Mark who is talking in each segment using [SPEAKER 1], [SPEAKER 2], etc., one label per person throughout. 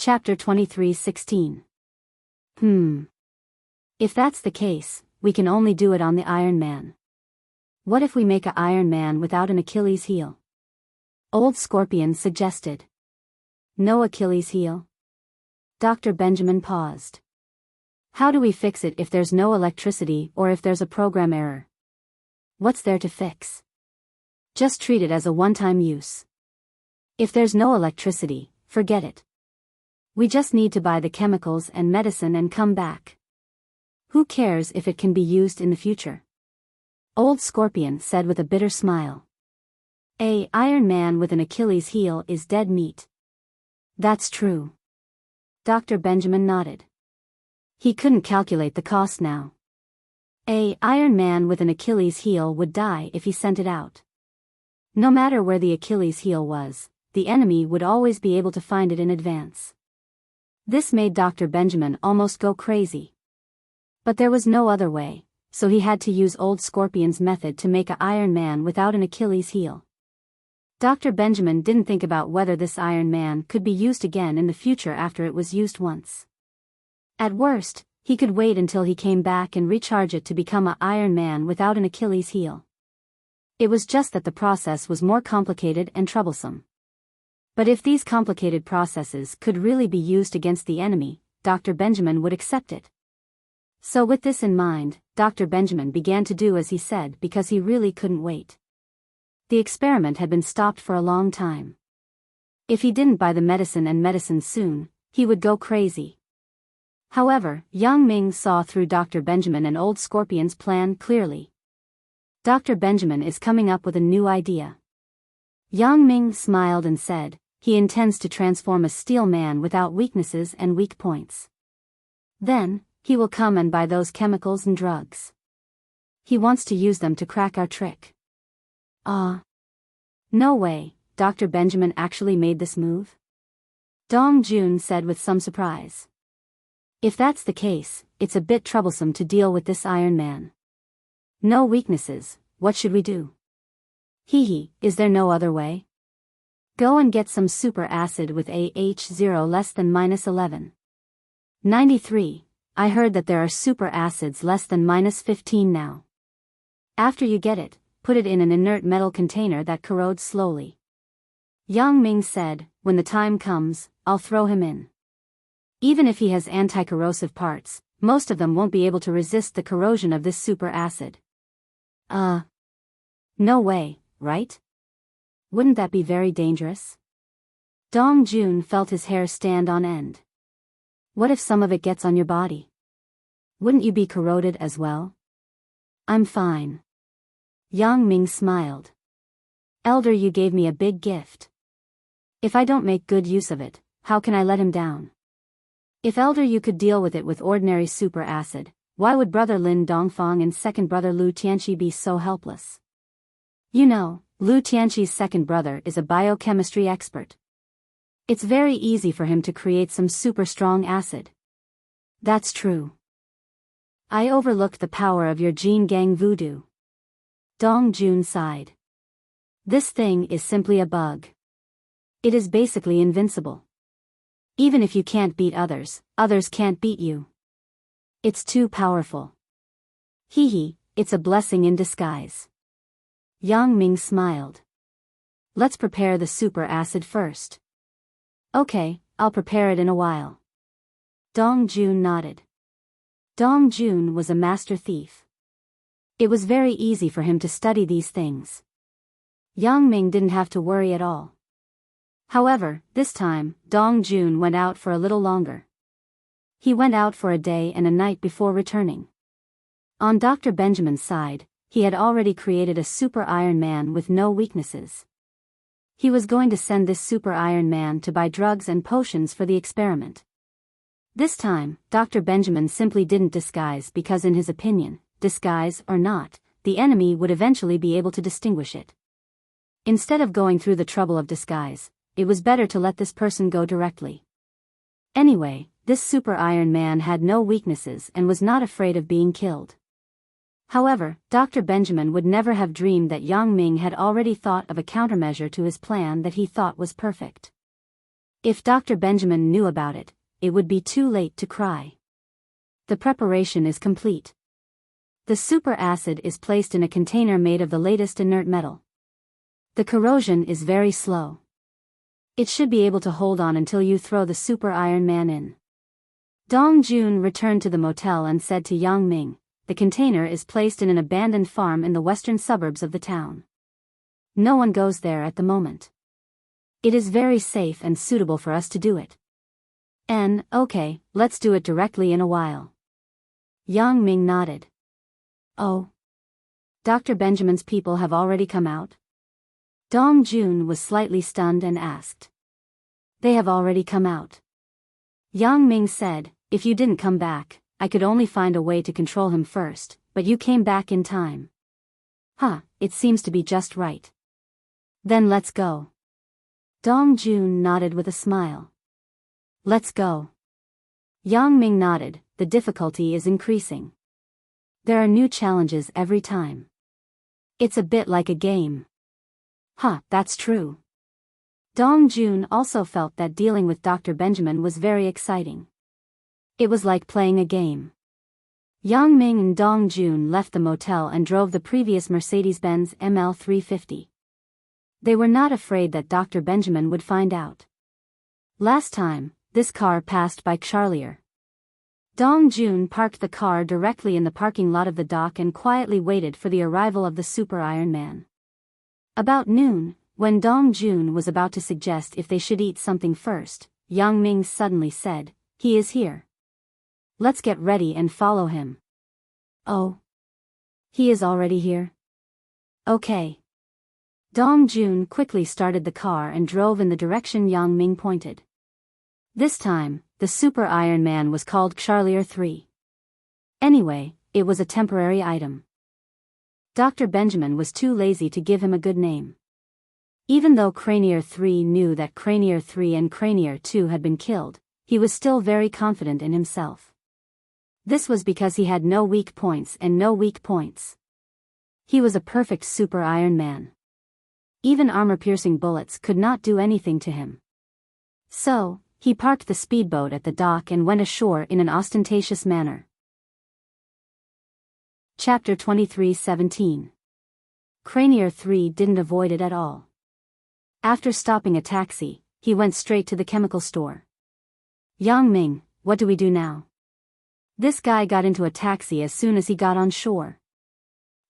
[SPEAKER 1] Chapter 23:16. If that's the case, we can only do it on the Iron Man. What if we make a Iron Man without an Achilles heel? Old Scorpion suggested. No Achilles heel? Dr. Benjamin paused. How do we fix it if there's no electricity or if there's a program error? What's there to fix? Just treat it as a one-time use. If there's no electricity, forget it. We just need to buy the chemicals and medicine and come back. Who cares if it can be used in the future? Old Scorpion said with a bitter smile. A Iron Man with an Achilles heel is dead meat. That's true. Dr. Benjamin nodded. He couldn't calculate the cost now. A Iron Man with an Achilles heel would die if he sent it out. No matter where the Achilles heel was, the enemy would always be able to find it in advance. This made Dr. Benjamin almost go crazy. But there was no other way, so he had to use Old Scorpion's method to make an Iron Man without an Achilles heel. Dr. Benjamin didn't think about whether this Iron Man could be used again in the future after it was used once. At worst, he could wait until he came back and recharge it to become an Iron Man without an Achilles heel. It was just that the process was more complicated and troublesome. But if these complicated processes could really be used against the enemy, Dr. Benjamin would accept it. So with this in mind, Dr. Benjamin began to do as he said because he really couldn't wait. The experiment had been stopped for a long time. If he didn't buy the medicine soon, he would go crazy. However, Yang Ming saw through Dr. Benjamin and Old Scorpion's plan clearly. Dr. Benjamin is coming up with a new idea. Yang Ming smiled and said, he intends to transform a steel man without weaknesses and weak points. Then, he will come and buy those chemicals and drugs. He wants to use them to crack our trick. No way, Dr. Benjamin actually made this move? Dong Jun said with some surprise. If that's the case, it's a bit troublesome to deal with this Iron Man. No weaknesses, what should we do? Is there no other way? Go and get some super acid with AH0 less than -11. 93, I heard that there are super acids less than -15 now. After you get it, put it in an inert metal container that corrodes slowly. Yang Ming said, when the time comes, I'll throw him in. Even if he has anti-corrosive parts, most of them won't be able to resist the corrosion of this super acid. No way, right? Wouldn't that be very dangerous? Dong Jun felt his hair stand on end. What if some of it gets on your body? Wouldn't you be corroded as well? I'm fine. Yang Ming smiled. Elder, you gave me a big gift. If I don't make good use of it, how can I let him down? If Elder you could deal with it with ordinary super acid, why would brother Lin Dongfang and second brother Lu Tianqi be so helpless? You know, Lu Tianqi's second brother is a biochemistry expert. It's very easy for him to create some super strong acid. That's true. I overlooked the power of your Jin Gang voodoo. Dong Jun sighed. This thing is simply a bug. It is basically invincible. Even if you can't beat others, others can't beat you. It's too powerful. It's a blessing in disguise. Yang Ming smiled. Let's prepare the super acid first. Okay, I'll prepare it in a while. Dong Jun nodded. Dong Jun was a master thief. It was very easy for him to study these things. Yang Ming didn't have to worry at all. However, this time, Dong Jun went out for a little longer. He went out for a day and a night before returning. On Dr. Benjamin's side, he had already created a super Iron Man with no weaknesses. He was going to send this super Iron Man to buy drugs and potions for the experiment. This time, Dr. Benjamin simply didn't disguise because in his opinion, disguise or not, the enemy would eventually be able to distinguish it. Instead of going through the trouble of disguise, it was better to let this person go directly. Anyway, this super Iron Man had no weaknesses and was not afraid of being killed. However, Dr. Benjamin would never have dreamed that Yang Ming had already thought of a countermeasure to his plan that he thought was perfect. If Dr. Benjamin knew about it, it would be too late to cry. The preparation is complete. The super acid is placed in a container made of the latest inert metal. The corrosion is very slow. It should be able to hold on until you throw the super Iron Man in. Dong Jun returned to the motel and said to Yang Ming, "The container is placed in an abandoned farm in the western suburbs of the town. No one goes there at the moment. It is very safe and suitable for us to do it. Okay, let's do it directly in a while." Yang Ming nodded. "Oh. Dr. Benjamin's people have already come out?" Dong Jun was slightly stunned and asked. "They have already come out." Yang Ming said, "If you didn't come back, I could only find a way to control him first, but you came back in time." It seems to be just right. "Then let's go." Dong Jun nodded with a smile. "Let's go." Yang Ming nodded. The difficulty is increasing. There are new challenges every time. It's a bit like a game. That's true. Dong Jun also felt that dealing with Dr. Benjamin was very exciting. It was like playing a game. Yang Ming and Dong Jun left the motel and drove the previous Mercedes-Benz ML350. They were not afraid that Dr. Benjamin would find out. Last time, this car passed by Allure. Dong Jun parked the car directly in the parking lot of the dock and quietly waited for the arrival of the Super Iron Man. About noon, when Dong Jun was about to suggest if they should eat something first, Yang Ming suddenly said, "He is here. Let's get ready and follow him." "Oh. He is already here? Okay." Dong Jun quickly started the car and drove in the direction Yang Ming pointed. This time, the Super Iron Man was called Allure 3. Anyway, it was a temporary item. Dr. Benjamin was too lazy to give him a good name. Even though Cranier 3 knew that Cranier 3 and Cranier 2 had been killed, he was still very confident in himself. This was because he had no weak points and no weak points. He was a perfect Super Iron Man. Even armor-piercing bullets could not do anything to him. So, he parked the speedboat at the dock and went ashore in an ostentatious manner. Chapter 23:17. Cranier 3 didn't avoid it at all. After stopping a taxi, he went straight to the chemical store. "Yang Ming, what do we do now?" This guy got into a taxi as soon as he got on shore.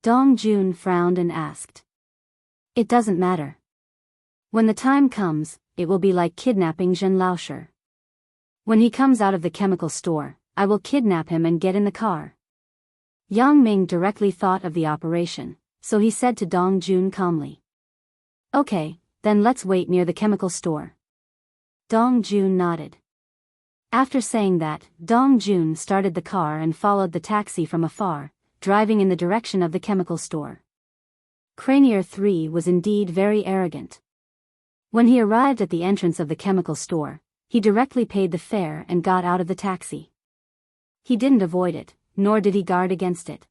[SPEAKER 1] Dong Jun frowned and asked. "It doesn't matter. When the time comes, it will be like kidnapping Zhen Laosher. When he comes out of the chemical store, I will kidnap him and get in the car." Yang Ming directly thought of the operation, so he said to Dong Jun calmly. "Okay, then let's wait near the chemical store." Dong Jun nodded. After saying that, Dong Jun started the car and followed the taxi from afar, driving in the direction of the chemical store. Cranier 3 was indeed very arrogant. When he arrived at the entrance of the chemical store, he directly paid the fare and got out of the taxi. He didn't avoid it, nor did he guard against it.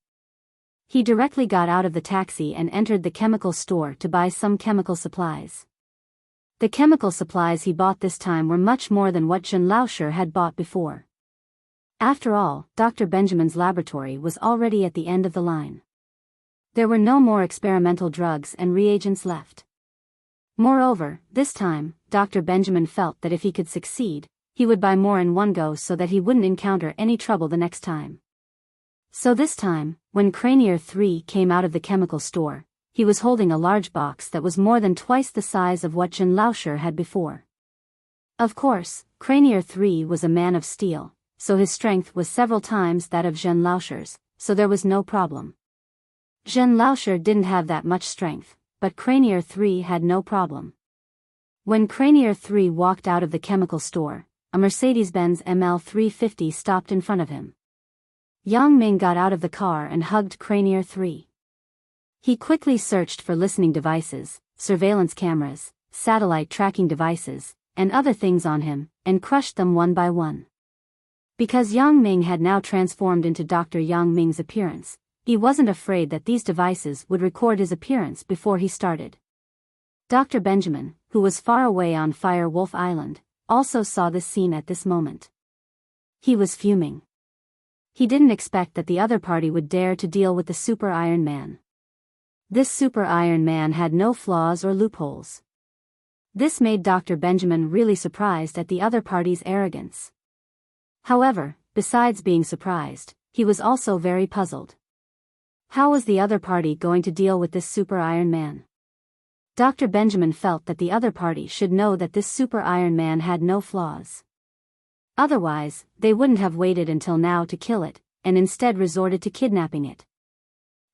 [SPEAKER 1] He directly got out of the taxi and entered the chemical store to buy some chemical supplies. The chemical supplies he bought this time were much more than what Zhen Laosher had bought before. After all, Dr. Benjamin's laboratory was already at the end of the line. There were no more experimental drugs and reagents left. Moreover, this time, Dr. Benjamin felt that if he could succeed, he would buy more in one go so that he wouldn't encounter any trouble the next time. So this time, when Cranier 3 came out of the chemical store, he was holding a large box that was more than twice the size of what Zhen Laosher had before. Of course, Cranier 3 was a man of steel, so his strength was several times that of Zhen Laosher's, so there was no problem. Zhen Laosher didn't have that much strength, but Cranier 3 had no problem. When Cranier 3 walked out of the chemical store, a Mercedes-Benz ML350 stopped in front of him. Yang Ming got out of the car and hugged Cranier 3. He quickly searched for listening devices, surveillance cameras, satellite tracking devices, and other things on him, and crushed them one by one. Because Yang Ming had now transformed into Dr. Yang Ming's appearance, he wasn't afraid that these devices would record his appearance before he started. Dr. Benjamin, who was far away on Fire Wolf Island, also saw this scene at this moment. He was fuming. He didn't expect that the other party would dare to deal with the Super Iron Man. This Super Iron Man had no flaws or loopholes. This made Dr. Benjamin really surprised at the other party's arrogance. However, besides being surprised, he was also very puzzled. How was the other party going to deal with this Super Iron Man? Dr. Benjamin felt that the other party should know that this Super Iron Man had no flaws. Otherwise, they wouldn't have waited until now to kill it, and instead resorted to kidnapping it.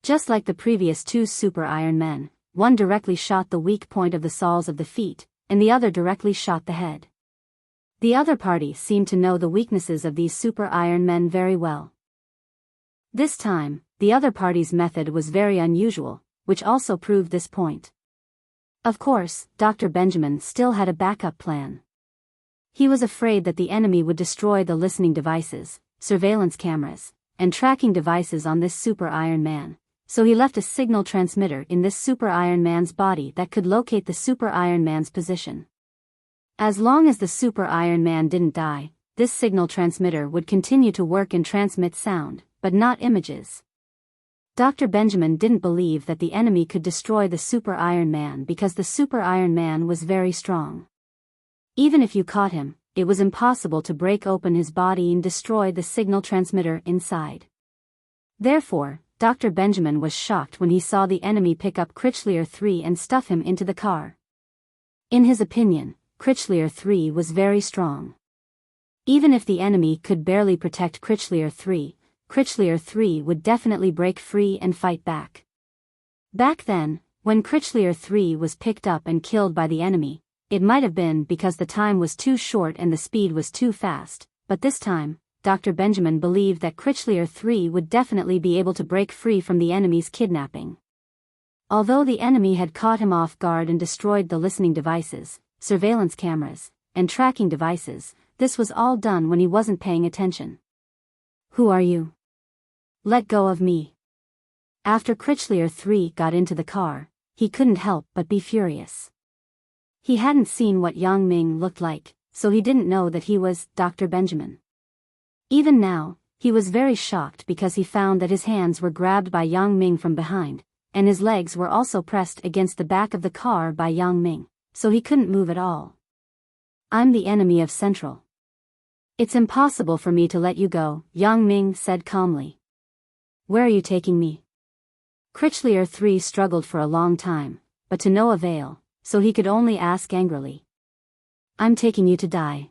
[SPEAKER 1] Just like the previous two Super Iron Men, one directly shot the weak point of the soles of the feet, and the other directly shot the head. The other party seemed to know the weaknesses of these Super Iron Men very well. This time, the other party's method was very unusual, which also proved this point. Of course, Dr. Benjamin still had a backup plan. He was afraid that the enemy would destroy the listening devices, surveillance cameras, and tracking devices on this Super Iron Man, so he left a signal transmitter in this Super Iron Man's body that could locate the Super Iron Man's position. As long as the Super Iron Man didn't die, this signal transmitter would continue to work and transmit sound, but not images. Dr. Benjamin didn't believe that the enemy could destroy the Super Iron Man because the Super Iron Man was very strong. Even if you caught him, it was impossible to break open his body and destroy the signal transmitter inside. Therefore, Dr. Benjamin was shocked when he saw the enemy pick up Critchlier 3 and stuff him into the car. In his opinion, Critchlier 3 was very strong. Even if the enemy could barely protect Critchlier 3, Critchlier 3 would definitely break free and fight back. Back then, when Critchlier 3 was picked up and killed by the enemy, it might have been because the time was too short and the speed was too fast, but this time, Dr. Benjamin believed that Critchlier 3 would definitely be able to break free from the enemy's kidnapping. Although the enemy had caught him off guard and destroyed the listening devices, surveillance cameras, and tracking devices, this was all done when he wasn't paying attention. Who are you? Let go of me. After Critchlier 3 got into the car, he couldn't help but be furious. He hadn't seen what Yang Ming looked like, so he didn't know that he was Dr. Benjamin. Even now, he was very shocked because he found that his hands were grabbed by Yang Ming from behind, and his legs were also pressed against the back of the car by Yang Ming, so he couldn't move at all. I'm the enemy of Central. It's impossible for me to let you go, Yang Ming said calmly. Where are you taking me? Critchlier 3 struggled for a long time, but to no avail, so he could only ask angrily. I'm taking you to die.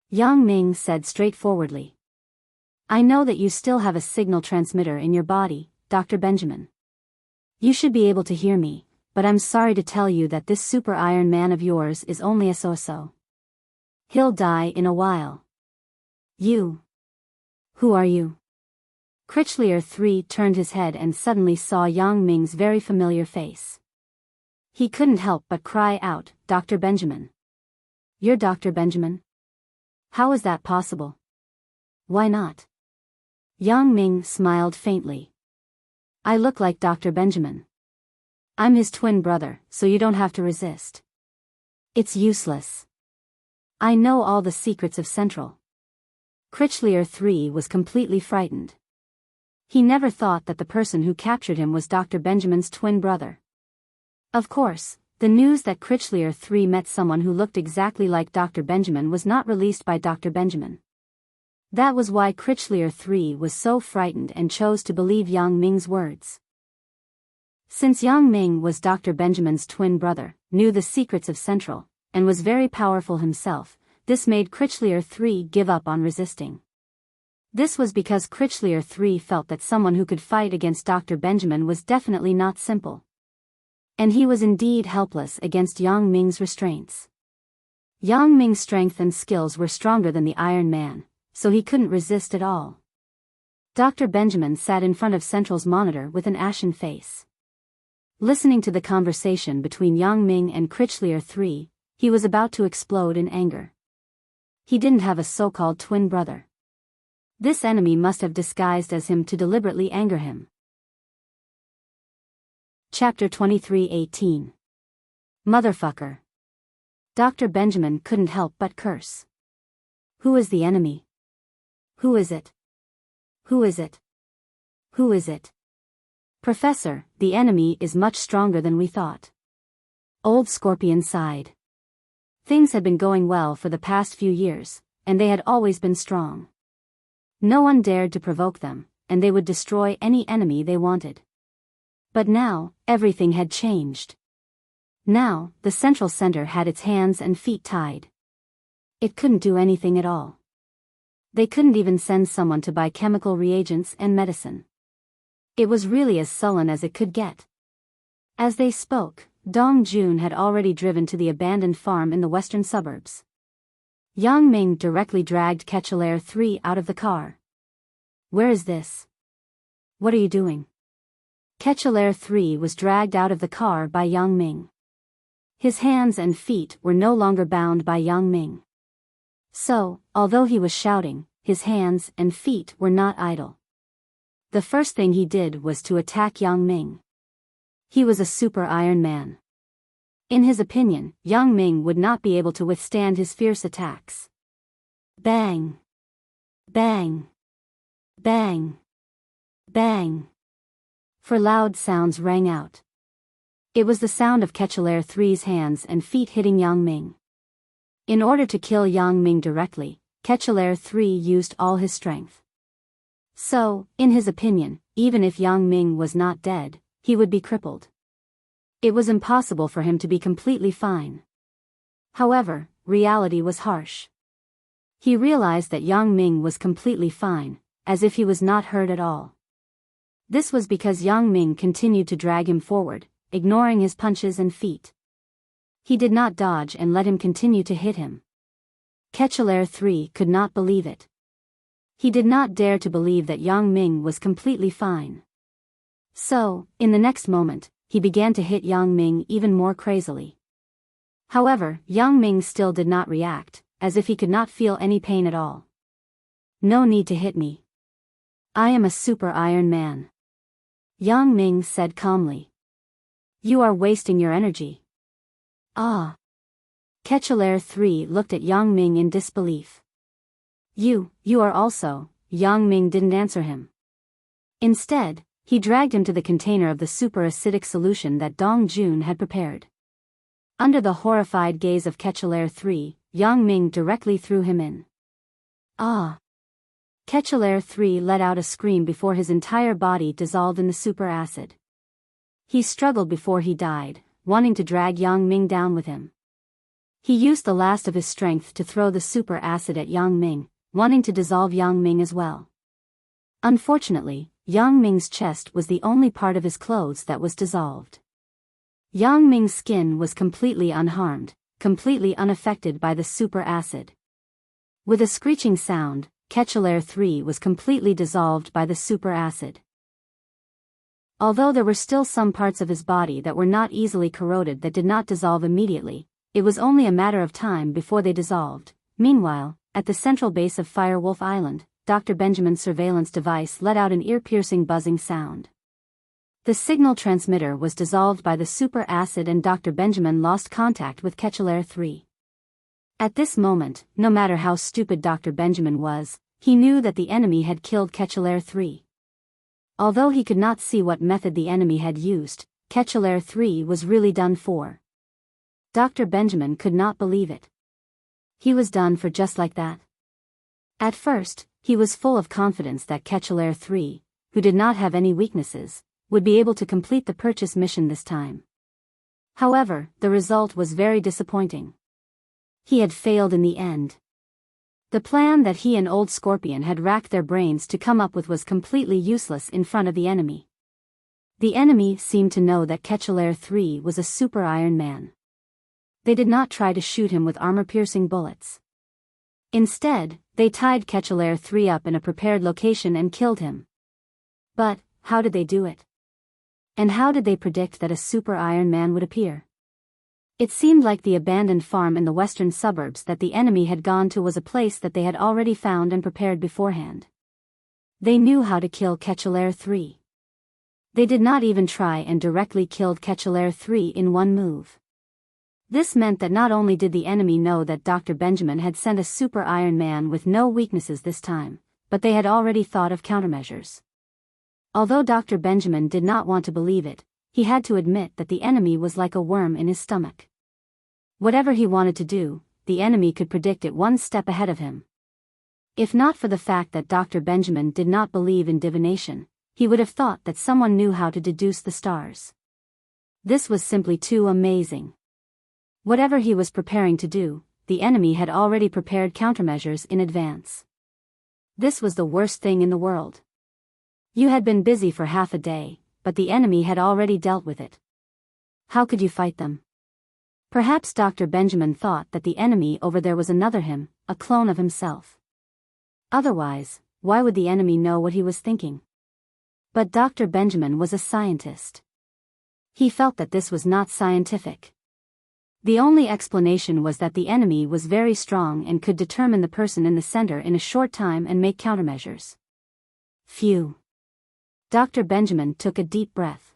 [SPEAKER 1] Yang Ming said straightforwardly. I know that you still have a signal transmitter in your body, Dr. Benjamin. You should be able to hear me, but I'm sorry to tell you that this Super Iron Man of yours is only a so-so. He'll die in a while. You. Who are you? Critchlier 3 turned his head and suddenly saw Yang Ming's very familiar face. He couldn't help but cry out, Dr. Benjamin. You're Dr. Benjamin? How is that possible? Why not? Yang Ming smiled faintly. I look like Dr. Benjamin. I'm his twin brother, so you don't have to resist. It's useless. I know all the secrets of Central. Critchlier 3 was completely frightened. He never thought that the person who captured him was Dr. Benjamin's twin brother. Of course, the news that Critchlier 3 met someone who looked exactly like Dr. Benjamin was not released by Dr. Benjamin. That was why Critchlier 3 was so frightened and chose to believe Yang Ming's words. Since Yang Ming was Dr. Benjamin's twin brother, knew the secrets of Central, and was very powerful himself, this made Critchlier 3 give up on resisting. This was because Critchlier 3 felt that someone who could fight against Dr. Benjamin was definitely not simple. And he was indeed helpless against Yang Ming's restraints. Yang Ming's strength and skills were stronger than the Iron Man, so he couldn't resist at all. Dr. Benjamin sat in front of Central's monitor with an ashen face. Listening to the conversation between Yang Ming and Critchlier 3, he was about to explode in anger. He didn't have a so-called twin brother. This enemy must have disguised as him to deliberately anger him. Chapter 23:18. Motherfucker. Dr. Benjamin couldn't help but curse. Who is the enemy? Who is it? Who is it? Who is it? Professor, the enemy is much stronger than we thought. Old Scorpion sighed. Things had been going well for the past few years, and they had always been strong. No one dared to provoke them, and they would destroy any enemy they wanted. But now, everything had changed. Now, the central center had its hands and feet tied. It couldn't do anything at all. They couldn't even send someone to buy chemical reagents and medicine. It was really as sullen as it could get. As they spoke, Dong Jun had already driven to the abandoned farm in the western suburbs. Yang Ming directly dragged Allure 3 out of the car. Where is this? What are you doing? Allure 3 was dragged out of the car by Yang Ming. His hands and feet were no longer bound by Yang Ming. So, although he was shouting, his hands and feet were not idle. The first thing he did was to attack Yang Ming. He was a super Iron Man. In his opinion, Yang Ming would not be able to withstand his fierce attacks. Bang! Bang! Bang! Bang! For loud sounds rang out. It was the sound of Allure 3's hands and feet hitting Yang Ming. In order to kill Yang Ming directly, Allure 3 used all his strength. So, in his opinion, even if Yang Ming was not dead, he would be crippled. It was impossible for him to be completely fine. However, reality was harsh. He realized that Yang Ming was completely fine, as if he was not hurt at all. This was because Yang Ming continued to drag him forward, ignoring his punches and feet. He did not dodge and let him continue to hit him. Allure 3 could not believe it. He did not dare to believe that Yang Ming was completely fine. So, in the next moment, he began to hit Yang Ming even more crazily. However, Yang Ming still did not react, as if he could not feel any pain at all. No need to hit me. I am a super Iron Man. Yang Ming said calmly. You are wasting your energy. Ah. Allure 3 looked at Yang Ming in disbelief. You are also. Yang Ming didn't answer him. Instead, he dragged him to the container of the super acidic solution that Dong Jun had prepared. Under the horrified gaze of Allure 3, Yang Ming directly threw him in. Ah! Allure 3 let out a scream before his entire body dissolved in the super acid. He struggled before he died, wanting to drag Yang Ming down with him. He used the last of his strength to throw the super acid at Yang Ming, wanting to dissolve Yang Ming as well. Unfortunately, Yang Ming's chest was the only part of his clothes that was dissolved. Yang Ming's skin was completely unharmed, completely unaffected by the super acid. With a screeching sound, Allure 3 was completely dissolved by the super acid. Although there were still some parts of his body that were not easily corroded that did not dissolve immediately, it was only a matter of time before they dissolved. Meanwhile, at the central base of Firewolf Island, Dr. Benjamin's surveillance device let out an ear-piercing buzzing sound. The signal transmitter was dissolved by the super acid and Dr. Benjamin lost contact with Allure 3. At this moment, no matter how stupid Dr. Benjamin was, he knew that the enemy had killed Allure 3. Although he could not see what method the enemy had used, Allure 3 was really done for. Dr. Benjamin could not believe it. He was done for just like that. At first, he was full of confidence that Allure 3, who did not have any weaknesses, would be able to complete the purchase mission this time. However, the result was very disappointing. He had failed in the end. The plan that he and Old Scorpion had racked their brains to come up with was completely useless in front of the enemy. The enemy seemed to know that Allure 3 was a super Iron Man. They did not try to shoot him with armor-piercing bullets. Instead, they tied Allure 3 up in a prepared location and killed him. But, how did they do it? And how did they predict that a super Iron Man would appear? It seemed like the abandoned farm in the western suburbs that the enemy had gone to was a place that they had already found and prepared beforehand. They knew how to kill Allure 3. They did not even try and directly killed Allure 3 in one move. This meant that not only did the enemy know that Dr. Benjamin had sent a super Iron Man with no weaknesses this time, but they had already thought of countermeasures. Although Dr. Benjamin did not want to believe it, he had to admit that the enemy was like a worm in his stomach. Whatever he wanted to do, the enemy could predict it one step ahead of him. If not for the fact that Dr. Benjamin did not believe in divination, he would have thought that someone knew how to deduce the stars. This was simply too amazing. Whatever he was preparing to do, the enemy had already prepared countermeasures in advance. This was the worst thing in the world. You had been busy for half a day, but the enemy had already dealt with it. How could you fight them? Perhaps Dr. Benjamin thought that the enemy over there was another him, a clone of himself. Otherwise, why would the enemy know what he was thinking? But Dr. Benjamin was a scientist. He felt that this was not scientific. The only explanation was that the enemy was very strong and could determine the person in the center in a short time and make countermeasures. Phew. Dr. Benjamin took a deep breath.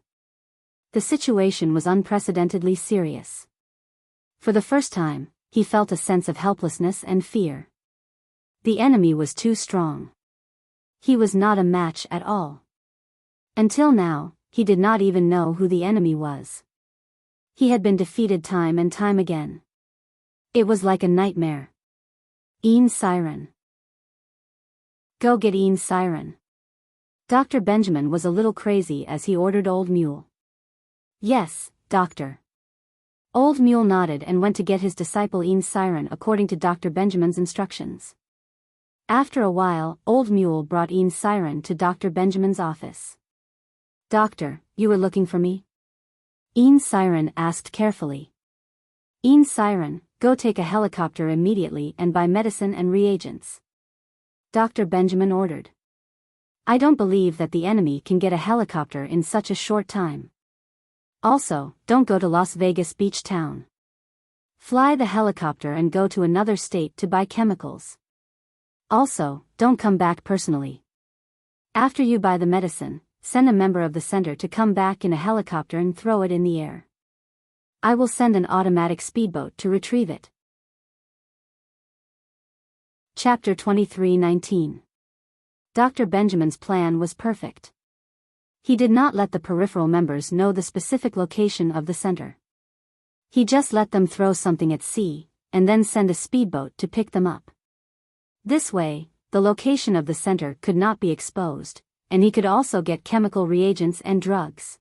[SPEAKER 1] The situation was unprecedentedly serious. For the first time, he felt a sense of helplessness and fear. The enemy was too strong. He was not a match at all. Until now, he did not even know who the enemy was. He had been defeated time and time again. It was like a nightmare. Siren. Go get Siren. Dr. Benjamin was a little crazy as he ordered Old Mule. Yes, Doctor. Old Mule nodded and went to get his disciple Siren according to Dr. Benjamin's instructions. After a while, Old Mule brought Siren to Dr. Benjamin's office. Doctor, you were looking for me? Siren asked carefully. Siren, go take a helicopter immediately and buy medicine and reagents. Dr. Benjamin ordered. I don't believe that the enemy can get a helicopter in such a short time. Also, don't go to Las Vegas Beach Town. Fly the helicopter and go to another state to buy chemicals. Also, don't come back personally. After you buy the medicine, send a member of the center to come back in a helicopter and throw it in the air. I will send an automatic speedboat to retrieve it. Chapter 23:19. Dr. Benjamin's plan was perfect. He did not let the peripheral members know the specific location of the center. He just let them throw something at sea, and then send a speedboat to pick them up. This way, the location of the center could not be exposed, and he could also get chemical reagents and drugs.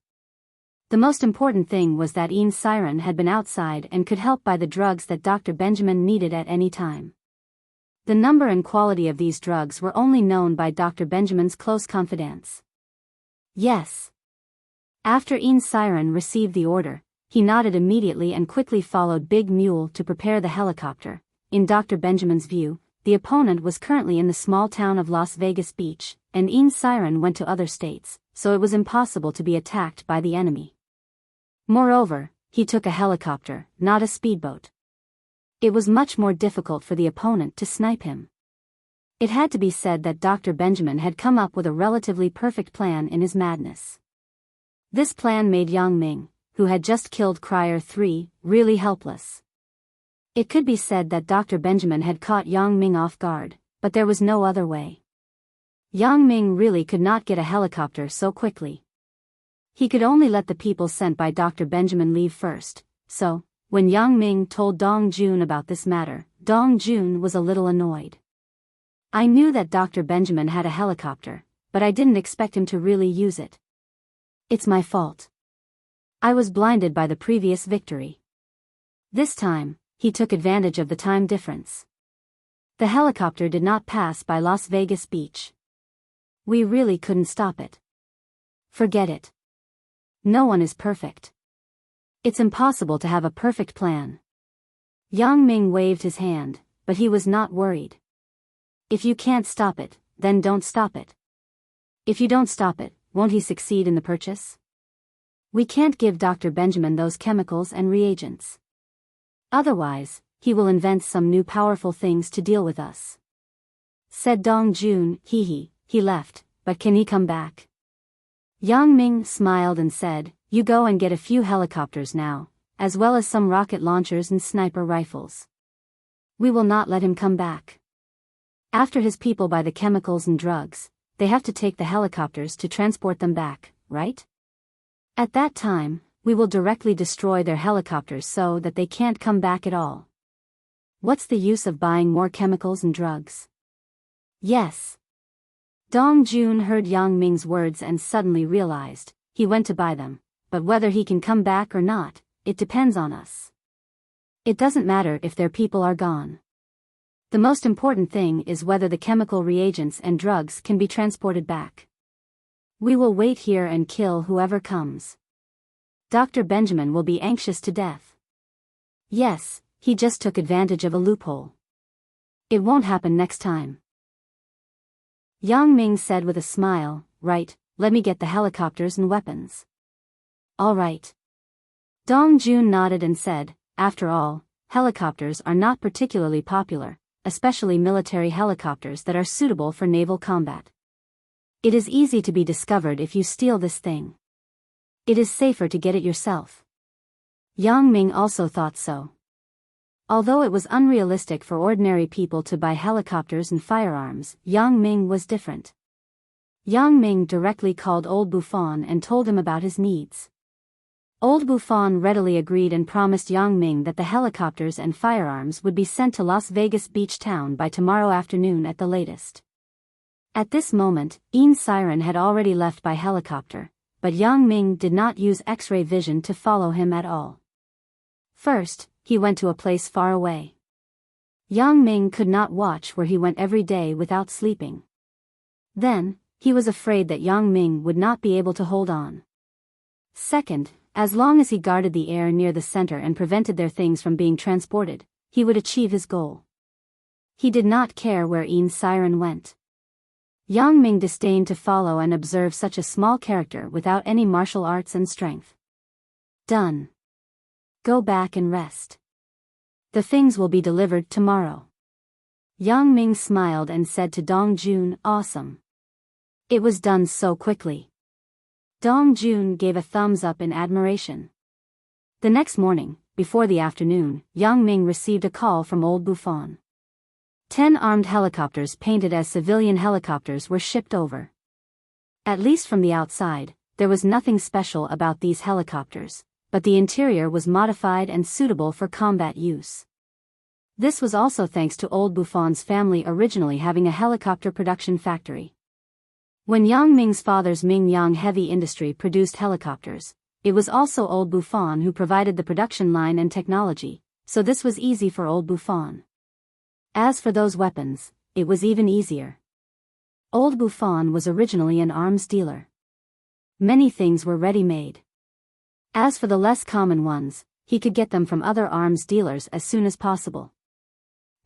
[SPEAKER 1] The most important thing was that Siren had been outside and could help buy the drugs that Dr. Benjamin needed at any time. The number and quality of these drugs were only known by Dr. Benjamin's close confidants. Yes. After Siren received the order, he nodded immediately and quickly followed Big Mule to prepare the helicopter. In Dr. Benjamin's view, the opponent was currently in the small town of Las Vegas Beach, and Siren went to other states, so it was impossible to be attacked by the enemy. Moreover, he took a helicopter, not a speedboat. It was much more difficult for the opponent to snipe him. It had to be said that Dr. Benjamin had come up with a relatively perfect plan in his madness. This plan made Yang Ming, who had just killed Crier 3, really helpless. It could be said that Dr. Benjamin had caught Yang Ming off guard, but there was no other way. Yang Ming really could not get a helicopter so quickly. He could only let the people sent by Dr. Benjamin leave first, so, when Yang Ming told Dong Jun about this matter, Dong Jun was a little annoyed. I knew that Dr. Benjamin had a helicopter, but I didn't expect him to really use it. It's my fault. I was blinded by the previous victory. This time, he took advantage of the time difference. The helicopter did not pass by Las Vegas Beach. We really couldn't stop it. Forget it. No one is perfect. It's impossible to have a perfect plan. Yang Ming waved his hand, but he was not worried. If you can't stop it, then don't stop it. If you don't stop it, won't he succeed in the purchase? We can't give Dr. Benjamin those chemicals and reagents. Otherwise, he will invent some new powerful things to deal with us. Said Dong Jun. He left, but can he come back? Yang Ming smiled and said, you go and get a few helicopters now. as well as some rocket launchers and sniper rifles. We will not let him come back. After his people buy the chemicals and drugs, they have to take the helicopters to transport them back, right? At that time, we will directly destroy their helicopters so that they can't come back at all. What's the use of buying more chemicals and drugs? Yes. Dong Jun heard Yang Ming's words and suddenly realized, he went to buy them, but whether he can come back or not, it depends on us. It doesn't matter if their people are gone. The most important thing is whether the chemical reagents and drugs can be transported back. We will wait here and kill whoever comes. Dr. Benjamin will be anxious to death. Yes, he just took advantage of a loophole. It won't happen next time. Yang Ming said with a smile, right, let me get the helicopters and weapons. All right. Dong Jun nodded and said, after all, helicopters are not particularly popular, especially military helicopters that are suitable for naval combat. It is easy to be discovered if you steal this thing. It is safer to get it yourself. Yang Ming also thought so. Although it was unrealistic for ordinary people to buy helicopters and firearms, Yang Ming was different. Yang Ming directly called Old Buffon and told him about his needs. Old Buffon readily agreed and promised Yang Ming that the helicopters and firearms would be sent to Las Vegas Beach Town by tomorrow afternoon at the latest. At this moment, Een Siren had already left by helicopter, but Yang Ming did not use X-ray vision to follow him at all. First, he went to a place far away. Yang Ming could not watch where he went every day without sleeping. Then, he was afraid that Yang Ming would not be able to hold on. Second, as long as he guarded the air near the center and prevented their things from being transported, he would achieve his goal. He did not care where Een Siren went. Yang Ming disdained to follow and observe such a small character without any martial arts and strength. Done. Go back and rest. The things will be delivered tomorrow. Yang Ming smiled and said to Dong Jun, awesome. It was done so quickly. Dong Jun gave a thumbs up in admiration. The next morning, before the afternoon, Yang Ming received a call from Old Buffon. 10 armed helicopters painted as civilian helicopters were shipped over. At least from the outside, there was nothing special about these helicopters, but the interior was modified and suitable for combat use. This was also thanks to Old Buffon's family originally having a helicopter production factory. When Yang Ming's father's Mingyang Heavy Industry produced helicopters, it was also Old Buffon who provided the production line and technology, so this was easy for Old Buffon. As for those weapons, it was even easier. Old Buffon was originally an arms dealer. Many things were ready-made. As for the less common ones, he could get them from other arms dealers as soon as possible.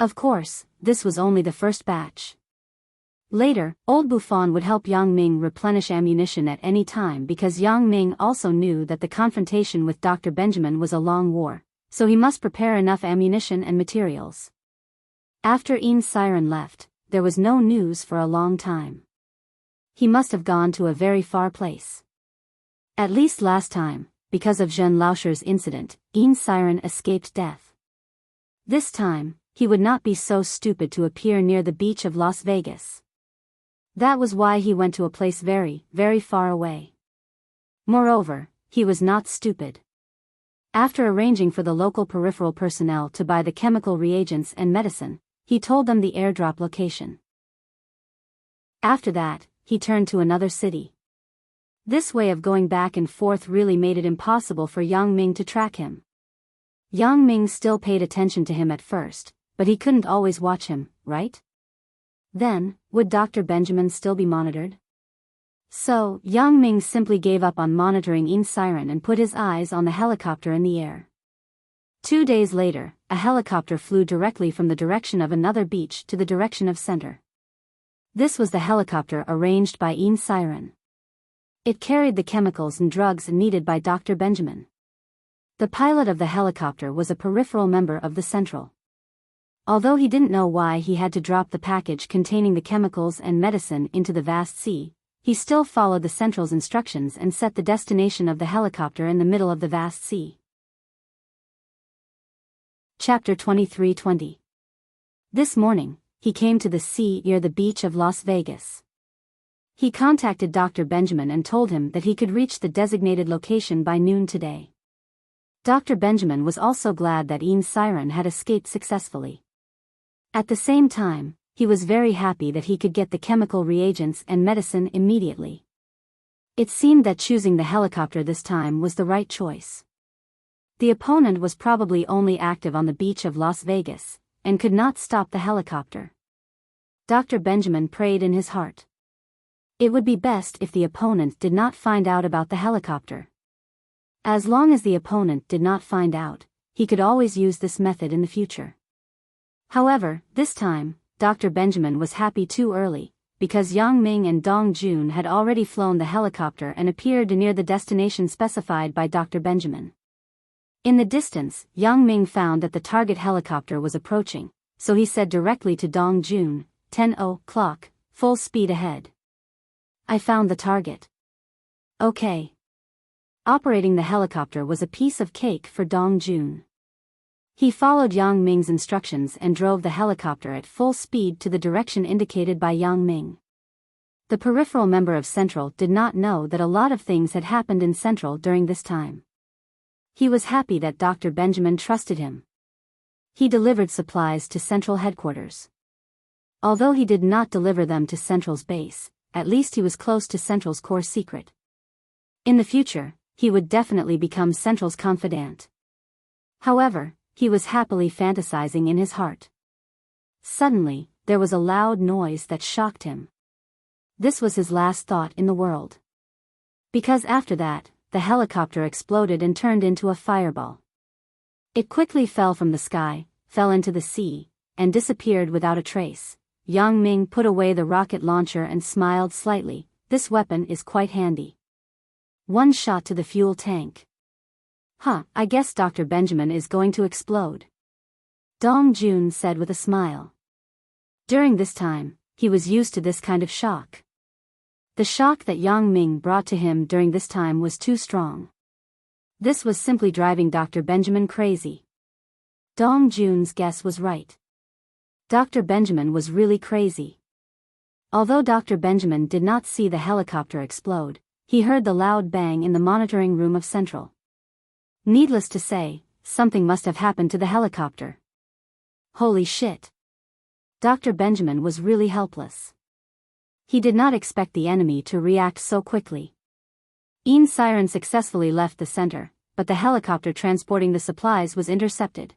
[SPEAKER 1] Of course, this was only the first batch. Later, Old Buffon would help Yang Ming replenish ammunition at any time because Yang Ming also knew that the confrontation with Dr. Benjamin was a long war, so he must prepare enough ammunition and materials. After Een Siren left, there was no news for a long time. He must have gone to a very far place. At least last time, because of Zhen Laosher's incident, Een Siren escaped death. This time, he would not be so stupid to appear near the beach of Las Vegas. That was why he went to a place very, very far away. Moreover, he was not stupid. After arranging for the local peripheral personnel to buy the chemical reagents and medicine, he told them the airdrop location. After that, he turned to another city. This way of going back and forth really made it impossible for Yang Ming to track him. Yang Ming still paid attention to him at first, but he couldn't always watch him, right? Then, would Dr. Benjamin still be monitored? So, Yang Ming simply gave up on monitoring Een Siren and put his eyes on the helicopter in the air. 2 days later, a helicopter flew directly from the direction of another beach to the direction of center. This was the helicopter arranged by Een Siren. It carried the chemicals and drugs needed by Dr. Benjamin. The pilot of the helicopter was a peripheral member of the Central. Although he didn't know why he had to drop the package containing the chemicals and medicine into the vast sea, he still followed the Central's instructions and set the destination of the helicopter in the middle of the vast sea. Chapter 23:20. This morning, he came to the sea near the beach of Las Vegas. He contacted Dr. Benjamin and told him that he could reach the designated location by noon today. Dr. Benjamin was also glad that Ian's siren had escaped successfully. At the same time, he was very happy that he could get the chemical reagents and medicine immediately. It seemed that choosing the helicopter this time was the right choice. The opponent was probably only active on the beach of Las Vegas, and could not stop the helicopter. Dr. Benjamin prayed in his heart. It would be best if the opponent did not find out about the helicopter. As long as the opponent did not find out, he could always use this method in the future. However, this time, Dr. Benjamin was happy too early, because Yang Ming and Dong Jun had already flown the helicopter and appeared near the destination specified by Dr. Benjamin. In the distance, Yang Ming found that the target helicopter was approaching, so he said directly to Dong Jun, 10:00, full speed ahead. I found the target. Okay. Operating the helicopter was a piece of cake for Dong Jun. He followed Yang Ming's instructions and drove the helicopter at full speed to the direction indicated by Yang Ming. The peripheral member of Central did not know that a lot of things had happened in Central during this time. He was happy that Dr. Benjamin trusted him. He delivered supplies to Central headquarters. Although he did not deliver them to Central's base, at least he was close to Central's core secret. In the future, he would definitely become Central's confidant. However, he was happily fantasizing in his heart. Suddenly, there was a loud noise that shocked him. This was his last thought in the world. Because after that, the helicopter exploded and turned into a fireball. It quickly fell from the sky, fell into the sea, and disappeared without a trace. Yang Ming put away the rocket launcher and smiled slightly. This weapon is quite handy. One shot to the fuel tank. I guess Dr. Benjamin is going to explode. Dong Jun said with a smile. During this time, he was used to this kind of shock. The shock that Yang Ming brought to him during this time was too strong. This was simply driving Dr. Benjamin crazy. Dong Jun's guess was right. Dr. Benjamin was really crazy. Although Dr. Benjamin did not see the helicopter explode, he heard the loud bang in the monitoring room of Central. Needless to say, something must have happened to the helicopter. Holy shit. Dr. Benjamin was really helpless. He did not expect the enemy to react so quickly. Ian's siren successfully left the center, but the helicopter transporting the supplies was intercepted.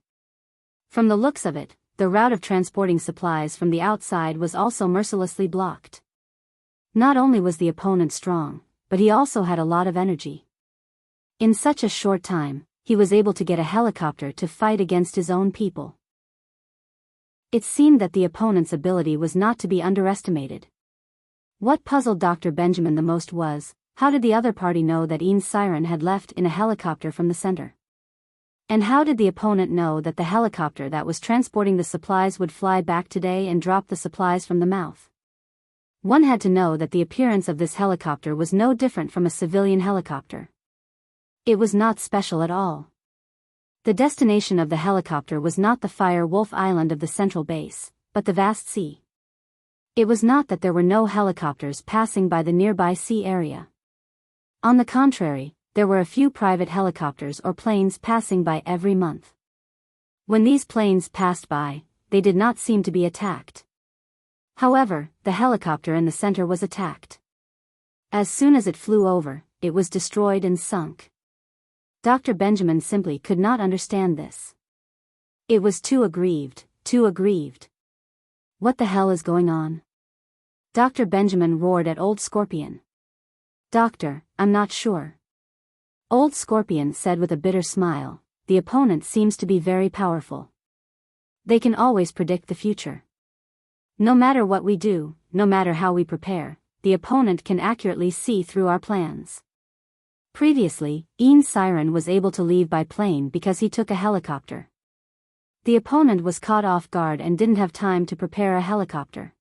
[SPEAKER 1] From the looks of it, the route of transporting supplies from the outside was also mercilessly blocked. Not only was the opponent strong, but he also had a lot of energy. In such a short time, he was able to get a helicopter to fight against his own people. It seemed that the opponent's ability was not to be underestimated. What puzzled Dr. Benjamin the most was, how did the other party know that Ian's siren had left in a helicopter from the center? And how did the opponent know that the helicopter that was transporting the supplies would fly back today and drop the supplies from the mouth? One had to know that the appearance of this helicopter was no different from a civilian helicopter. It was not special at all. The destination of the helicopter was not the Fire Wolf Island of the Central Base, but the vast sea. It was not that there were no helicopters passing by the nearby sea area. On the contrary, there were a few private helicopters or planes passing by every month. When these planes passed by, they did not seem to be attacked. However, the helicopter in the center was attacked. As soon as it flew over, it was destroyed and sunk. Dr. Benjamin simply could not understand this. It was too aggrieved, too aggrieved. What the hell is going on? Dr. Benjamin roared at Old Scorpion. Doctor, I'm not sure. Old Scorpion said with a bitter smile, the opponent seems to be very powerful. They can always predict the future. No matter what we do, no matter how we prepare, the opponent can accurately see through our plans. Previously, Ian's siren was able to leave by plane because he took a helicopter. The opponent was caught off guard and didn't have time to prepare a helicopter.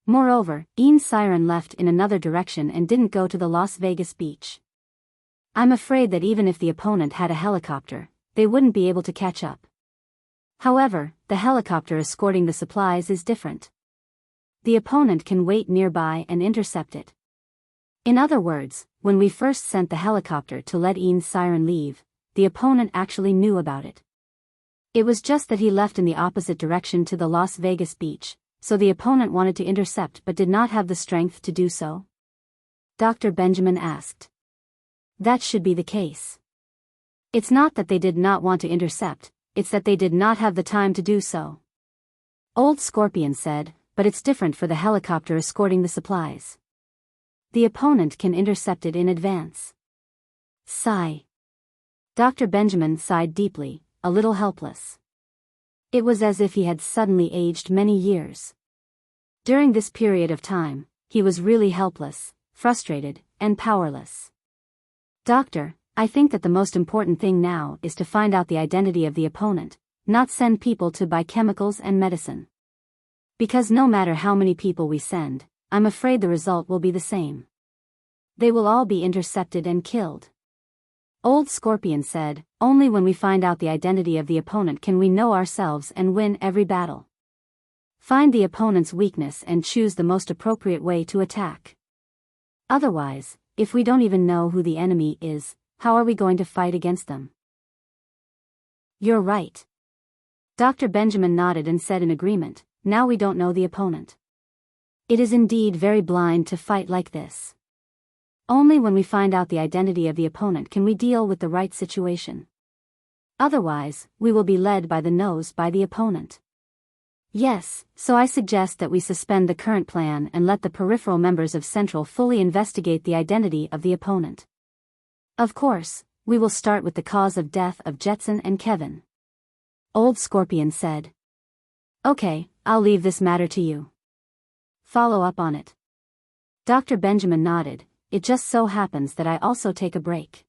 [SPEAKER 1] Moreover, Ian's siren left in another direction and didn't go to the Las Vegas beach. I'm afraid that even if the opponent had a helicopter, they wouldn't be able to catch up. However, the helicopter escorting the supplies is different. The opponent can wait nearby and intercept it. In other words, when we first sent the helicopter to let Ian's siren leave, the opponent actually knew about it. It was just that he left in the opposite direction to the Las Vegas beach, so the opponent wanted to intercept but did not have the strength to do so? Dr. Benjamin asked. That should be the case. It's not that they did not want to intercept, it's that they did not have the time to do so. Old Scorpion said, but it's different for the helicopter escorting the supplies. The opponent can intercept it in advance. Sigh. Dr. Benjamin sighed deeply, a little helpless. It was as if he had suddenly aged many years. During this period of time, he was really helpless, frustrated, and powerless. Doctor, I think that the most important thing now is to find out the identity of the opponent, not send people to buy chemicals and medicine. Because no matter how many people we send, I'm afraid the result will be the same. They will all be intercepted and killed. Old Scorpion said, only when we find out the identity of the opponent can we know ourselves and win every battle. Find the opponent's weakness and choose the most appropriate way to attack. Otherwise, if we don't even know who the enemy is, how are we going to fight against them? You're right. Dr. Benjamin nodded and said in agreement, now we don't know the opponent. It is indeed very blind to fight like this. Only when we find out the identity of the opponent can we deal with the right situation. Otherwise, we will be led by the nose by the opponent. Yes, so I suggest that we suspend the current plan and let the peripheral members of Central fully investigate the identity of the opponent. Of course, we will start with the cause of death of Jetson and Kevin. Old Scorpion said. Okay, I'll leave this matter to you. Follow up on it. Dr. Benjamin nodded, it just so happens that I also take a break.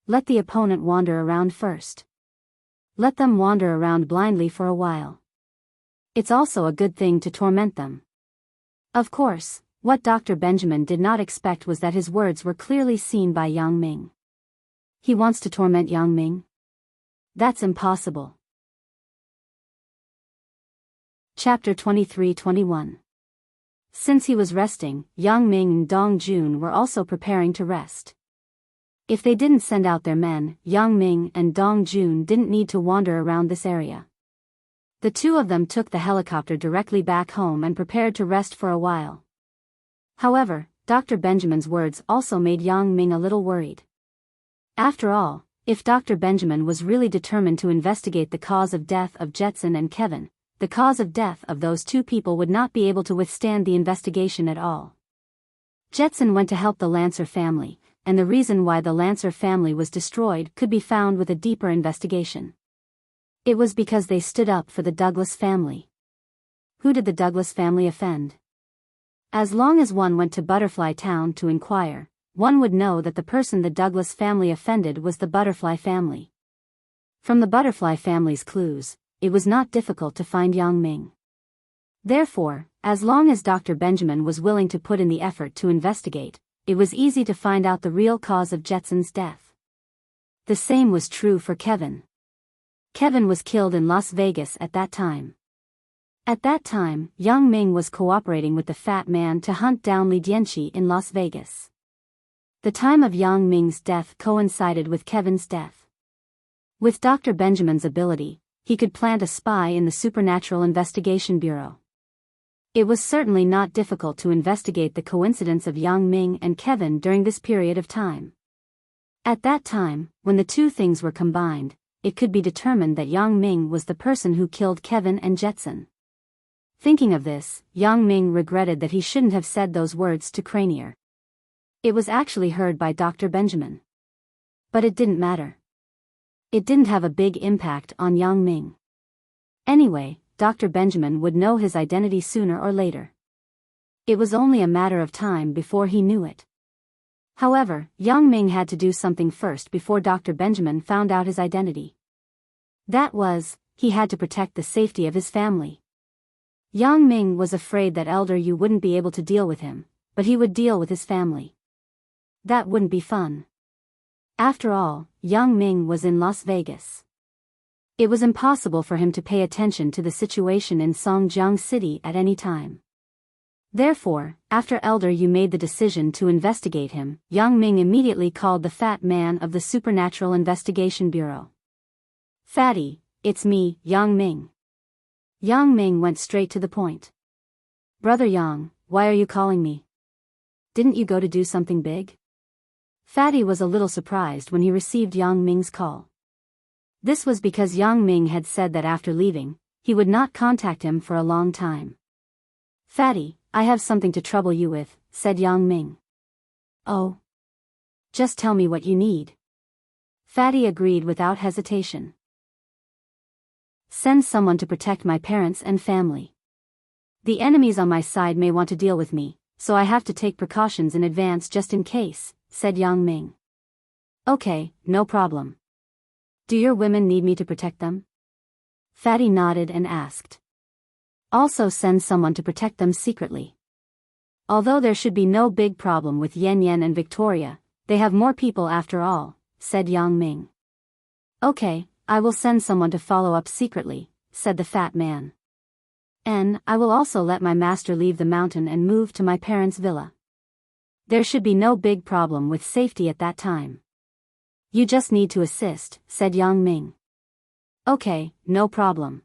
[SPEAKER 1] Let the opponent wander around first. Let them wander around blindly for a while. It's also a good thing to torment them. Of course, what Dr. Benjamin did not expect was that his words were clearly seen by Yang Ming. He wants to torment Yang Ming? That's impossible. Chapter 23-21. Since he was resting, Yang Ming and Dong Jun were also preparing to rest. If they didn't send out their men, Yang Ming and Dong Jun didn't need to wander around this area. The two of them took the helicopter directly back home and prepared to rest for a while. However, Dr. Benjamin's words also made Yang Ming a little worried. After all, if Dr. Benjamin was really determined to investigate the cause of death of Jetson and Kevin, the cause of death of those two people would not be able to withstand the investigation at all. Jetson went to help the Lancer family, and the reason why the Lancer family was destroyed could be found with a deeper investigation. It was because they stood up for the Douglas family. Who did the Douglas family offend? As long as one went to Butterfly Town to inquire, one would know that the person the Douglas family offended was the Butterfly family. From the Butterfly family's clues, it was not difficult to find Yang Ming. Therefore, as long as Dr. Benjamin was willing to put in the effort to investigate, it was easy to find out the real cause of Jetson's death. The same was true for Kevin. Kevin was killed in Las Vegas at that time. At that time, Yang Ming was cooperating with the Fat Man to hunt down Li Dianqi in Las Vegas. The time of Yang Ming's death coincided with Kevin's death. With Dr. Benjamin's ability, he could plant a spy in the Supernatural Investigation Bureau. It was certainly not difficult to investigate the coincidence of Yang Ming and Kevin during this period of time. At that time, when the two things were combined, it could be determined that Yang Ming was the person who killed Kevin and Jetson. Thinking of this, Yang Ming regretted that he shouldn't have said those words to Cranier. It was actually heard by Dr. Benjamin. But it didn't matter. It didn't have a big impact on Yang Ming. Anyway, Dr. Benjamin would know his identity sooner or later. It was only a matter of time before he knew it. However, Yang Ming had to do something first before Dr. Benjamin found out his identity. That was, he had to protect the safety of his family. Yang Ming was afraid that Elder Yu wouldn't be able to deal with him, but he would deal with his family. That wouldn't be fun. After all, Yang Ming was in Las Vegas. It was impossible for him to pay attention to the situation in Songjiang City at any time. Therefore, after Elder Yu made the decision to investigate him, Yang Ming immediately called the fat man of the Supernatural Investigation Bureau. "Fatty, it's me, Yang Ming." Yang Ming went straight to the point. "Brother Yang, why are you calling me? Didn't you go to do something big?" Fatty was a little surprised when he received Yang Ming's call. This was because Yang Ming had said that after leaving, he would not contact him for a long time. "Fatty, I have something to trouble you with," said Yang Ming. "Oh? Just tell me what you need." Fatty agreed without hesitation. "Send someone to protect my parents and family. The enemies on my side may want to deal with me, so I have to take precautions in advance just in case," said Yang Ming. "Okay, no problem. Do your women need me to protect them?" Fatty nodded and asked. "Also send someone to protect them secretly. Although there should be no big problem with Yan Yan and Victoria, they have more people after all," said Yang Ming. "Okay, I will send someone to follow up secretly," said the fat man. "And I will also let my master leave the mountain and move to my parents' villa. There should be no big problem with safety at that time. You just need to assist," said Yang Ming. "Okay, no problem."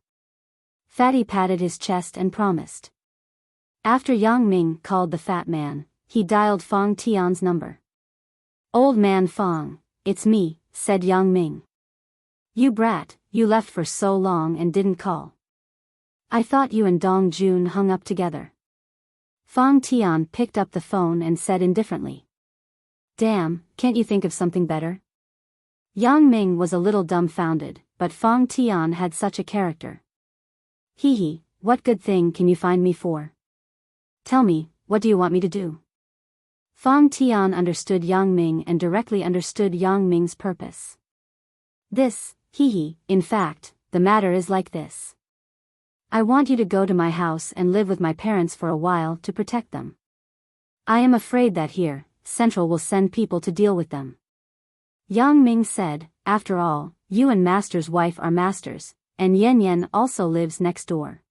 [SPEAKER 1] Fatty patted his chest and promised. After Yang Ming called the fat man, he dialed Fong Tian's number. "Old man Fong, it's me," said Yang Ming. "You brat, you left for so long and didn't call. I thought you and Dong Jun hung up together." Fong Tian picked up the phone and said indifferently. "Damn, can't you think of something better?" Yang Ming was a little dumbfounded, but Fong Tian had such a character. "Hee, what good thing can you find me for? Tell me, what do you want me to do?" Fong Tian understood Yang Ming and directly understood Yang Ming's purpose. "This, in fact, the matter is like this. I want you to go to my house and live with my parents for a while to protect them. I am afraid that here, Central will send people to deal with them." Yang Ming said, "After all, you and Master's wife are masters, and Yan Yan also lives next door.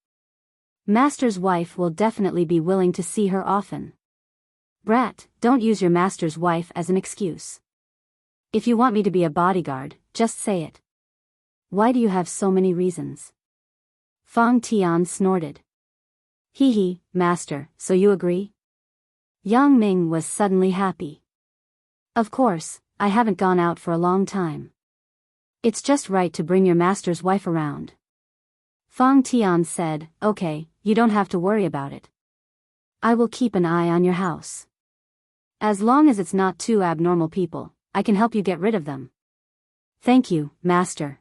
[SPEAKER 1] Master's wife will definitely be willing to see her often. Brat, don't use your master's wife as an excuse. If you want me to be a bodyguard, just say it. Why do you have so many reasons?" Fong Tian snorted. Master, so you agree?" Yang Ming was suddenly happy. "Of course, I haven't gone out for a long time. It's just right to bring your master's wife around." Fong Tian said, "Okay, you don't have to worry about it. I will keep an eye on your house. As long as it's not two abnormal people, I can help you get rid of them." "Thank you, Master,"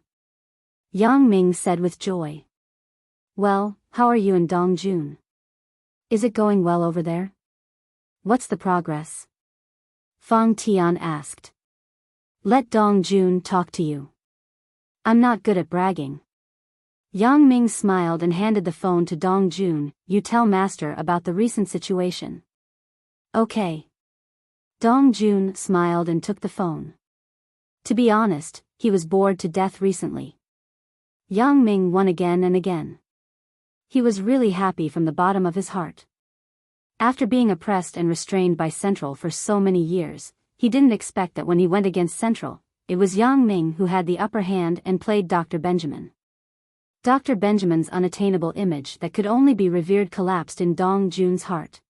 [SPEAKER 1] Yang Ming said with joy. "Well, how are you and Dong Jun? Is it going well over there? What's the progress?" Fong Tian asked. "Let Dong Jun talk to you. I'm not good at bragging." Yang Ming smiled and handed the phone to Dong Jun. "You tell Master about the recent situation." "Okay." Dong Jun smiled and took the phone. To be honest, he was bored to death recently. Yang Ming won again and again. He was really happy from the bottom of his heart. After being oppressed and restrained by Central for so many years, he didn't expect that when he went against Central, it was Yang Ming who had the upper hand and played Dr. Benjamin. Dr. Benjamin's unattainable image that could only be revered collapsed in Dong Jun's heart.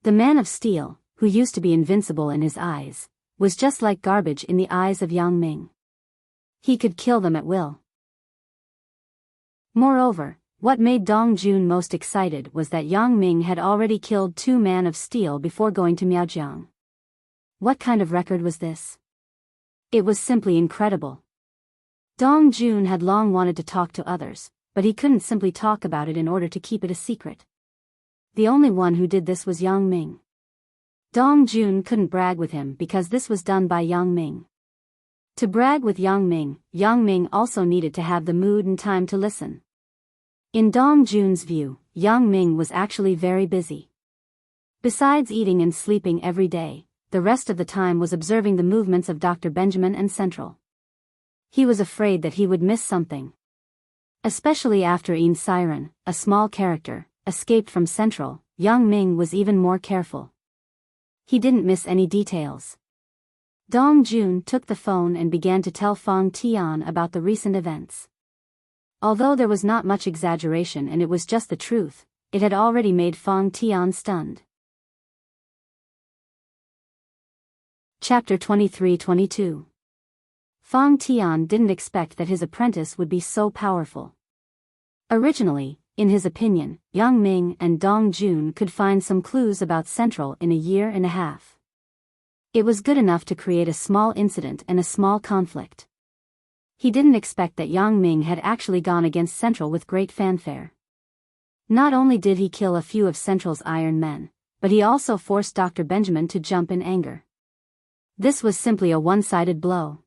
[SPEAKER 1] The man of steel, who used to be invincible in his eyes, was just like garbage in the eyes of Yang Ming. He could kill them at will. Moreover, what made Dong Jun most excited was that Yang Ming had already killed 2 men of steel before going to Miaojiang. What kind of record was this? It was simply incredible. Dong Jun had long wanted to talk to others, but he couldn't simply talk about it in order to keep it a secret. The only one who did this was Yang Ming. Dong Jun couldn't brag with him because this was done by Yang Ming. To brag with Yang Ming also needed to have the mood and time to listen. In Dong Jun's view, Yang Ming was actually very busy. Besides eating and sleeping every day, the rest of the time was observing the movements of Dr. Benjamin and Central. He was afraid that he would miss something. Especially after Siren, a small character, escaped from Central, Yang Ming was even more careful. He didn't miss any details. Dong Jun took the phone and began to tell Fang Tian about the recent events. Although there was not much exaggeration and it was just the truth, it had already made Fang Tian stunned. Chapter 23-22. Fang Tian didn't expect that his apprentice would be so powerful. Originally, in his opinion, Yang Ming and Dong Jun could find some clues about Central in a year and a half. It was good enough to create a small incident and a small conflict. He didn't expect that Yang Ming had actually gone against Central with great fanfare. Not only did he kill a few of Central's Iron Men, but he also forced Dr. Benjamin to jump in anger. This was simply a one-sided blow.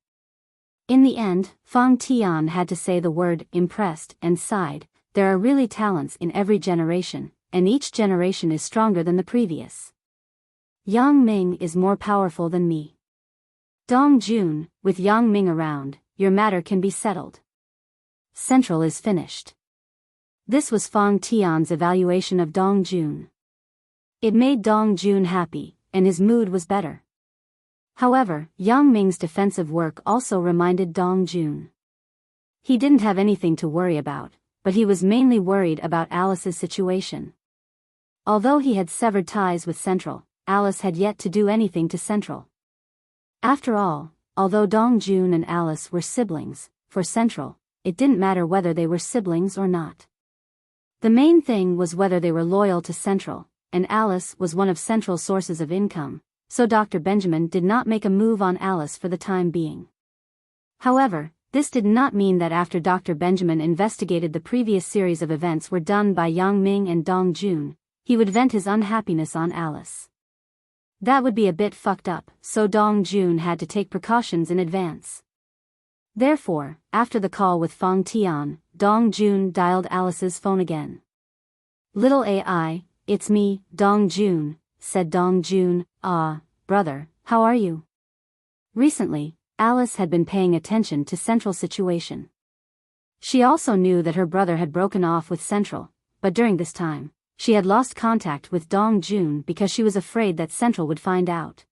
[SPEAKER 1] In the end, Fang Tian had to say the word impressed and sighed. There are really talents in every generation, and each generation is stronger than the previous. Yang Ming is more powerful than me. Dong Jun, with Yang Ming around, your matter can be settled. Central is finished. This was Fang Tian's evaluation of Dong Jun. It made Dong Jun happy, and his mood was better. However, Yang Ming's defensive work also reminded Dong Jun. He didn't have anything to worry about, but he was mainly worried about Alice's situation. Although he had severed ties with Central, Alice had yet to do anything to Central. After all, although Dong Jun and Alice were siblings, for Central, it didn't matter whether they were siblings or not. The main thing was whether they were loyal to Central, and Alice was one of Central's sources of income, so Dr. Benjamin did not make a move on Alice for the time being. However, this did not mean that after Dr. Benjamin investigated the previous series of events were done by Yang Ming and Dong Jun, he would vent his unhappiness on Alice. That would be a bit fucked up, so Dong Jun had to take precautions in advance. Therefore, after the call with Fang Tian, Dong Jun dialed Alice's phone again. "Little AI, it's me, Dong Jun," said Dong Jun. "Ah, brother, how are you?" Recently, Alice had been paying attention to Central's situation. She also knew that her brother had broken off with Central, but during this time, she had lost contact with Dong Jun because she was afraid that Central would find out.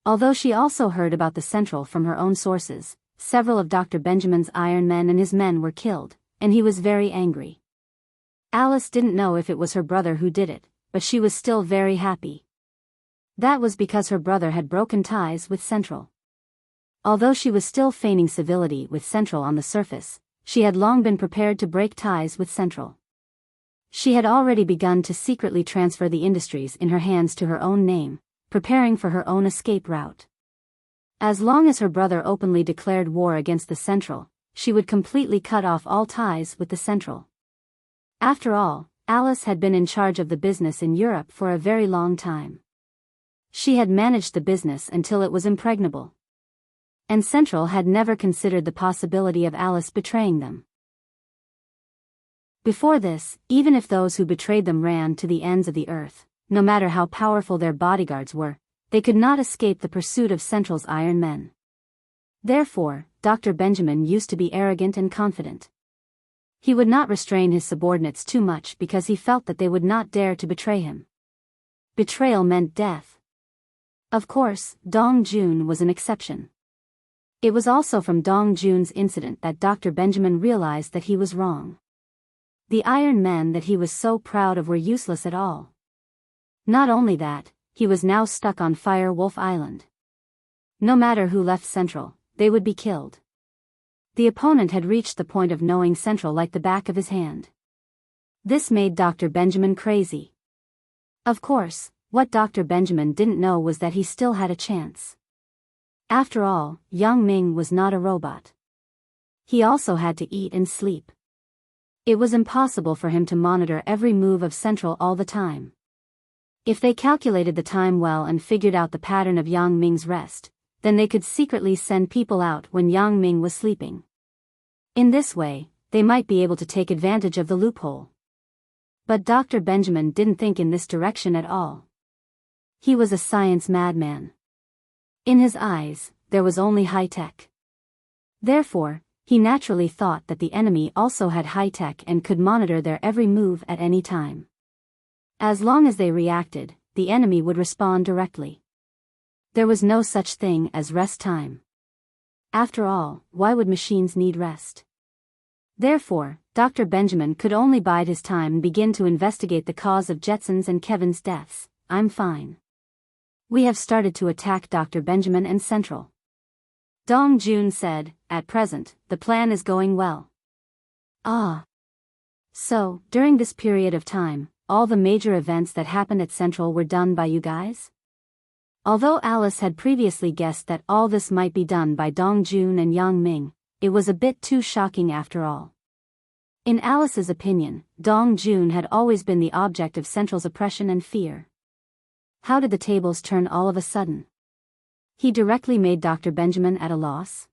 [SPEAKER 1] Although she also heard about the Central from her own sources, several of Dr. Benjamin's Iron Men and his men were killed, and he was very angry. Alice didn't know if it was her brother who did it, but she was still very happy. That was because her brother had broken ties with Central. Although she was still feigning civility with Central on the surface, she had long been prepared to break ties with Central. She had already begun to secretly transfer the industries in her hands to her own name, preparing for her own escape route. As long as her brother openly declared war against the Central, she would completely cut off all ties with the Central. After all, Alice had been in charge of the business in Europe for a very long time. She had managed the business until it was impregnable. And Central had never considered the possibility of Alice betraying them. Before this, even if those who betrayed them ran to the ends of the earth, no matter how powerful their bodyguards were, they could not escape the pursuit of Central's Iron Men. Therefore, Dr. Benjamin used to be arrogant and confident. He would not restrain his subordinates too much because he felt that they would not dare to betray him. Betrayal meant death. Of course, Dong Jun was an exception. It was also from Dong Jun's incident that Dr. Benjamin realized that he was wrong. The Iron Men that he was so proud of were useless at all. Not only that, he was now stuck on Fire Wolf Island. No matter who left Central, they would be killed. The opponent had reached the point of knowing Central like the back of his hand. This made Dr. Benjamin crazy. Of course, what Dr. Benjamin didn't know was that he still had a chance. After all, Yang Ming was not a robot. He also had to eat and sleep. It was impossible for him to monitor every move of Central all the time. If they calculated the time well and figured out the pattern of Yang Ming's rest, then they could secretly send people out when Yang Ming was sleeping. In this way, they might be able to take advantage of the loophole. But Dr. Benjamin didn't think in this direction at all. He was a science madman. In his eyes, there was only high-tech. Therefore, He naturally thought that the enemy also had high-tech and could monitor their every move at any time. As long as they reacted, the enemy would respond directly. There was no such thing as rest time. After all, why would machines need rest? Therefore, Dr. Benjamin could only bide his time and begin to investigate the cause of Jetson's and Kevin's deaths. I'm fine. We have started to attack Dr. Benjamin and Central. Dong Jun said, at present, the plan is going well. Ah. So, during this period of time, all the major events that happened at Central were done by you guys? Although Alice had previously guessed that all this might be done by Dong Jun and Yang Ming, it was a bit too shocking after all. In Alice's opinion, Dong Jun had always been the object of Central's oppression and fear. How did the tables turn all of a sudden? He directly made Dr. Benjamin at a loss?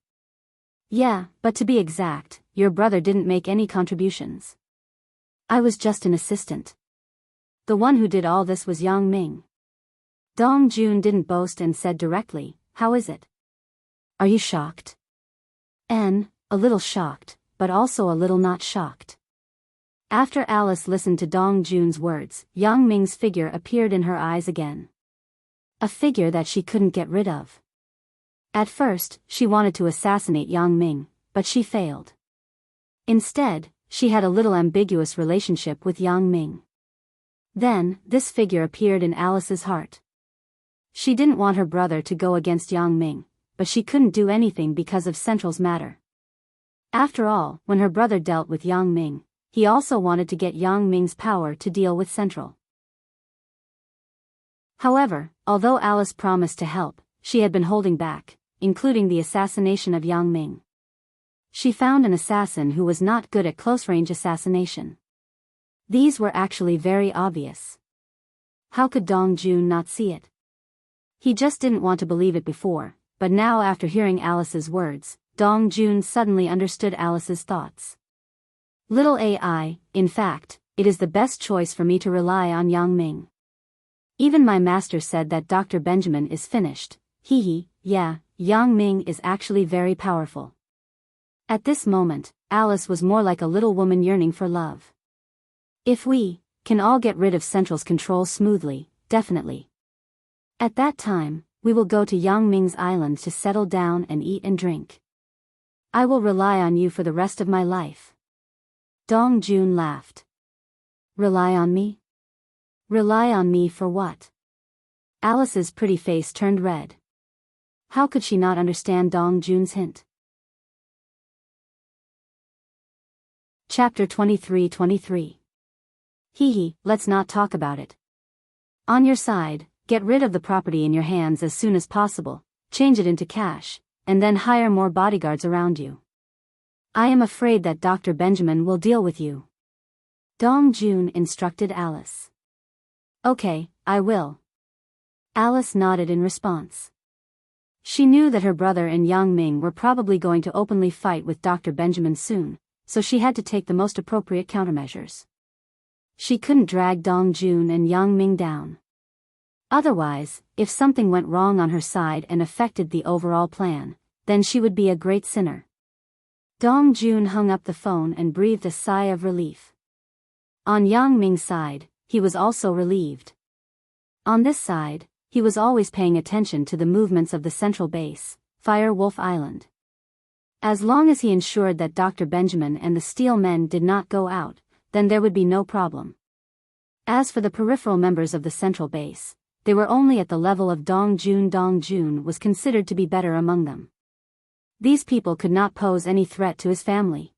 [SPEAKER 1] Yeah, but to be exact, your brother didn't make any contributions. I was just an assistant. The one who did all this was Yang Ming. Dong Jun didn't boast and said directly, how is it? Are you shocked? A little shocked, but also a little not shocked. After Alice listened to Dong Jun's words, Yang Ming's figure appeared in her eyes again. A figure that she couldn't get rid of. At first, she wanted to assassinate Yang Ming, but she failed. Instead, she had a little ambiguous relationship with Yang Ming. Then, this figure appeared in Alice's heart. She didn't want her brother to go against Yang Ming, but she couldn't do anything because of Central's matter. After all, when her brother dealt with Yang Ming, he also wanted to get Yang Ming's power to deal with Central. However, although Alice promised to help, she had been holding back, including the assassination of Yang Ming. She found an assassin who was not good at close-range assassination. These were actually very obvious. How could Dong Jun not see it? He just didn't want to believe it before, but now after hearing Alice's words, Dong Jun suddenly understood Alice's thoughts. Little AI, in fact, it is the best choice for me to rely on Yang Ming. Even my master said that Dr. Benjamin is finished. Yeah, Yang Ming is actually very powerful. At this moment, Alice was more like a little woman yearning for love. If we can all get rid of Central's control smoothly, definitely. At that time, we will go to Yang Ming's island to settle down and eat and drink. I will rely on you for the rest of my life. Dong Jun laughed. Rely on me? Rely on me for what? Alice's pretty face turned red. How could she not understand Dong Jun's hint? Chapter 23:23. Let's not talk about it. On your side, get rid of the property in your hands as soon as possible, change it into cash, and then hire more bodyguards around you. I am afraid that Dr. Benjamin will deal with you. Dong Jun instructed Alice. Okay, I will. Alice nodded in response. She knew that her brother and Yang Ming were probably going to openly fight with Dr. Benjamin soon, so she had to take the most appropriate countermeasures. She couldn't drag Dong Jun and Yang Ming down. Otherwise, if something went wrong on her side and affected the overall plan, then she would be a great sinner. Dong Jun hung up the phone and breathed a sigh of relief. On Yang Ming's side, he was also relieved. On this side, he was always paying attention to the movements of the central base, Fire Wolf Island. As long as he ensured that Dr. Benjamin and the Steel Men did not go out, then there would be no problem. As for the peripheral members of the central base, they were only at the level of Dong Jun. Dong Jun was considered to be better among them. These people could not pose any threat to his family.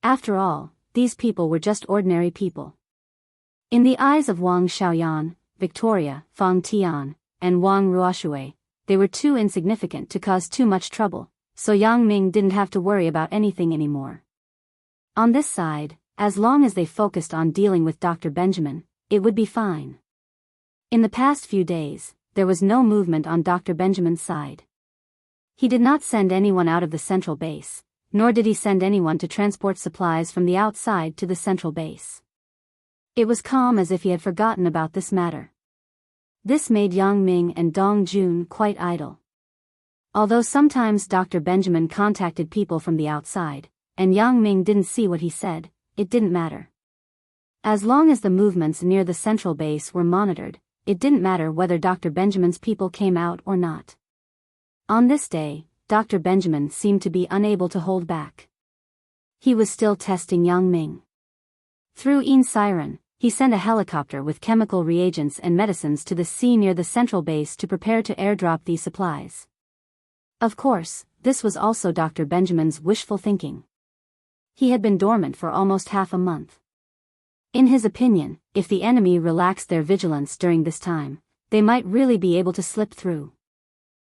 [SPEAKER 1] After all, these people were just ordinary people. In the eyes of Wang Xiaoyan, Victoria, Fang Tian, and Wang Ruoxue, they were too insignificant to cause too much trouble, so Yang Ming didn't have to worry about anything anymore. On this side, as long as they focused on dealing with Dr. Benjamin, it would be fine. In the past few days, there was no movement on Dr. Benjamin's side. He did not send anyone out of the central base, nor did he send anyone to transport supplies from the outside to the central base. It was calm as if he had forgotten about this matter. This made Yang Ming and Dong Jun quite idle. Although sometimes Dr. Benjamin contacted people from the outside, and Yang Ming didn't see what he said, it didn't matter. As long as the movements near the central base were monitored, it didn't matter whether Dr. Benjamin's people came out or not. On this day, Dr. Benjamin seemed to be unable to hold back. He was still testing Yang Ming. Through Siren, he sent a helicopter with chemical reagents and medicines to the sea near the central base to prepare to airdrop these supplies. Of course, this was also Dr. Benjamin's wishful thinking. He had been dormant for almost half a month. In his opinion, if the enemy relaxed their vigilance during this time, they might really be able to slip through.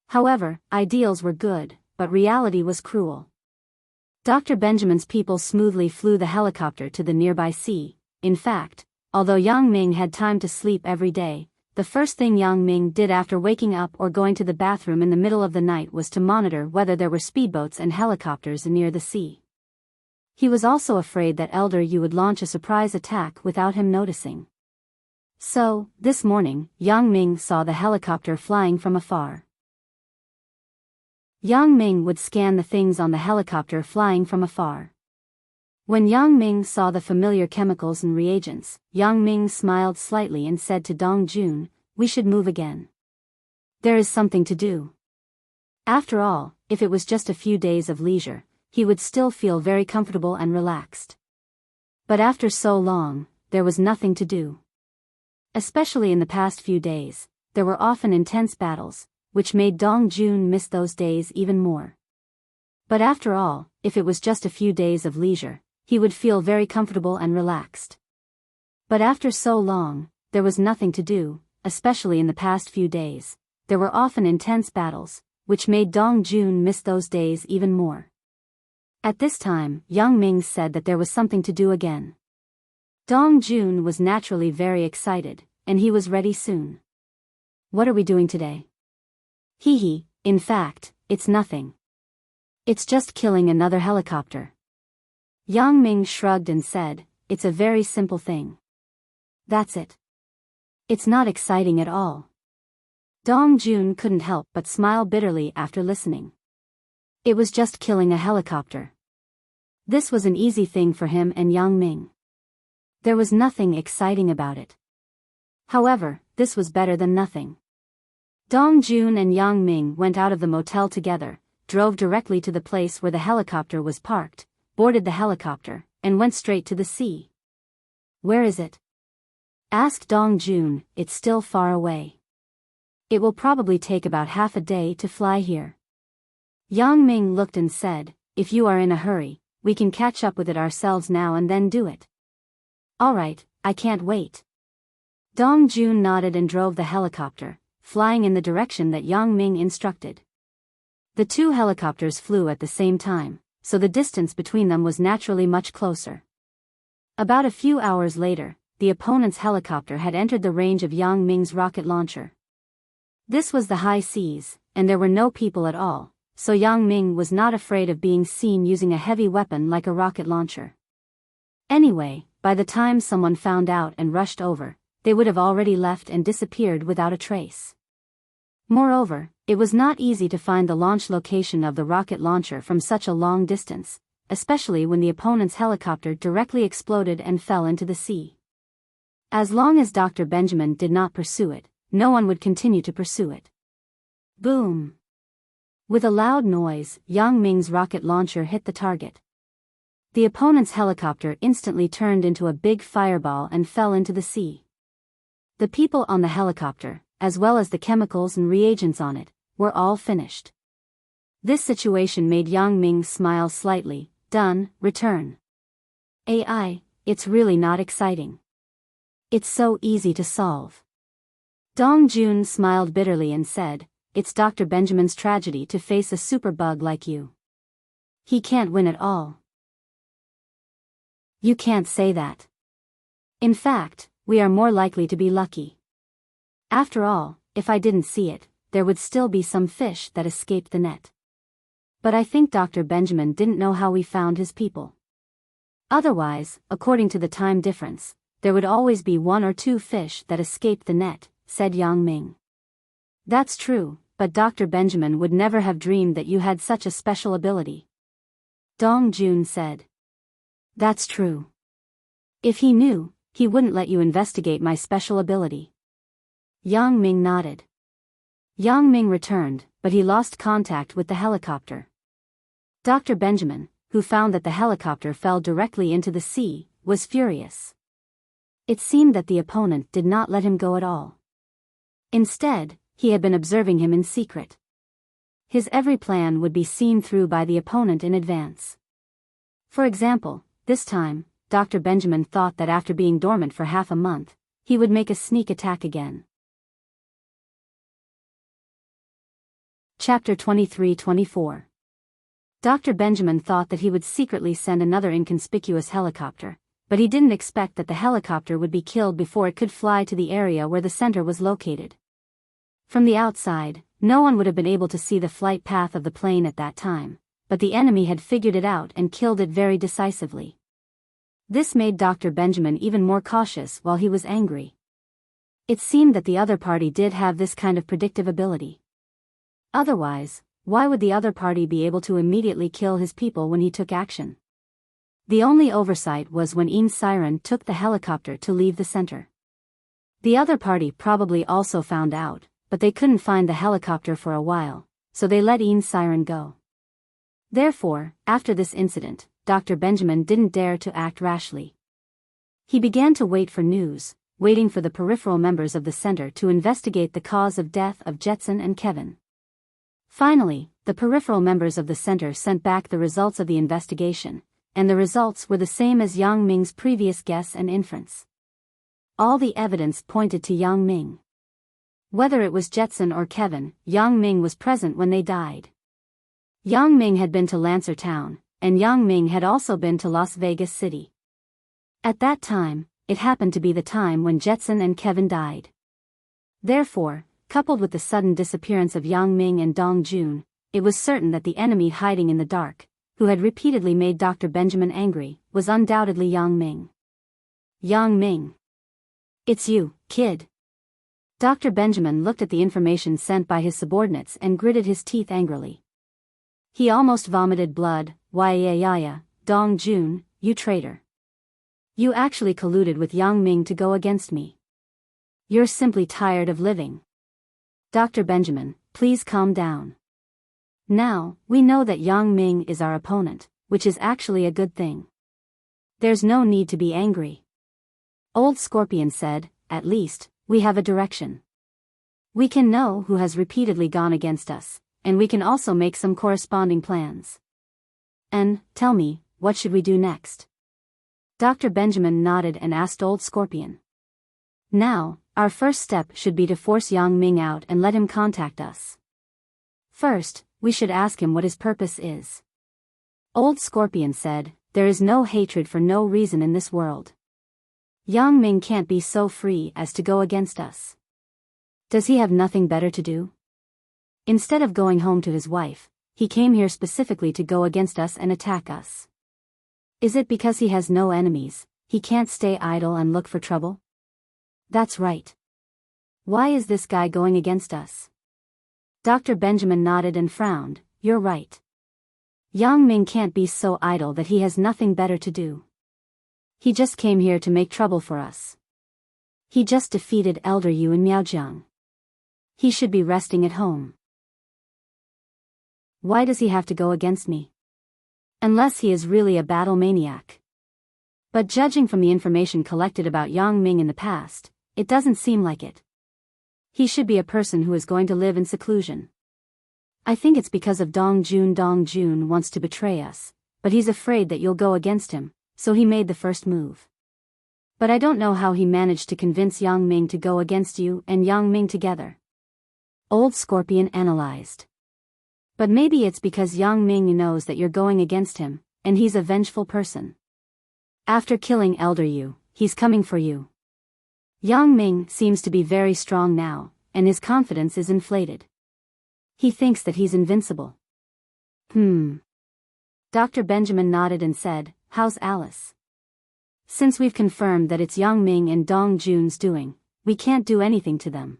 [SPEAKER 1] However, ideals were good, but reality was cruel. Dr. Benjamin's people smoothly flew the helicopter to the nearby sea. In fact, although Yang Ming had time to sleep every day, the first thing Yang Ming did after waking up or going to the bathroom in the middle of the night was to monitor whether there were speedboats and helicopters near the sea. He was also afraid that Elder Yu would launch a surprise attack without him noticing. So, this morning, Yang Ming saw the helicopter flying from afar. Yang Ming would scan the things on the helicopter flying from afar. When Yang Ming saw the familiar chemicals and reagents, Yang Ming smiled slightly and said to Dong Jun, "We should move again. There is something to do." After all, if it was just a few days of leisure, he would still feel very comfortable and relaxed. But after so long, there was nothing to do. Especially in the past few days, there were often intense battles, which made Dong Jun miss those days even more. But after all, if it was just a few days of leisure, he would feel very comfortable and relaxed. But after so long, there was nothing to do, especially in the past few days. There were often intense battles, which made Dong Jun miss those days even more. At this time, Yang Ming said that there was something to do again. Dong Jun was naturally very excited, and he was ready soon. "What are we doing today?" "Hee, in fact, it's nothing. It's just killing another helicopter." Yang Ming shrugged and said, "It's a very simple thing. That's it. It's not exciting at all." Dong Jun couldn't help but smile bitterly after listening. It was just killing a helicopter. This was an easy thing for him and Yang Ming. There was nothing exciting about it. However, this was better than nothing. Dong Jun and Yang Ming went out of the motel together, drove directly to the place where the helicopter was parked, boarded the helicopter, and went straight to the sea. "Where is it?" asked Dong Jun. "It's still far away. It will probably take about half a day to fly here." Yang Ming looked and said, "If you are in a hurry, we can catch up with it ourselves now and then do it." "Alright, I can't wait." Dong Jun nodded and drove the helicopter, flying in the direction that Yang Ming instructed. The two helicopters flew at the same time, so the distance between them was naturally much closer. About a few hours later, the opponent's helicopter had entered the range of Yang Ming's rocket launcher. This was the high seas, and there were no people at all, so Yang Ming was not afraid of being seen using a heavy weapon like a rocket launcher. Anyway, by the time someone found out and rushed over, they would have already left and disappeared without a trace. Moreover, it was not easy to find the launch location of the rocket launcher from such a long distance, especially when the opponent's helicopter directly exploded and fell into the sea. As long as Dr. Benjamin did not pursue it, no one would continue to pursue it. Boom! With a loud noise, Yang Ming's rocket launcher hit the target. The opponent's helicopter instantly turned into a big fireball and fell into the sea. The people on the helicopter, as well as the chemicals and reagents on it, were all finished. This situation made Yang Ming smile slightly. Done, return. AI, it's really not exciting. It's so easy to solve. Dong Jun smiled bitterly and said, "It's Dr. Benjamin's tragedy to face a superbug like you. He can't win at all." "You can't say that. In fact, we are more likely to be lucky. After all, if I didn't see it, there would still be some fish that escaped the net. But I think Dr. Benjamin didn't know how we found his people. Otherwise, according to the time difference, there would always be one or two fish that escaped the net," said Yang Ming. "That's true, but Dr. Benjamin would never have dreamed that you had such a special ability. Dong Jun said. That's true. If he knew, he wouldn't let you investigate my special ability. Yang Ming nodded. Yang Ming returned, but he lost contact with the helicopter. Dr. Benjamin, who found that the helicopter fell directly into the sea, was furious. It seemed that the opponent did not let him go at all. Instead, he had been observing him in secret. His every plan would be seen through by the opponent in advance. For example, this time, Dr. Benjamin thought that after being dormant for half a month, he would make a sneak attack again. Chapter 23-24. Dr. Benjamin thought that he would secretly send another inconspicuous helicopter, but he didn't expect that the helicopter would be killed before it could fly to the area where the center was located. From the outside, no one would have been able to see the flight path of the plane at that time, but the enemy had figured it out and killed it very decisively. This made Dr. Benjamin even more cautious while he was angry. It seemed that the other party did have this kind of predictive ability. Otherwise, why would the other party be able to immediately kill his people when he took action? The only oversight was when Een Siren took the helicopter to leave the center. The other party probably also found out, but they couldn't find the helicopter for a while, so they let Een Siren go. Therefore, after this incident, Dr. Benjamin didn't dare to act rashly. He began to wait for news, waiting for the peripheral members of the center to investigate the cause of death of Jetson and Kevin. Finally, the peripheral members of the center sent back the results of the investigation, and the results were the same as Yang Ming's previous guess and inference. All the evidence pointed to Yang Ming. Whether it was Jetson or Kevin, Yang Ming was present when they died. Yang Ming had been to Lancer Town, and Yang Ming had also been to Las Vegas City. At that time, it happened to be the time when Jetson and Kevin died. Therefore, coupled with the sudden disappearance of Yang Ming and Dong Jun, it was certain that the enemy hiding in the dark, who had repeatedly made Dr. Benjamin angry, was undoubtedly Yang Ming. Yang Ming. It's you, kid. Dr. Benjamin looked at the information sent by his subordinates and gritted his teeth angrily. He almost vomited blood. Why, Dong Jun, you traitor. You actually colluded with Yang Ming to go against me. You're simply tired of living. Dr. Benjamin, please calm down. Now, we know that Yang Ming is our opponent, which is actually a good thing. There's no need to be angry. Old Scorpion said, at least, we have a direction. We can know who has repeatedly gone against us, and we can also make some corresponding plans. And, tell me, what should we do next? Dr. Benjamin nodded and asked Old Scorpion. Now, our first step should be to force Yang Ming out and let him contact us. First, we should ask him what his purpose is. Old Scorpion said, there is no hatred for no reason in this world. Yang Ming can't be so free as to go against us. Does he have nothing better to do? Instead of going home to his wife, he came here specifically to go against us and attack us. Is it because he has no enemies, he can't stay idle and look for trouble? That's right. Why is this guy going against us? Dr. Benjamin nodded and frowned. You're right. Yang Ming can't be so idle that he has nothing better to do. He just came here to make trouble for us. He just defeated Elder Yu in Miaojiang. He should be resting at home. Why does he have to go against me? Unless he is really a battle maniac. But judging from the information collected about Yang Ming in the past, it doesn't seem like it. He should be a person who is going to live in seclusion. I think it's because of Dong Jun. Dong Jun wants to betray us, but he's afraid that you'll go against him, so he made the first move. But I don't know how he managed to convince Yang Ming to go against you and Yang Ming together. Old Scorpion analyzed. But maybe it's because Yang Ming knows that you're going against him, and he's a vengeful person. After killing Elder Yu, he's coming for you. Yang Ming seems to be very strong now, and his confidence is inflated. He thinks that he's invincible. Dr. Benjamin nodded and said, how's Alice? Since we've confirmed that it's Yang Ming and Dong Jun's doing, we can't do anything to them.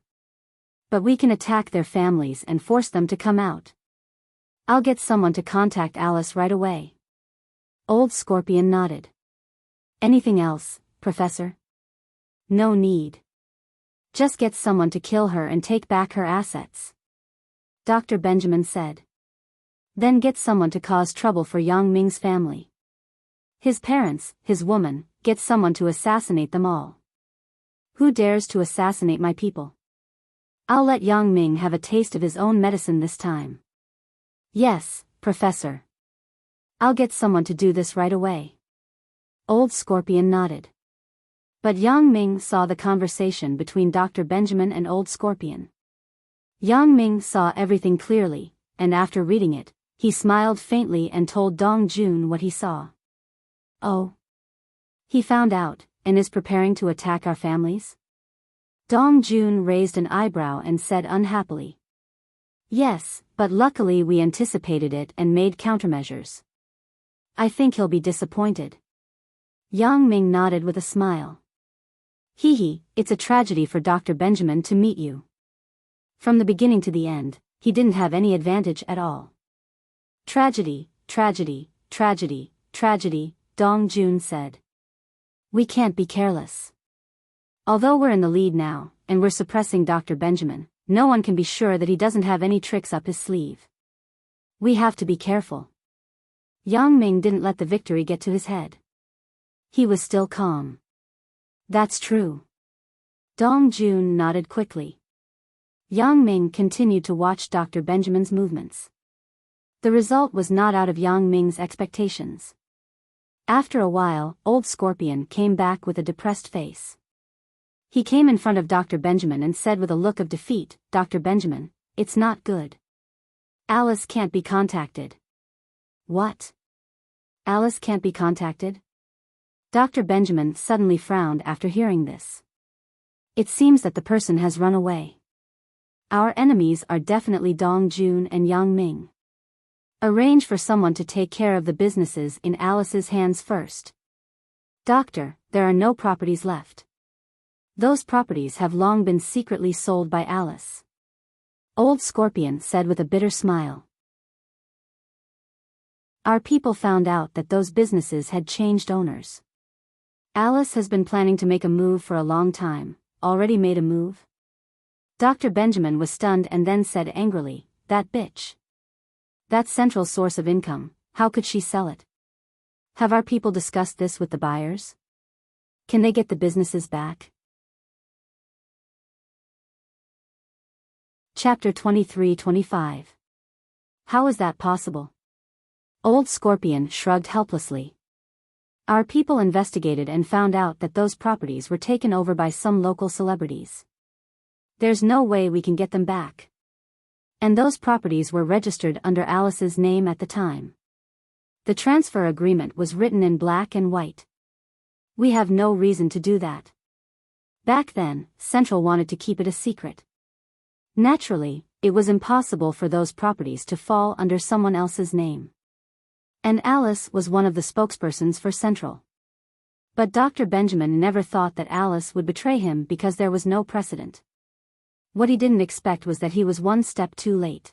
[SPEAKER 1] But we can attack their families and force them to come out. I'll get someone to contact Alice right away. Old Scorpion nodded. Anything else, Professor? No need. Just get someone to kill her and take back her assets. Dr. Benjamin said. Then get someone to cause trouble for Yang Ming's family. His parents, his woman, get someone to assassinate them all. Who dares to assassinate my people? I'll let Yang Ming have a taste of his own medicine this time. Yes, Professor. I'll get someone to do this right away. Old Scorpion nodded. But Yang Ming saw the conversation between Dr. Benjamin and Old Scorpion. Yang Ming saw everything clearly, and after reading it, he smiled faintly and told Dong Jun what he saw. Oh. He found out, and is preparing to attack our families? Dong Jun raised an eyebrow and said unhappily. Yes, but luckily we anticipated it and made countermeasures. I think he'll be disappointed. Yang Ming nodded with a smile. Hee, it's a tragedy for Dr. Benjamin to meet you. From the beginning to the end, he didn't have any advantage at all. Tragedy, tragedy, tragedy, tragedy, Dong Jun said. We can't be careless. Although we're in the lead now, and we're suppressing Dr. Benjamin, no one can be sure that he doesn't have any tricks up his sleeve. We have to be careful. Yang Ming didn't let the victory get to his head. He was still calm. That's true. Dong Jun nodded quickly. Yang Ming continued to watch Dr. Benjamin's movements. The result was not out of Yang Ming's expectations. After a while, Old Scorpion came back with a depressed face. He came in front of Dr. Benjamin and said with a look of defeat, Dr. Benjamin, it's not good. Alice can't be contacted. What? Alice can't be contacted? Dr. Benjamin suddenly frowned after hearing this. It seems that the person has run away. Our enemies are definitely Dong Jun and Yang Ming. Arrange for someone to take care of the businesses in Alice's hands first. Doctor, there are no properties left. Those properties have long been secretly sold by Alice. Old Scorpion said with a bitter smile. Our people found out that those businesses had changed owners. Alice has been planning to make a move for a long time. Already made a move? Dr. Benjamin was stunned and then said angrily, that bitch. That central source of income, how could she sell it? Have our people discussed this with the buyers? Can they get the businesses back? Chapter 23-25. How is that possible? Old Scorpion shrugged helplessly. Our people investigated and found out that those properties were taken over by some local celebrities. There's no way we can get them back. And those properties were registered under Alice's name at the time. The transfer agreement was written in black and white. We have no reason to do that. Back then, Central wanted to keep it a secret. Naturally, it was impossible for those properties to fall under someone else's name. And Alice was one of the spokespersons for Central. But Dr. Benjamin never thought that Alice would betray him because there was no precedent. What he didn't expect was that he was one step too late.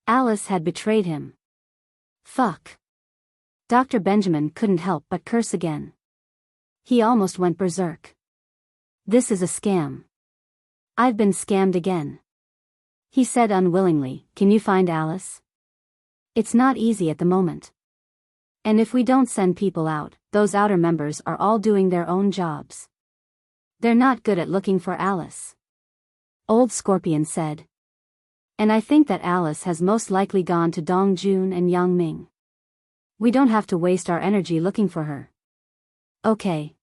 [SPEAKER 1] Alice had betrayed him. Fuck. Dr. Benjamin couldn't help but curse again. He almost went berserk. This is a scam. I've been scammed again. He said unwillingly, can you find Alice? It's not easy at the moment. And if we don't send people out, those outer members are all doing their own jobs. They're not good at looking for Alice. Old Scorpion said. And I think that Alice has most likely gone to Dong Jun and Yang Ming. We don't have to waste our energy looking for her. Okay.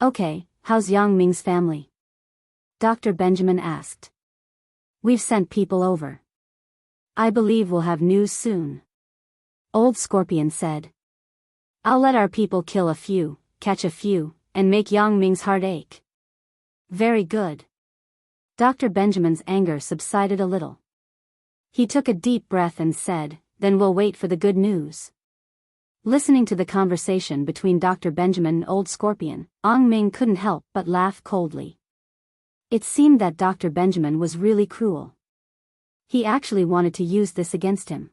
[SPEAKER 1] Okay, how's Yang Ming's family? Dr. Benjamin asked. We've sent people over. I believe we'll have news soon. Old Scorpion said. I'll let our people kill a few, catch a few, and make Yang Ming's heart ache. Very good. Dr. Benjamin's anger subsided a little. He took a deep breath and said, then we'll wait for the good news. Listening to the conversation between Dr. Benjamin and Old Scorpion, Yang Ming couldn't help but laugh coldly. It seemed that Dr. Benjamin was really cruel. He actually wanted to use this against him.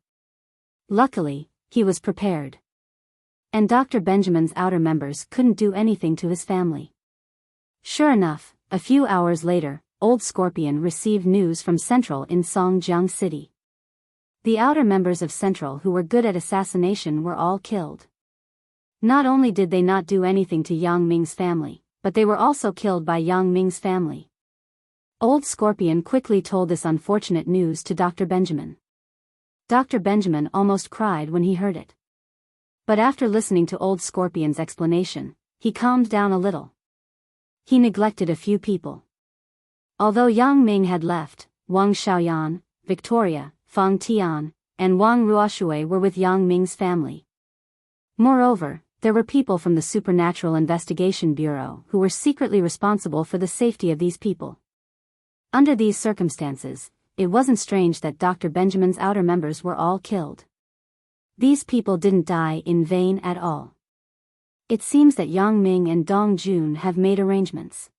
[SPEAKER 1] Luckily, he was prepared. And Dr. Benjamin's outer members couldn't do anything to his family. Sure enough, a few hours later, Old Scorpion received news from Central in Songjiang City. The outer members of Central who were good at assassination were all killed. Not only did they not do anything to Yang Ming's family, but they were also killed by Yang Ming's family. Old Scorpion quickly told this unfortunate news to Dr. Benjamin. Dr. Benjamin almost cried when he heard it. But after listening to Old Scorpion's explanation, he calmed down a little. He neglected a few people. Although Yang Ming had left, Wang Xiaoyan, Victoria, Fang Tian, and Wang Ruoshui were with Yang Ming's family. Moreover, there were people from the Supernatural Investigation Bureau who were secretly responsible for the safety of these people. Under these circumstances, it wasn't strange that Dr. Benjamin's outer members were all killed. These people didn't die in vain at all. It seems that Yang Ming and Dong Jun have made arrangements.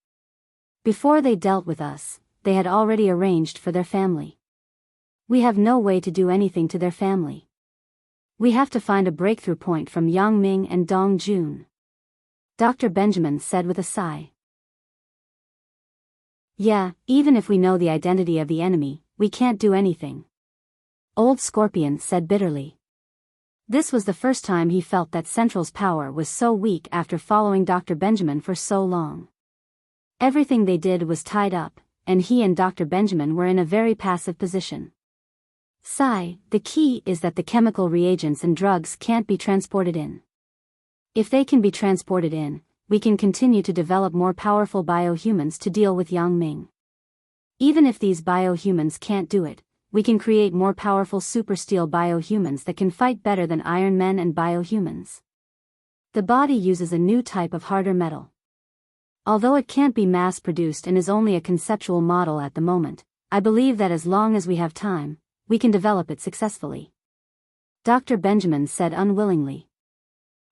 [SPEAKER 1] Before they dealt with us, they had already arranged for their family. We have no way to do anything to their family. We have to find a breakthrough point from Yang Ming and Dong Jun. Dr. Benjamin said with a sigh. Yeah, even if we know the identity of the enemy, we can't do anything. Old Scorpion said bitterly. This was the first time he felt that Central's power was so weak after following Dr. Benjamin for so long. Everything they did was tied up, and he and Dr. Benjamin were in a very passive position. The key is that the chemical reagents and drugs can't be transported in. If they can be transported in, we can continue to develop more powerful biohumans to deal with Yang Ming. Even if these biohumans can't do it, we can create more powerful supersteel biohumans that can fight better than Iron Men and biohumans. The body uses a new type of harder metal. Although it can't be mass-produced and is only a conceptual model at the moment, I believe that as long as we have time, we can develop it successfully. Dr. Benjamin said unwillingly.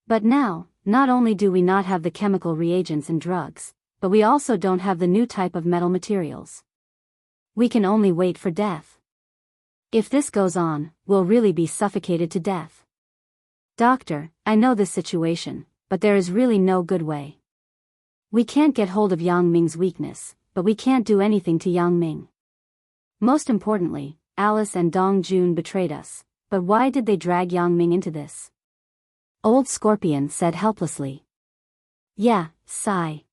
[SPEAKER 1] But now, not only do we not have the chemical reagents and drugs, but we also don't have the new type of metal materials. We can only wait for death. If this goes on, we'll really be suffocated to death. Doctor, I know this situation, but there is really no good way. We can't get hold of Yang Ming's weakness, but we can't do anything to Yang Ming. Most importantly, Alice and Dong Jun betrayed us, but why did they drag Yang Ming into this? Old Scorpion said helplessly. Yeah, sigh.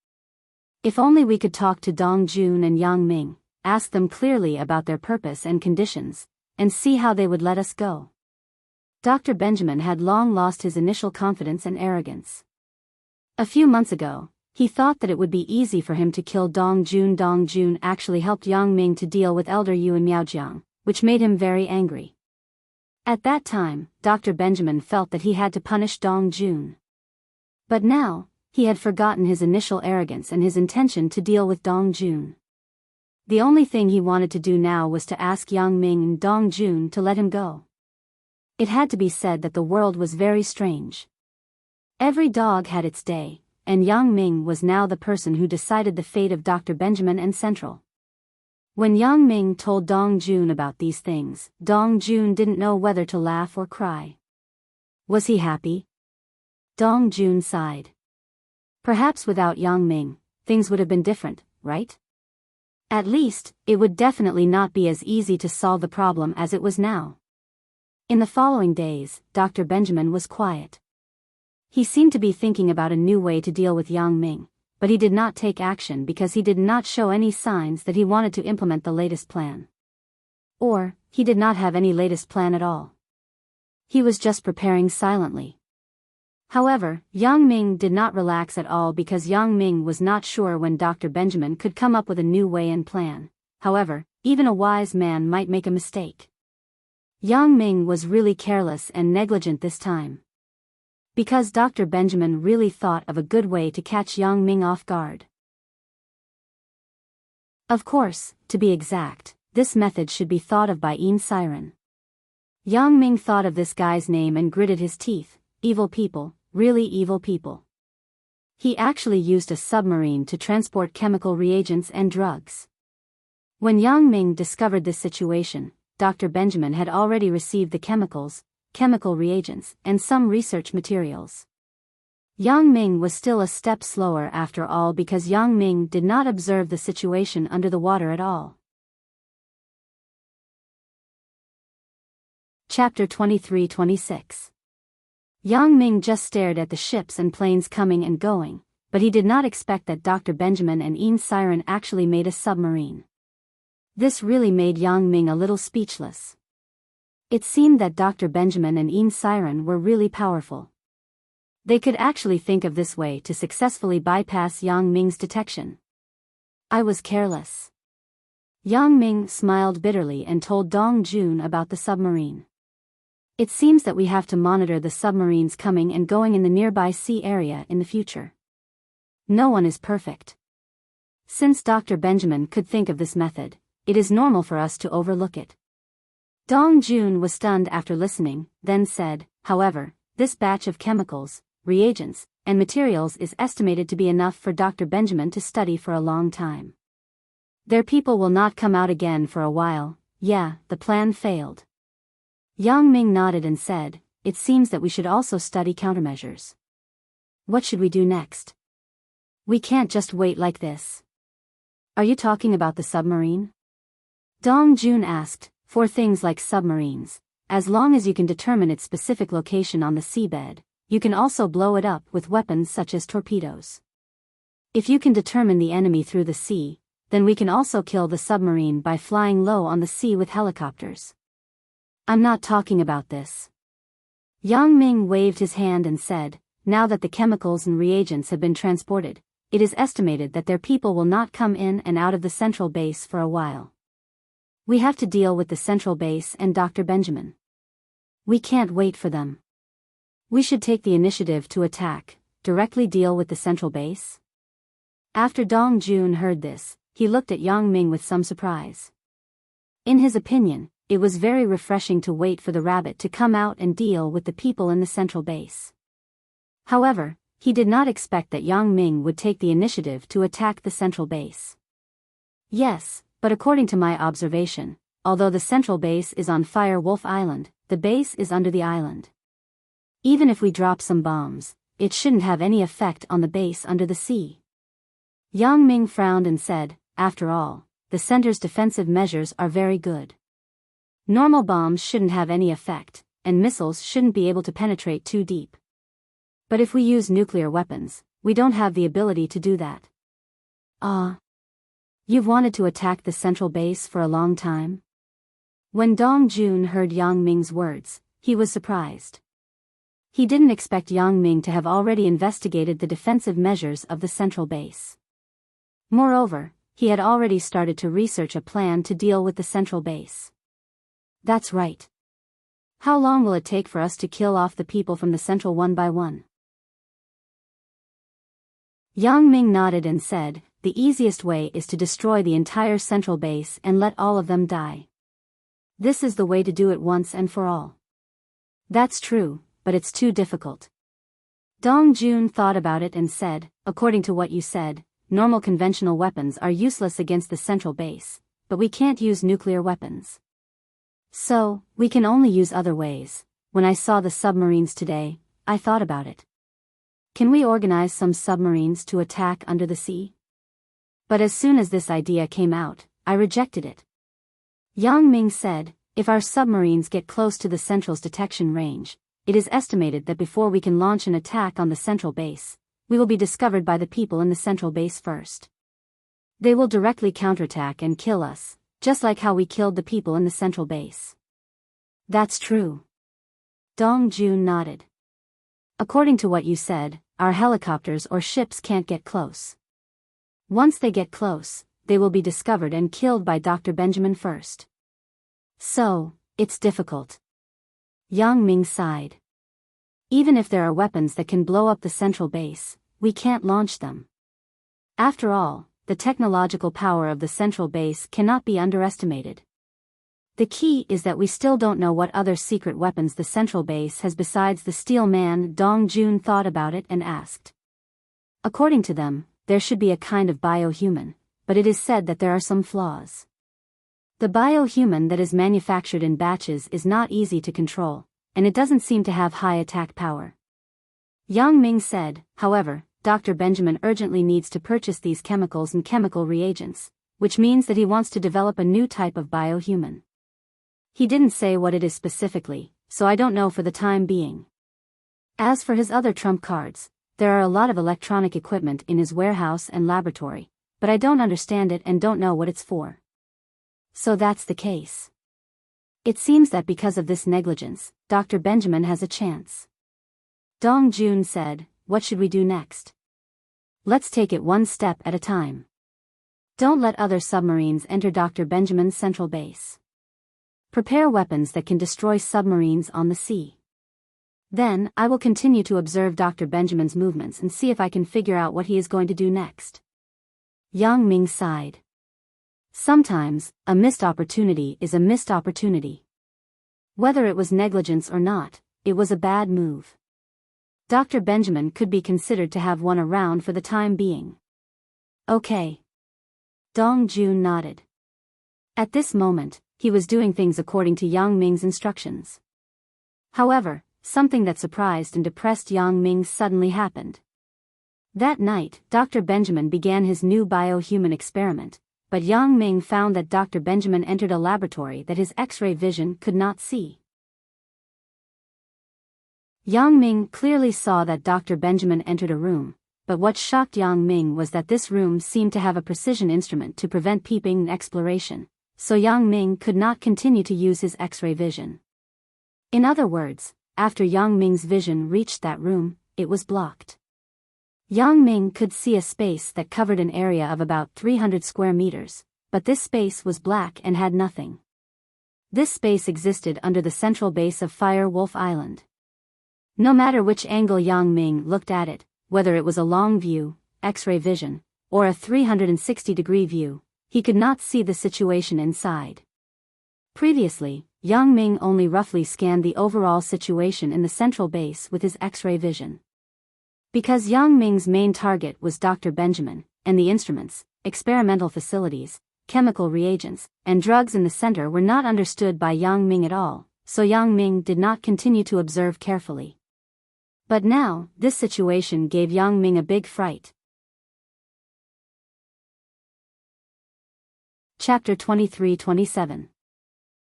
[SPEAKER 1] If only we could talk to Dong Jun and Yang Ming, ask them clearly about their purpose and conditions, and see how they would let us go. Dr. Benjamin had long lost his initial confidence and arrogance. A few months ago, he thought that it would be easy for him to kill Dong Jun. Dong Jun actually helped Yang Ming to deal with Elder Yu and Miaojiang, which made him very angry. At that time, Dr. Benjamin felt that he had to punish Dong Jun. But now, he had forgotten his initial arrogance and his intention to deal with Dong Jun. The only thing he wanted to do now was to ask Yang Ming and Dong Jun to let him go. It had to be said that the world was very strange. Every dog had its day, and Yang Ming was now the person who decided the fate of Dr. Benjamin and Central. When Yang Ming told Dong Jun about these things, Dong Jun didn't know whether to laugh or cry. Was he happy? Dong Jun sighed. Perhaps without Yang Ming, things would have been different, right? At least, it would definitely not be as easy to solve the problem as it was now. In the following days, Dr. Benjamin was quiet. He seemed to be thinking about a new way to deal with Yang Ming, but he did not take action because he did not show any signs that he wanted to implement the latest plan. Or, he did not have any latest plan at all. He was just preparing silently. However, Yang Ming did not relax at all because Yang Ming was not sure when Dr. Benjamin could come up with a new way and plan. However, even a wise man might make a mistake. Yang Ming was really careless and negligent this time. Because Dr. Benjamin really thought of a good way to catch Yang Ming off guard. Of course, to be exact, this method should be thought of by Een Siren. Yang Ming thought of this guy's name and gritted his teeth. Evil people, really evil people. He actually used a submarine to transport chemical reagents and drugs. When Yang Ming discovered this situation, Dr. Benjamin had already received the chemical reagents, and some research materials. Yang Ming was still a step slower after all because Yang Ming did not observe the situation under the water at all. Chapter 23-26. Yang Ming just stared at the ships and planes coming and going, but he did not expect that Dr. Benjamin and Siren actually made a submarine. This really made Yang Ming a little speechless. It seemed that Dr. Benjamin and Siren were really powerful. They could actually think of this way to successfully bypass Yang Ming's detection. I was careless. Yang Ming smiled bitterly and told Dong Jun about the submarine. It seems that we have to monitor the submarines coming and going in the nearby sea area in the future. No one is perfect. Since Dr. Benjamin could think of this method, it is normal for us to overlook it. Dong Jun was stunned after listening, then said, however, this batch of chemicals, reagents, and materials is estimated to be enough for Dr. Benjamin to study for a long time. Their people will not come out again for a while. Yeah, the plan failed. Yang Ming nodded and said, it seems that we should also study countermeasures. What should we do next? We can't just wait like this. Are you talking about the submarine? Dong Jun asked, for things like submarines, as long as you can determine its specific location on the seabed, you can also blow it up with weapons such as torpedoes. If you can determine the enemy through the sea, then we can also kill the submarine by flying low on the sea with helicopters. I'm not talking about this. Yang Ming waved his hand and said, now that the chemicals and reagents have been transported, it is estimated that their people will not come in and out of the central base for a while. We have to deal with the central base and Dr. Benjamin. We can't wait for them. We should take the initiative to attack, directly deal with the central base. After Dong Jun heard this, he looked at Yang Ming with some surprise. In his opinion, it was very refreshing to wait for the rabbit to come out and deal with the people in the central base. However, he did not expect that Yang Ming would take the initiative to attack the central base. Yes, but according to my observation, although the central base is on Fire Wolf Island, the base is under the island. Even if we drop some bombs, it shouldn't have any effect on the base under the sea. Yang Ming frowned and said, after all, the center's defensive measures are very good. Normal bombs shouldn't have any effect, and missiles shouldn't be able to penetrate too deep. But if we use nuclear weapons, we don't have the ability to do that. You've wanted to attack the central base for a long time? When Dong Jun heard Yang Ming's words, he was surprised. He didn't expect Yang Ming to have already investigated the defensive measures of the central base. Moreover, he had already started to research a plan to deal with the central base. That's right. How long will it take for us to kill off the people from the central one by one? Yang Ming nodded and said, the easiest way is to destroy the entire central base and let all of them die. This is the way to do it once and for all. That's true, but it's too difficult. Dong Jun thought about it and said, according to what you said, normal conventional weapons are useless against the central base, but we can't use nuclear weapons. So, we can only use other ways. When I saw the submarines today, I thought about it. Can we organize some submarines to attack under the sea? But as soon as this idea came out, I rejected it. Yang Ming said, if our submarines get close to the central's detection range, it is estimated that before we can launch an attack on the central base, we will be discovered by the people in the central base first. They will directly counterattack and kill us, just like how we killed the people in the central base. That's true. Dong Jun nodded. According to what you said, our helicopters or ships can't get close. Once they get close, they will be discovered and killed by Dr. Benjamin first. So, it's difficult. Yang Ming sighed. Even if there are weapons that can blow up the central base, we can't launch them. After all, the technological power of the central base cannot be underestimated. The key is that we still don't know what other secret weapons the central base has besides the Steel Man. Dong Jun thought about it and asked. According to them, there should be a kind of biohuman, but it is said that there are some flaws. The biohuman that is manufactured in batches is not easy to control, and it doesn't seem to have high attack power. Yang Ming said, however, Dr. Benjamin urgently needs to purchase these chemicals and chemical reagents, which means that he wants to develop a new type of biohuman. He didn't say what it is specifically, so I don't know for the time being. As for his other trump cards, there are a lot of electronic equipment in his warehouse and laboratory, but I don't understand it and don't know what it's for. So that's the case. It seems that because of this negligence, Dr. Benjamin has a chance. Dong Jun said, what should we do next? Let's take it one step at a time. Don't let other submarines enter Dr. Benjamin's central base. Prepare weapons that can destroy submarines on the sea. Then, I will continue to observe Dr. Benjamin's movements and see if I can figure out what he is going to do next. Yang Ming sighed. Sometimes, a missed opportunity is a missed opportunity. Whether it was negligence or not, it was a bad move. Dr. Benjamin could be considered to have won a round for the time being. Okay. Dong Jun nodded. At this moment, he was doing things according to Yang Ming's instructions. However, something that surprised and depressed Yang Ming suddenly happened. That night, Dr. Benjamin began his new biohuman experiment, but Yang Ming found that Dr. Benjamin entered a laboratory that his X-ray vision could not see. Yang Ming clearly saw that Dr. Benjamin entered a room, but what shocked Yang Ming was that this room seemed to have a precision instrument to prevent peeping and exploration, so Yang Ming could not continue to use his X-ray vision. In other words, after Yang Ming's vision reached that room, it was blocked. Yang Ming could see a space that covered an area of about 300 square meters, but this space was black and had nothing. This space existed under the central base of Fire Wolf Island. No matter which angle Yang Ming looked at it, whether it was a long view, X-ray vision, or a 360-degree view, he could not see the situation inside. Previously, Yang Ming only roughly scanned the overall situation in the central base with his X-ray vision. Because Yang Ming's main target was Dr. Benjamin, and the instruments, experimental facilities, chemical reagents, and drugs in the center were not understood by Yang Ming at all, so Yang Ming did not continue to observe carefully. But now, this situation gave Yang Ming a big fright. Chapter 23-27.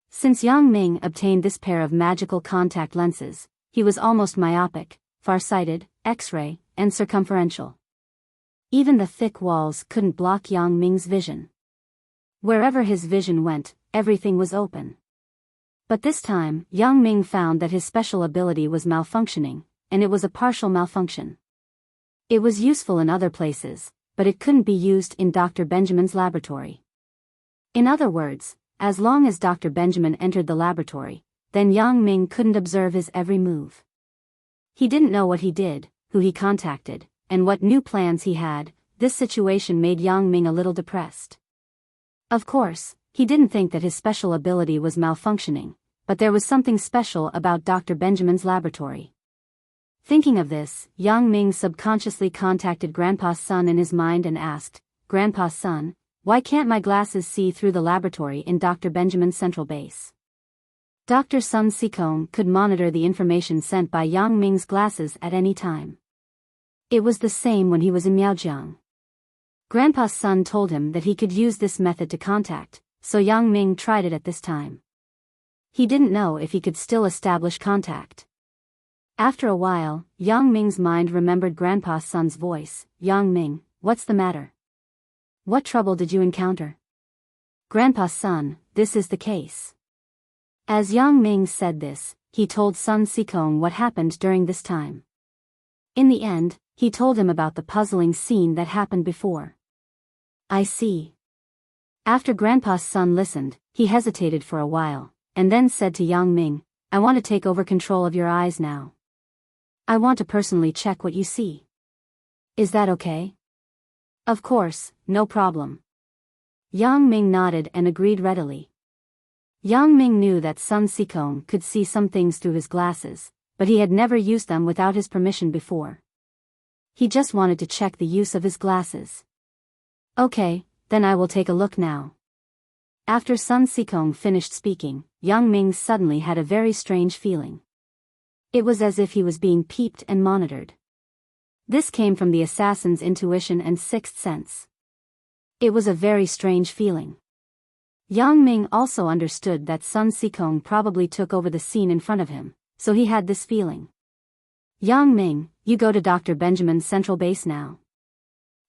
[SPEAKER 1] Since Yang Ming obtained this pair of magical contact lenses, he was almost myopic, farsighted, X-ray, and circumferential. Even the thick walls couldn't block Yang Ming's vision. Wherever his vision went, everything was open. But this time, Yang Ming found that his special ability was malfunctioning, and it was a partial malfunction. It was useful in other places, but it couldn't be used in Dr. Benjamin's laboratory. In other words, as long as Dr. Benjamin entered the laboratory, then Yang Ming couldn't observe his every move. He didn't know what he did, who he contacted, and what new plans he had. This situation made Yang Ming a little depressed. Of course, he didn't think that his special ability was malfunctioning, but there was something special about Dr. Benjamin's laboratory. Thinking of this, Yang Ming subconsciously contacted Grandpa's son in his mind and asked, "Grandpa's son, why can't my glasses see through the laboratory in Dr. Benjamin's central base?" Dr. Sun Sikong could monitor the information sent by Yang Ming's glasses at any time. It was the same when he was in Miaojiang. Grandpa's son told him that he could use this method to contact, so Yang Ming tried it at this time. He didn't know if he could still establish contact. After a while, Yang Ming's mind remembered Grandpa's son's voice. "Yang Ming, what's the matter? What trouble did you encounter?" "Grandpa's son, this is the case." As Yang Ming said this, he told Sun Sikong what happened during this time. In the end, he told him about the puzzling scene that happened before. "I see." After Grandpa's son listened, he hesitated for a while, and then said to Yang Ming, "I want to take over control of your eyes now. I want to personally check what you see. Is that okay?" "Of course, no problem." Yang Ming nodded and agreed readily. Yang Ming knew that Sun Sikong could see some things through his glasses, but he had never used them without his permission before. He just wanted to check the use of his glasses. Okay, then I will take a look now. After Sun Sikong finished speaking, Yang Ming suddenly had a very strange feeling. It was as if he was being peeped and monitored. This came from the assassin's intuition and sixth sense. It was a very strange feeling. Yang Ming also understood that Sun Sikong probably took over the scene in front of him, so he had this feeling. Yang Ming, you go to Dr. Benjamin's central base now.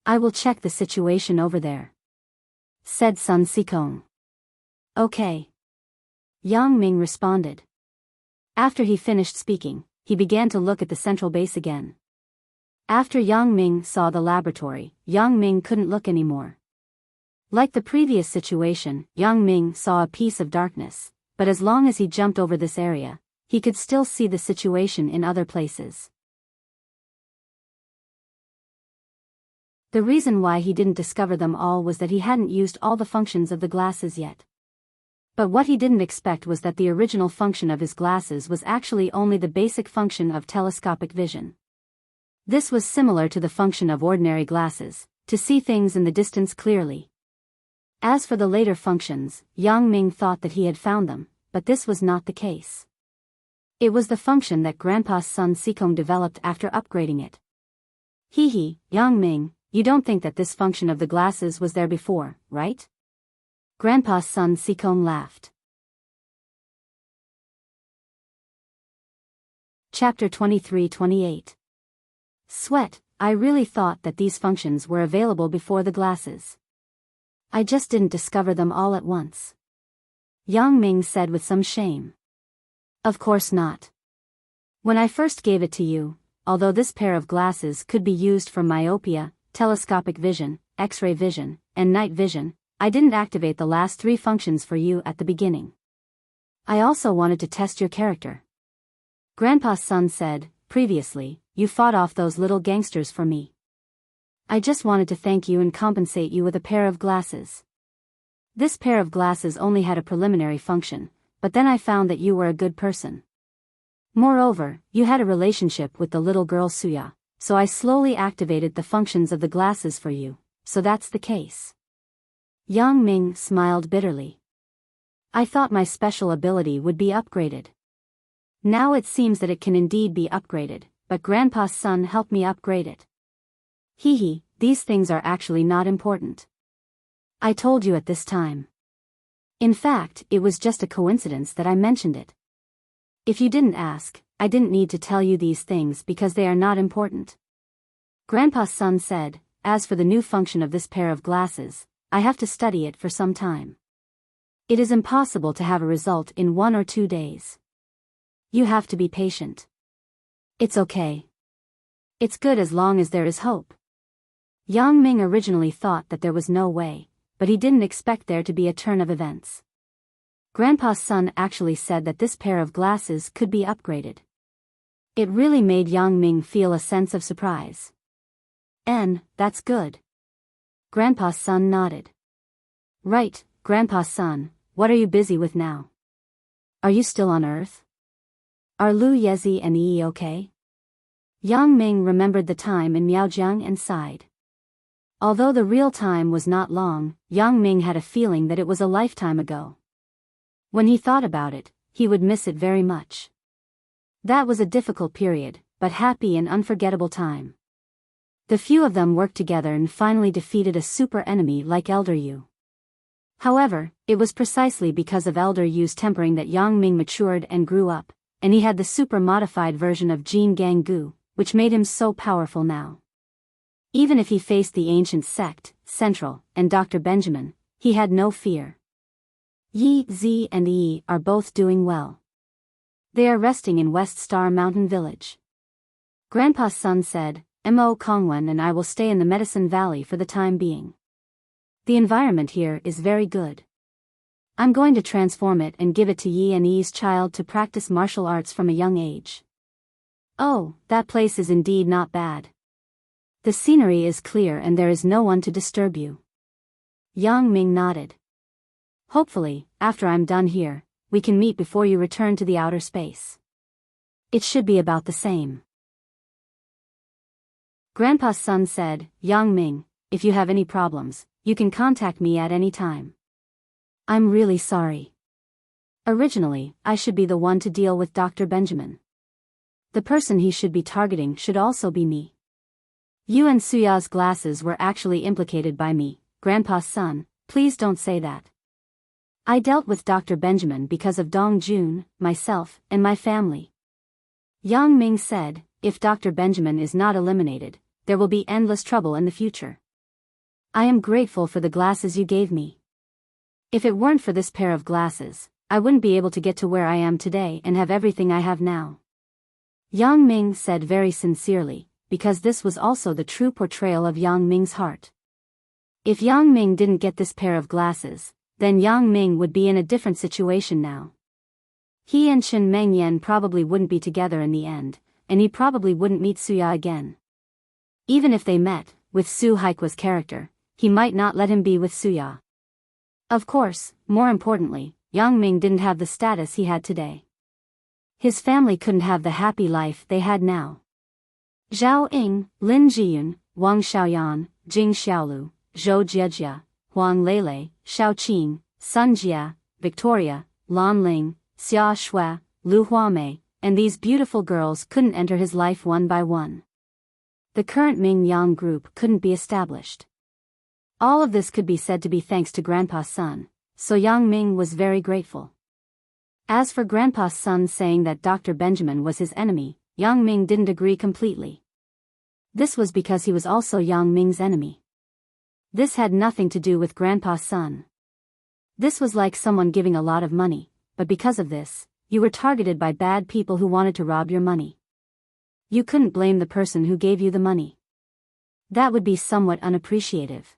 [SPEAKER 1] I will check the situation over there, said Sun Sikong. Okay. Yang Ming responded. After he finished speaking, he began to look at the central base again. After Yang Ming saw the laboratory, Yang Ming couldn't look anymore. Like the previous situation, Yang Ming saw a piece of darkness, but as long as he jumped over this area, he could still see the situation in other places. The reason why he didn't discover them all was that he hadn't used all the functions of the glasses yet. But what he didn't expect was that the original function of his glasses was actually only the basic function of telescopic vision. This was similar to the function of ordinary glasses, to see things in the distance clearly. As for the later functions, Yang Ming thought that he had found them, but this was not the case. It was the function that Grandpa's Sun Sikong developed after upgrading it. Yang Ming, you don't think that this function of the glasses was there before, right? Grandpa's Sun Sikong laughed. Chapter 23-28. Sweat, I really thought that these functions were available before the glasses. I just didn't discover them all at once. Yang Ming said with some shame. Of course not. When I first gave it to you, although this pair of glasses could be used for myopia, telescopic vision, X-ray vision, and night vision, I didn't activate the last three functions for you at the beginning. I also wanted to test your character. Grandpa's son said, previously, you fought off those little gangsters for me. I just wanted to thank you and compensate you with a pair of glasses. This pair of glasses only had a preliminary function, but then I found that you were a good person. Moreover, you had a relationship with the little girl Suya, so I slowly activated the functions of the glasses for you, so that's the case. Yang Ming smiled bitterly. I thought my special ability would be upgraded. Now it seems that it can indeed be upgraded, but Grandpa's son helped me upgrade it. These things are actually not important. I told you at this time. In fact, it was just a coincidence that I mentioned it. If you didn't ask, I didn't need to tell you these things because they are not important. Grandpa's son said, as for the new function of this pair of glasses, I have to study it for some time. It is impossible to have a result in 1 or 2 days. You have to be patient. It's okay. It's good as long as there is hope. Yang Ming originally thought that there was no way, but he didn't expect there to be a turn of events. Grandpa's son actually said that this pair of glasses could be upgraded. It really made Yang Ming feel a sense of surprise. That's good. Grandpa's son nodded. Right, Grandpa's son, what are you busy with now? Are you still on Earth? Are Lu Yezi and Yi okay? Yang Ming remembered the time in Miaojiang and sighed. Although the real time was not long, Yang Ming had a feeling that it was a lifetime ago. When he thought about it, he would miss it very much. That was a difficult period, but happy and unforgettable time. The few of them worked together and finally defeated a super enemy like Elder Yu. However, it was precisely because of Elder Yu's tempering that Yang Ming matured and grew up, and he had the super modified version of Jin Gang Gu, which made him so powerful now. Even if he faced the ancient sect, Central, and Dr. Benjamin, he had no fear. Yi, Zi, and Yi are both doing well. They are resting in West Star Mountain Village. Grandpa's son said, Mo Kongwen and I will stay in the Medicine Valley for the time being. The environment here is very good. I'm going to transform it and give it to Yi and Yi's child to practice martial arts from a young age. Oh, that place is indeed not bad. The scenery is clear and there is no one to disturb you. Yang Ming nodded. Hopefully, after I'm done here, we can meet before you return to the outer space. It should be about the same. Grandpa's son said, Yang Ming, if you have any problems, you can contact me at any time. I'm really sorry. Originally, I should be the one to deal with Dr. Benjamin. The person he should be targeting should also be me. You and Suya's glasses were actually implicated by me, Grandpa's son, please don't say that. I dealt with Dr. Benjamin because of Dong Jun, myself, and my family. Yang Ming said, if Dr. Benjamin is not eliminated, there will be endless trouble in the future. I am grateful for the glasses you gave me. If it weren't for this pair of glasses, I wouldn't be able to get to where I am today and have everything I have now. Yang Ming said very sincerely, because this was also the true portrayal of Yang Ming's heart. If Yang Ming didn't get this pair of glasses, then Yang Ming would be in a different situation now. He and Shen Mengyan probably wouldn't be together in the end, and he probably wouldn't meet Suya again. Even if they met, with Su Haikua's character, he might not let him be with Suya. Of course, more importantly, Yang Ming didn't have the status he had today. His family couldn't have the happy life they had now. Zhao Ying, Lin Jiyun, Wang Xiaoyan, Jing Xiaolu, Zhou Jiejia, Huang Lele, Xiao Qing, Sun Jia, Victoria, Lan Ling, Xia Shui, Lu Huamei, and these beautiful girls couldn't enter his life one by one. The current Ming-Yang group couldn't be established. All of this could be said to be thanks to Grandpa's son, so Yang Ming was very grateful. As for Grandpa's son saying that Dr. Benjamin was his enemy, Yang Ming didn't agree completely. This was because he was also Yang Ming's enemy. This had nothing to do with Grandpa's son. This was like someone giving a lot of money, but because of this, you were targeted by bad people who wanted to rob your money. You couldn't blame the person who gave you the money. That would be somewhat unappreciative.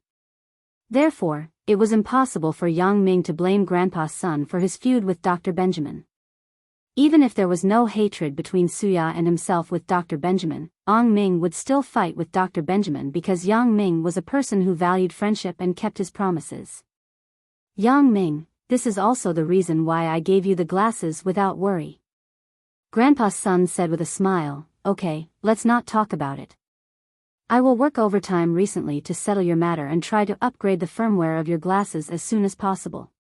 [SPEAKER 1] Therefore, it was impossible for Yang Ming to blame Grandpa's son for his feud with Dr. Benjamin. Even if there was no hatred between Suya and himself with Dr. Benjamin, Yang Ming would still fight with Dr. Benjamin because Yang Ming was a person who valued friendship and kept his promises. Yang Ming, this is also the reason why I gave you the glasses without worry. Grandpa's son said with a smile, okay, let's not talk about it. I will work overtime recently to settle your matter and try to upgrade the firmware of your glasses as soon as possible.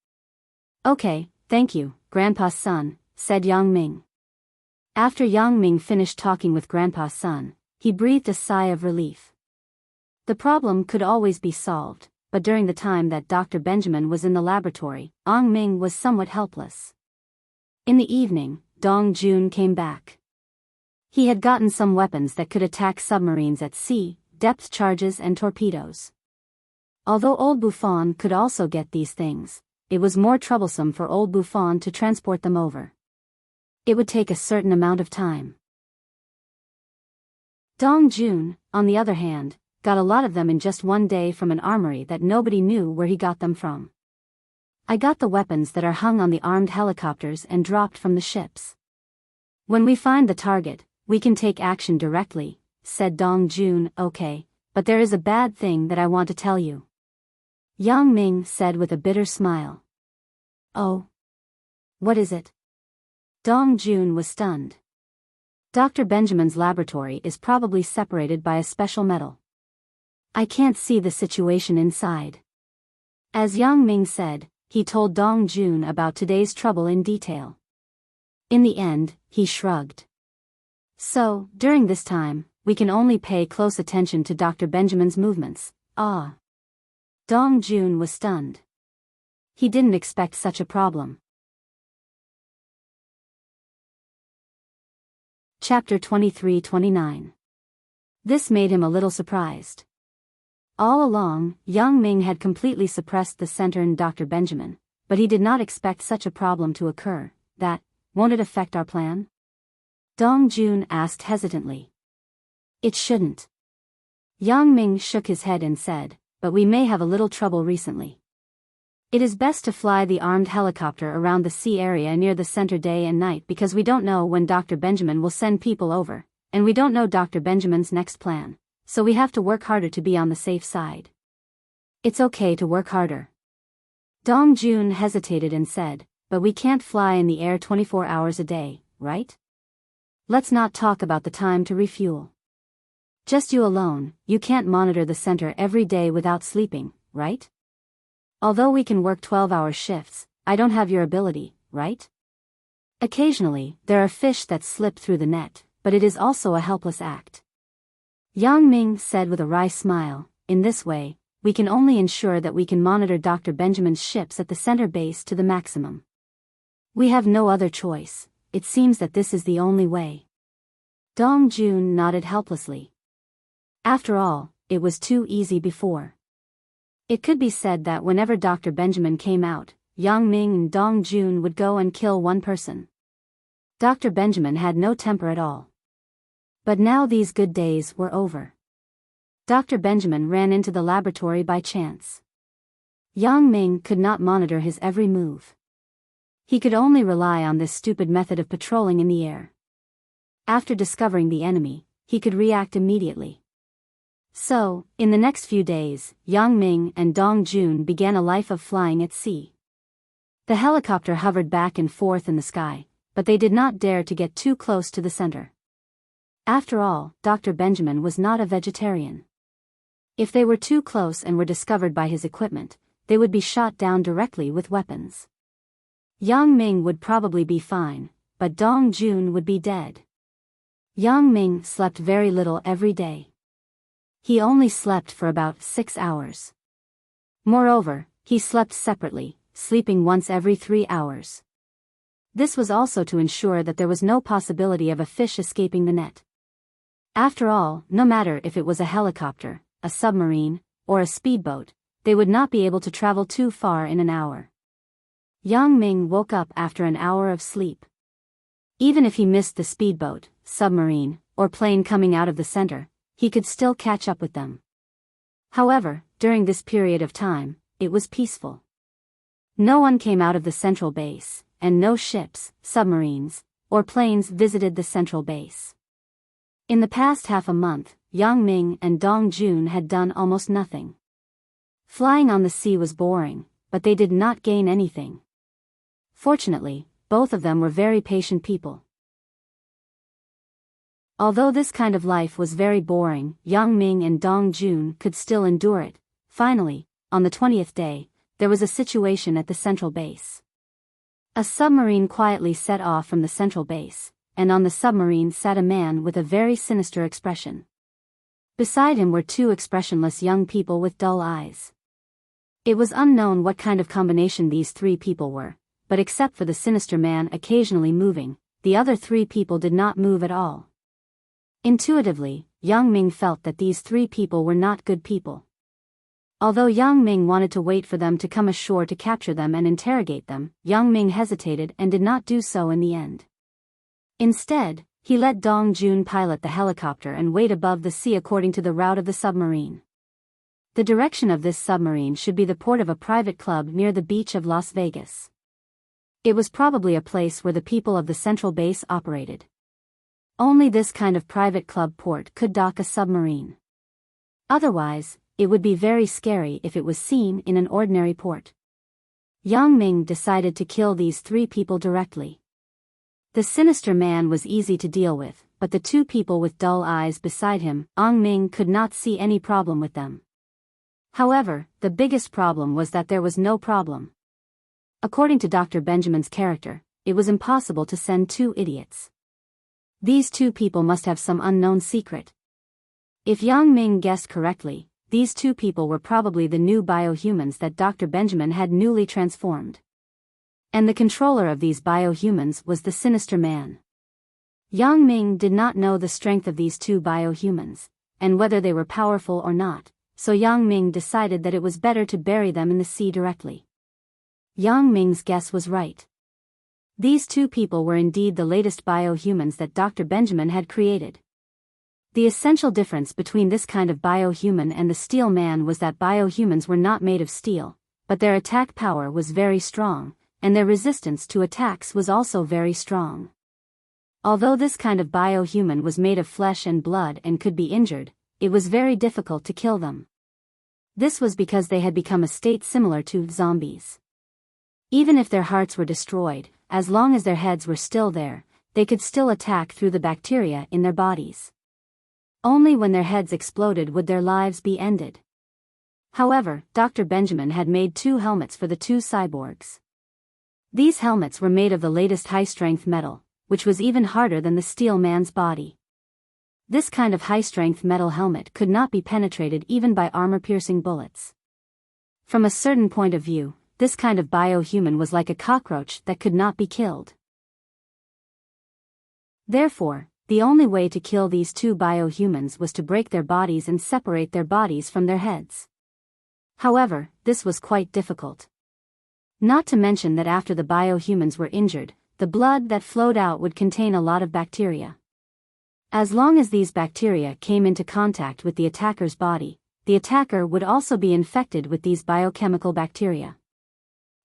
[SPEAKER 1] Okay, thank you, Grandpa's son, said Yang Ming. After Yang Ming finished talking with Grandpa's son, he breathed a sigh of relief. The problem could always be solved, but during the time that Dr. Benjamin was in the laboratory, Yang Ming was somewhat helpless. In the evening, Dong Jun came back. He had gotten some weapons that could attack submarines at sea, depth charges and torpedoes. Although Old Buffon could also get these things, it was more troublesome for Old Buffon to transport them over. It would take a certain amount of time. Dong Jun, on the other hand, got a lot of them in just one day from an armory that nobody knew where he got them from. I got the weapons that are hung on the armed helicopters and dropped from the ships. When we find the target, we can take action directly, said Dong Jun. Okay, but there is a bad thing that I want to tell you. Yang Ming said with a bitter smile. Oh? What is it? Dong Jun was stunned. Dr. Benjamin's laboratory is probably separated by a special metal. I can't see the situation inside. As Yang Ming said, he told Dong Jun about today's trouble in detail. In the end, he shrugged. So, during this time, we can only pay close attention to Dr. Benjamin's movements. Ah. Dong Jun was stunned. He didn't expect such a problem. Chapter 23-29. This made him a little surprised. All along, Yang Ming had completely suppressed the center in Dr. Benjamin, but he did not expect such a problem to occur. That, won't it affect our plan? Dong Jun asked hesitantly. It shouldn't. Yang Ming shook his head and said, but we may have a little trouble recently. It is best to fly the armed helicopter around the sea area near the center day and night because we don't know when Dr. Benjamin will send people over, and we don't know Dr. Benjamin's next plan, so we have to work harder to be on the safe side. It's okay to work harder. Dong Jun hesitated and said, but we can't fly in the air 24 hours a day, right? Let's not talk about the time to refuel. Just you alone, you can't monitor the center every day without sleeping, right? Although we can work 12-hour shifts, I don't have your ability, right? Occasionally, there are fish that slip through the net, but it is also a helpless act. Yang Ming said with a wry smile, in this way, we can only ensure that we can monitor Dr. Benjamin's ships at the center base to the maximum. We have no other choice, it seems that this is the only way. Dong Jun nodded helplessly. After all, it was too easy before. It could be said that whenever Dr. Benjamin came out, Yang Ming and Dong Jun would go and kill one person. Dr. Benjamin had no temper at all. But now these good days were over. Dr. Benjamin ran into the laboratory by chance. Yang Ming could not monitor his every move. He could only rely on this stupid method of patrolling in the air. After discovering the enemy, he could react immediately. So, in the next few days, Yang Ming and Dong Jun began a life of flying at sea. The helicopter hovered back and forth in the sky, but they did not dare to get too close to the center. After all, Dr. Benjamin was not a vegetarian. If they were too close and were discovered by his equipment, they would be shot down directly with weapons. Yang Ming would probably be fine, but Dong Jun would be dead. Yang Ming slept very little every day. He only slept for about 6 hours. Moreover, he slept separately, sleeping once every 3 hours. This was also to ensure that there was no possibility of a fish escaping the net. After all, no matter if it was a helicopter, a submarine, or a speedboat, they would not be able to travel too far in an hour. Yang Ming woke up after an hour of sleep. Even if he missed the speedboat, submarine, or plane coming out of the center, he could still catch up with them. However, during this period of time, it was peaceful. No one came out of the central base, and no ships, submarines, or planes visited the central base. In the past half a month, Yang Ming and Dong Jun had done almost nothing. Flying on the sea was boring, but they did not gain anything. Fortunately, both of them were very patient people. Although this kind of life was very boring, Yang Ming and Dong Jun could still endure it. Finally, on the 20th day, there was a situation at the central base. A submarine quietly set off from the central base, and on the submarine sat a man with a very sinister expression. Beside him were two expressionless young people with dull eyes. It was unknown what kind of combination these three people were, but except for the sinister man occasionally moving, the other three people did not move at all. Intuitively, Yang Ming felt that these three people were not good people. Although Yang Ming wanted to wait for them to come ashore to capture them and interrogate them, Yang Ming hesitated and did not do so in the end. Instead, he let Dong Jun pilot the helicopter and wait above the sea according to the route of the submarine. The direction of this submarine should be the port of a private club near the beach of Las Vegas. It was probably a place where the people of the central base operated. Only this kind of private club port could dock a submarine. Otherwise, it would be very scary if it was seen in an ordinary port. Yang Ming decided to kill these three people directly. The sinister man was easy to deal with, but the two people with dull eyes beside him, Yang Ming could not see any problem with them. However, the biggest problem was that there was no problem. According to Dr. Benjamin's character, it was impossible to send two idiots. These two people must have some unknown secret. If Yang Ming guessed correctly, these two people were probably the new biohumans that Dr. Benjamin had newly transformed. And the controller of these biohumans was the sinister man. Yang Ming did not know the strength of these two biohumans, and whether they were powerful or not, so Yang Ming decided that it was better to bury them in the sea directly. Yang Ming's guess was right. These two people were indeed the latest biohumans that Dr. Benjamin had created. The essential difference between this kind of biohuman and the steel man was that biohumans were not made of steel, but their attack power was very strong, and their resistance to attacks was also very strong. Although this kind of biohuman was made of flesh and blood and could be injured, it was very difficult to kill them. This was because they had become a state similar to zombies. Even if their hearts were destroyed, as long as their heads were still there, they could still attack through the bacteria in their bodies. Only when their heads exploded would their lives be ended. However, Dr. Benjamin had made 2 helmets for the 2 cyborgs. These helmets were made of the latest high-strength metal, which was even harder than the steel man's body. This kind of high-strength metal helmet could not be penetrated even by armor-piercing bullets. From a certain point of view, this kind of bio-human was like a cockroach that could not be killed. Therefore, the only way to kill these 2 bio-humans was to break their bodies and separate their bodies from their heads. However, this was quite difficult. Not to mention that after the bio-humans were injured, the blood that flowed out would contain a lot of bacteria. As long as these bacteria came into contact with the attacker's body, the attacker would also be infected with these biochemical bacteria.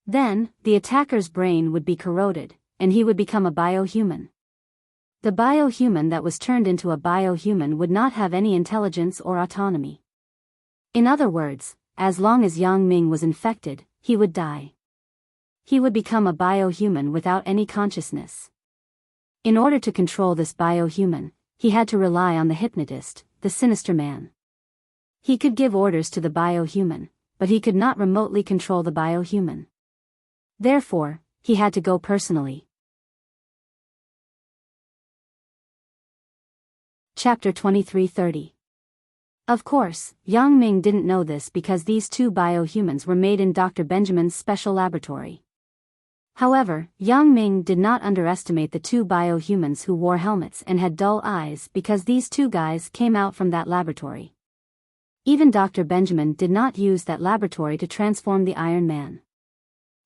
[SPEAKER 1] Then, the attacker's brain would be corroded, and he would become a bio-human. The bio-human that was turned into a bio-human would not have any intelligence or autonomy. In other words, as long as Yang Ming was infected, he would die. He would become a bio-human without any consciousness. In order to control this bio-human, he had to rely on the hypnotist, the sinister man. He could give orders to the bio-human, but he could not remotely control the bio-human. Therefore, he had to go personally. Chapter 23:30. Of course, Yang Ming didn't know this because these 2 bio-humans were made in Dr. Benjamin's special laboratory. However, Yang Ming did not underestimate the 2 bio-humans who wore helmets and had dull eyes because these 2 guys came out from that laboratory. Even Dr. Benjamin did not use that laboratory to transform the Iron Man.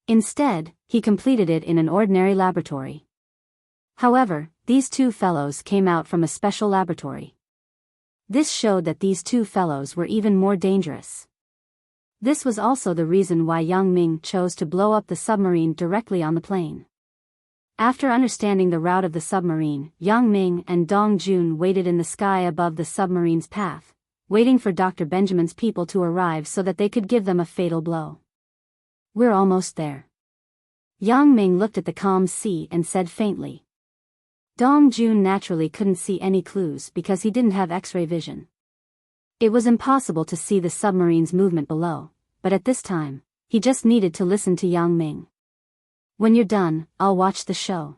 [SPEAKER 1] Instead, he completed it in an ordinary laboratory. However, these 2 fellows came out from a special laboratory. This showed that these 2 fellows were even more dangerous. This was also the reason why Yang Ming chose to blow up the submarine directly on the plane. After understanding the route of the submarine, Yang Ming and Dong Jun waited in the sky above the submarine's path, waiting for Dr. Benjamin's people to arrive so that they could give them a fatal blow. "We're almost there." Yang Ming looked at the calm sea and said faintly. Dong Jun naturally couldn't see any clues because he didn't have X-ray vision. It was impossible to see the submarine's movement below, but at this time, he just needed to listen to Yang Ming. "When you're done, I'll watch the show,"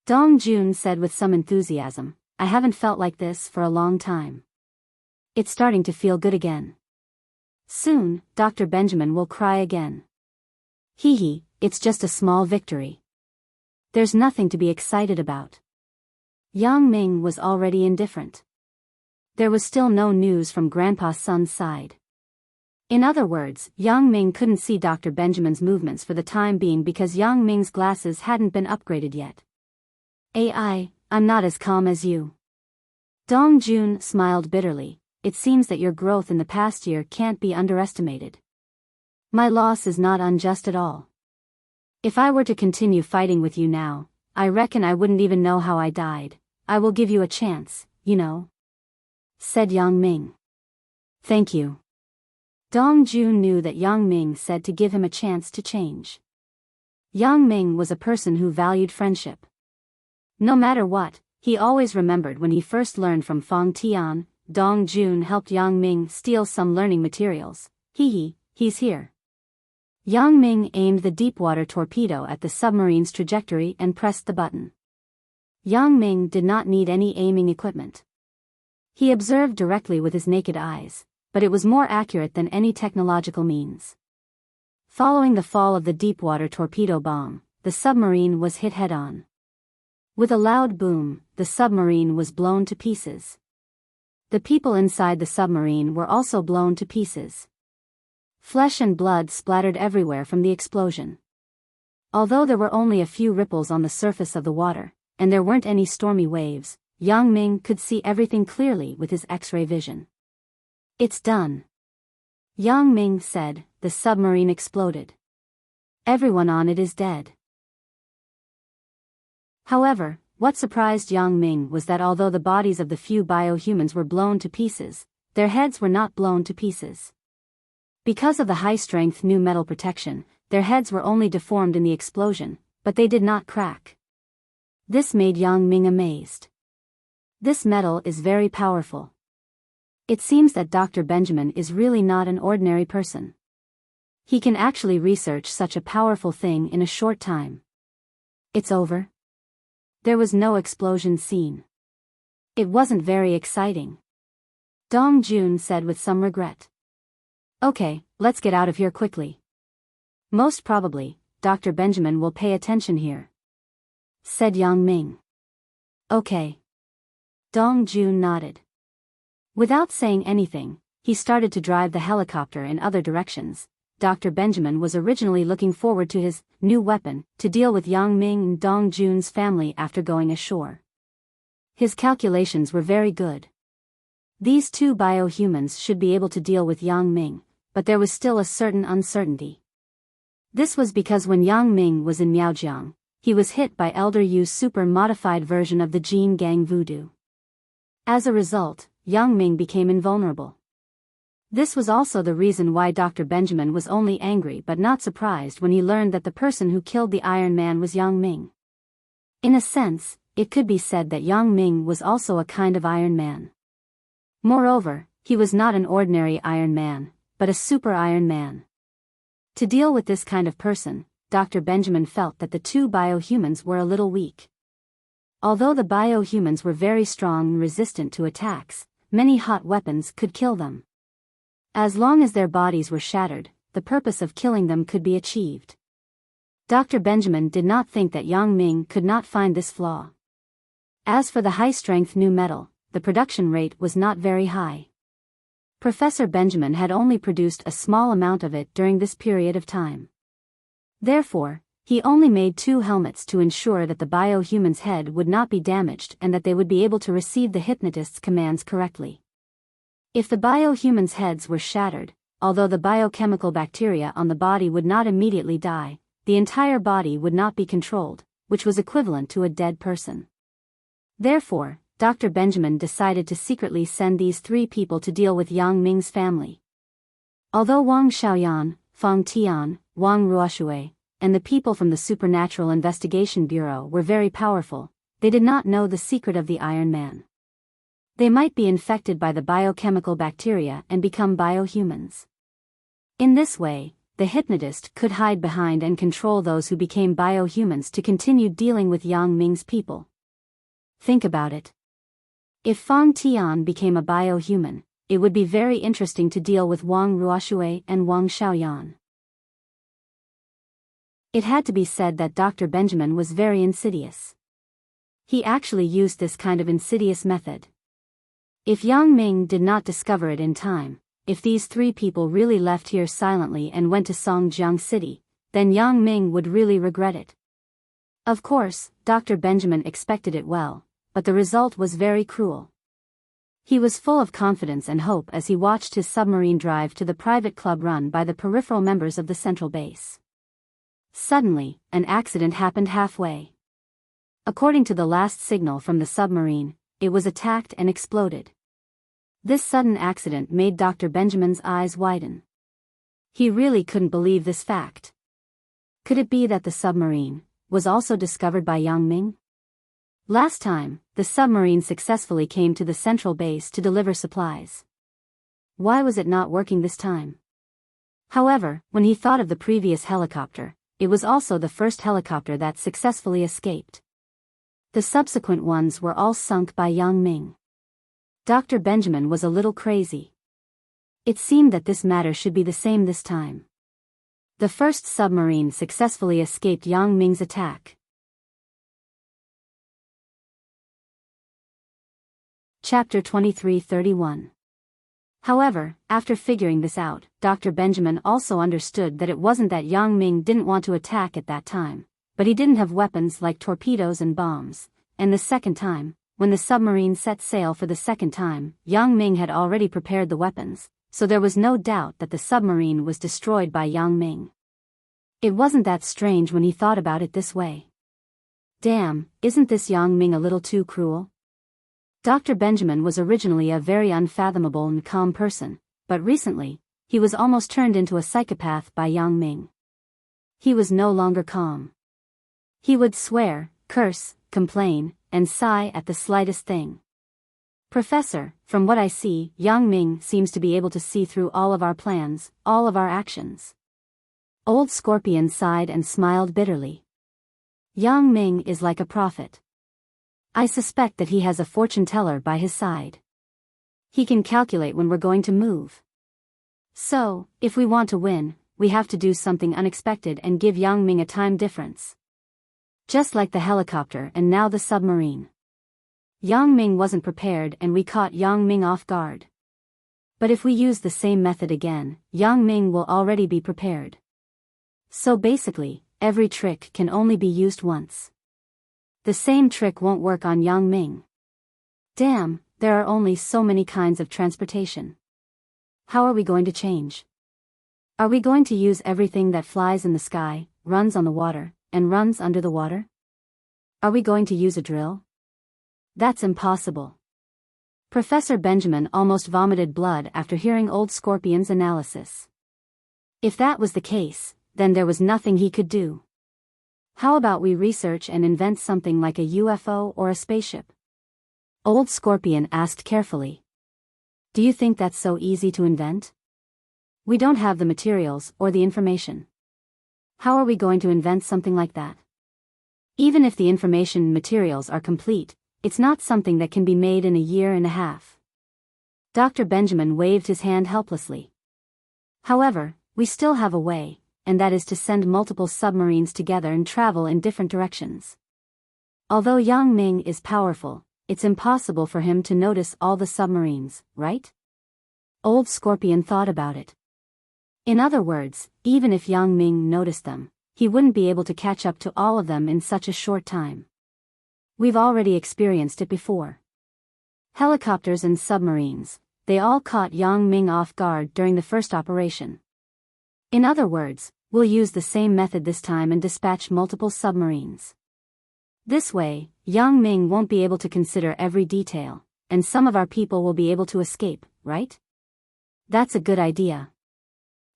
[SPEAKER 1] Dong Jun said with some enthusiasm. "I haven't felt like this for a long time. It's starting to feel good again. Soon, Dr. Benjamin will cry again. Hee hee, it's just a small victory. There's nothing to be excited about." Yang Ming was already indifferent. There was still no news from Grandpa Sun's side. In other words, Yang Ming couldn't see Dr. Benjamin's movements for the time being because Yang Ming's glasses hadn't been upgraded yet. I'm not as calm as you." Dong Jun smiled bitterly. "It seems that your growth in the past year can't be underestimated. My loss is not unjust at all. If I were to continue fighting with you now, I reckon I wouldn't even know how I died. I will give you a chance, you know," said Yang Ming. "Thank you." Dong Jun knew that Yang Ming said to give him a chance to change. Yang Ming was a person who valued friendship. No matter what, he always remembered when he first learned from Fong Tian. Dong Jun helped Yang Ming steal some learning materials. He's here. Yang Ming aimed the deep-water torpedo at the submarine's trajectory and pressed the button. Yang Ming did not need any aiming equipment. He observed directly with his naked eyes, but it was more accurate than any technological means. Following the fall of the deep-water torpedo bomb, the submarine was hit head-on. With a loud boom, the submarine was blown to pieces. The people inside the submarine were also blown to pieces. Flesh and blood splattered everywhere from the explosion. Although there were only a few ripples on the surface of the water, and there weren't any stormy waves, Yang Ming could see everything clearly with his X-ray vision. "It's done," Yang Ming said. "The submarine exploded. Everyone on it is dead." However, what surprised Yang Ming was that although the bodies of the few biohumans were blown to pieces, their heads were not blown to pieces. Because of the high-strength new metal protection, their heads were only deformed in the explosion, but they did not crack. This made Yang Ming amazed. This metal is very powerful. It seems that Dr. Benjamin is really not an ordinary person. He can actually research such a powerful thing in a short time. It's over. There was no explosion scene. It wasn't very exciting. Dong Jun said with some regret. Okay, let's get out of here quickly. Most probably, Dr. Benjamin will pay attention here, said Yang Ming. Okay. Dong Jun nodded. Without saying anything, he started to drive the helicopter in other directions. Dr. Benjamin was originally looking forward to his new weapon to deal with Yang Ming and Dong Jun's family after going ashore. His calculations were very good. These two biohumans should be able to deal with Yang Ming, but there was still a certain uncertainty. This was because when Yang Ming was in Miaojiang, he was hit by Elder Yu's super-modified version of the Jin Gang voodoo. As a result, Yang Ming became invulnerable. This was also the reason why Dr. Benjamin was only angry but not surprised when he learned that the person who killed the Iron Man was Yang Ming. In a sense, it could be said that Yang Ming was also a kind of Iron Man. Moreover, he was not an ordinary Iron Man, but a super Iron Man. To deal with this kind of person, Dr. Benjamin felt that the two biohumans were a little weak. Although the biohumans were very strong and resistant to attacks, many hot weapons could kill them. As long as their bodies were shattered, the purpose of killing them could be achieved. Dr. Benjamin did not think that Yang Ming could not find this flaw. As for the high-strength new metal, the production rate was not very high. Professor Benjamin had only produced a small amount of it during this period of time. Therefore, he only made 2 helmets to ensure that the biohuman's head would not be damaged and that they would be able to receive the hypnotist's commands correctly. If the biohuman's heads were shattered, although the biochemical bacteria on the body would not immediately die, the entire body would not be controlled, which was equivalent to a dead person. Therefore, Dr. Benjamin decided to secretly send these 3 people to deal with Yang Ming's family. Although Wang Xiaoyan, Fang Tian, Wang Ruoshui, and the people from the Supernatural Investigation Bureau were very powerful, they did not know the secret of the Iron Man. They might be infected by the biochemical bacteria and become biohumans. In this way, the hypnotist could hide behind and control those who became biohumans to continue dealing with Yang Ming's people. Think about it. If Fang Tian became a biohuman, it would be very interesting to deal with Wang Ruoshui and Wang Xiaoyan. It had to be said that Dr. Benjamin was very insidious. He actually used this kind of insidious method. If Yang Ming did not discover it in time, if these 3 people really left here silently and went to Songjiang City, then Yang Ming would really regret it. Of course, Dr. Benjamin expected it well, but the result was very cruel. He was full of confidence and hope as he watched his submarine drive to the private club run by the peripheral members of the central base. Suddenly, an accident happened halfway. According to the last signal from the submarine, it was attacked and exploded. This sudden accident made Dr. Benjamin's eyes widen. He really couldn't believe this fact. Could it be that the submarine was also discovered by Yang Ming? Last time, the submarine successfully came to the central base to deliver supplies. Why was it not working this time? However, when he thought of the previous helicopter, it was also the first helicopter that successfully escaped. The subsequent ones were all sunk by Yang Ming. Dr. Benjamin was a little crazy. It seemed that this matter should be the same this time. The first submarine successfully escaped Yang Ming's attack. Chapter 23:31. However, after figuring this out, Dr. Benjamin also understood that it wasn't that Yang Ming didn't want to attack at that time, but he didn't have weapons like torpedoes and bombs, and the second time, when the submarine set sail for the second time, Yang Ming had already prepared the weapons, so there was no doubt that the submarine was destroyed by Yang Ming. It wasn't that strange when he thought about it this way. Damn, isn't this Yang Ming a little too cruel? Dr. Benjamin was originally a very unfathomable and calm person, but recently, he was almost turned into a psychopath by Yang Ming. He was no longer calm. He would swear, curse, complain, and sigh at the slightest thing. Professor, from what I see, Yang Ming seems to be able to see through all of our plans, all of our actions. Old Scorpion sighed and smiled bitterly. Yang Ming is like a prophet. I suspect that he has a fortune teller by his side. He can calculate when we're going to move. So, if we want to win, we have to do something unexpected and give Yang Ming a time difference. Just like the helicopter and now the submarine. Yang Ming wasn't prepared and we caught Yang Ming off guard. But if we use the same method again, Yang Ming will already be prepared. So basically, every trick can only be used once. The same trick won't work on Yang Ming. Damn, there are only so many kinds of transportation. How are we going to change? Are we going to use everything that flies in the sky, runs on the water, and runs under the water? Are we going to use a drill? That's impossible. Professor Benjamin almost vomited blood after hearing Old Scorpion's analysis. If that was the case, then there was nothing he could do. How about we research and invent something like a UFO or a spaceship? Old Scorpion asked carefully. Do you think that's so easy to invent? We don't have the materials or the information. How are we going to invent something like that? Even if the information and materials are complete, it's not something that can be made in a year and a half. Dr. Benjamin waved his hand helplessly. However, we still have a way, and that is to send multiple submarines together and travel in different directions. Although Yang Ming is powerful, it's impossible for him to notice all the submarines, right? Old Scorpion thought about it. In other words, even if Yang Ming noticed them, he wouldn't be able to catch up to all of them in such a short time. We've already experienced it before. Helicopters and submarines, they all caught Yang Ming off guard during the first operation. In other words, we'll use the same method this time and dispatch multiple submarines. This way, Yang Ming won't be able to consider every detail, and some of our people will be able to escape, right? That's a good idea.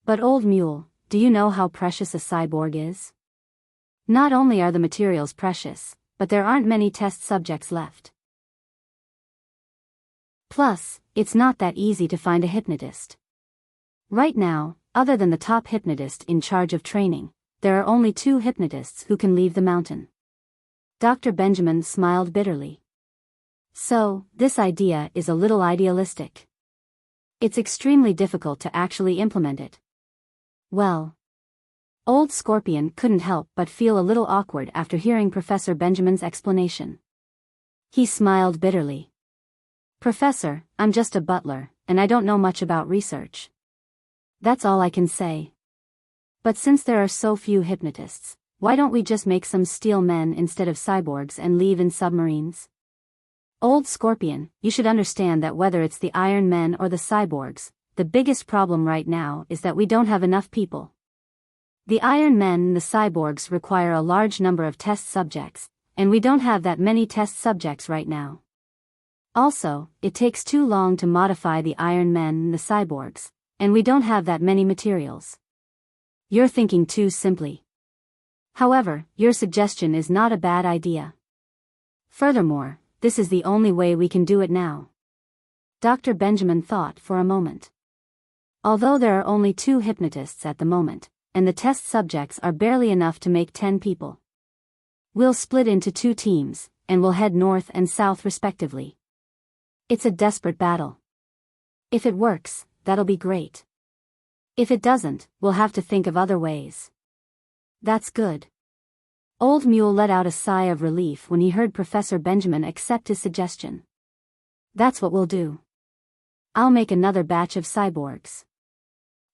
[SPEAKER 1] But Old Mule, do you know how precious a cyborg is? Not only are the materials precious, but there aren't many test subjects left. Plus, it's not that easy to find a hypnotist. Right now, other than the top hypnotist in charge of training, there are only 2 hypnotists who can leave the mountain. Dr. Benjamin smiled bitterly. So, this idea is a little idealistic. It's extremely difficult to actually implement it. Well, Old Scorpion couldn't help but feel a little awkward after hearing Professor Benjamin's explanation. He smiled bitterly. Professor, I'm just a butler, and I don't know much about research. That's all I can say. But since there are so few hypnotists, why don't we just make some steel men instead of cyborgs and leave in submarines? Old Scorpion, you should understand that whether it's the Iron Men or the cyborgs, the biggest problem right now is that we don't have enough people. The Iron Men and the cyborgs require a large number of test subjects, and we don't have that many test subjects right now. Also, it takes too long to modify the Iron Men and the cyborgs, and we don't have that many materials. You're thinking too simply. However, your suggestion is not a bad idea. Furthermore, this is the only way we can do it now. Dr. Benjamin thought for a moment. Although there are only 2 hypnotists at the moment, and the test subjects are barely enough to make 10 people. We'll split into 2 teams, and we'll head north and south respectively. It's a desperate battle. If it works, that'll be great. If it doesn't, we'll have to think of other ways. That's good. Old Mule let out a sigh of relief when he heard Professor Benjamin accept his suggestion. That's what we'll do. I'll make another batch of cyborgs.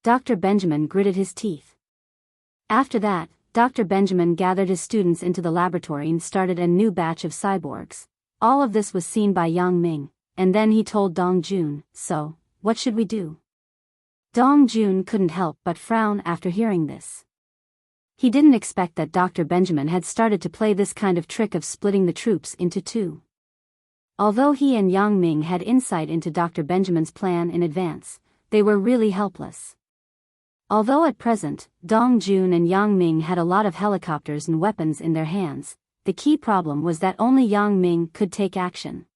[SPEAKER 1] Dr. Benjamin gritted his teeth. After that, Dr. Benjamin gathered his students into the laboratory and started a new batch of cyborgs. All of this was seen by Yang Ming, and then he told Dong Jun, "So, what should we do?" Dong Jun couldn't help but frown after hearing this. He didn't expect that Dr. Benjamin had started to play this kind of trick of splitting the troops into 2. Although he and Yang Ming had insight into Dr. Benjamin's plan in advance, they were really helpless. Although at present, Dong Jun and Yang Ming had a lot of helicopters and weapons in their hands, the key problem was that only Yang Ming could take action.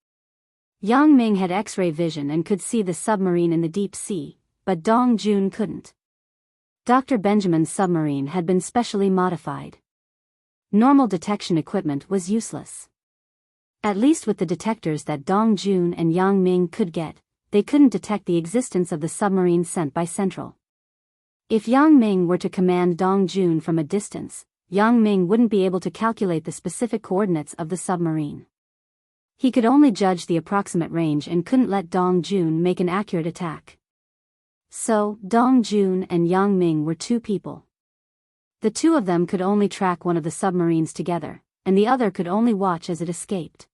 [SPEAKER 1] Yang Ming had X-ray vision and could see the submarine in the deep sea, but Dong Jun couldn't. Dr. Benjamin's submarine had been specially modified. Normal detection equipment was useless. At least with the detectors that Dong Jun and Yang Ming could get, they couldn't detect the existence of the submarine sent by Central. If Yang Ming were to command Dong Jun from a distance, Yang Ming wouldn't be able to calculate the specific coordinates of the submarine. He could only judge the approximate range and couldn't let Dong Jun make an accurate attack. So, Dong Jun and Yang Ming were two people. The two of them could only track one of the submarines together, and the other could only watch as it escaped.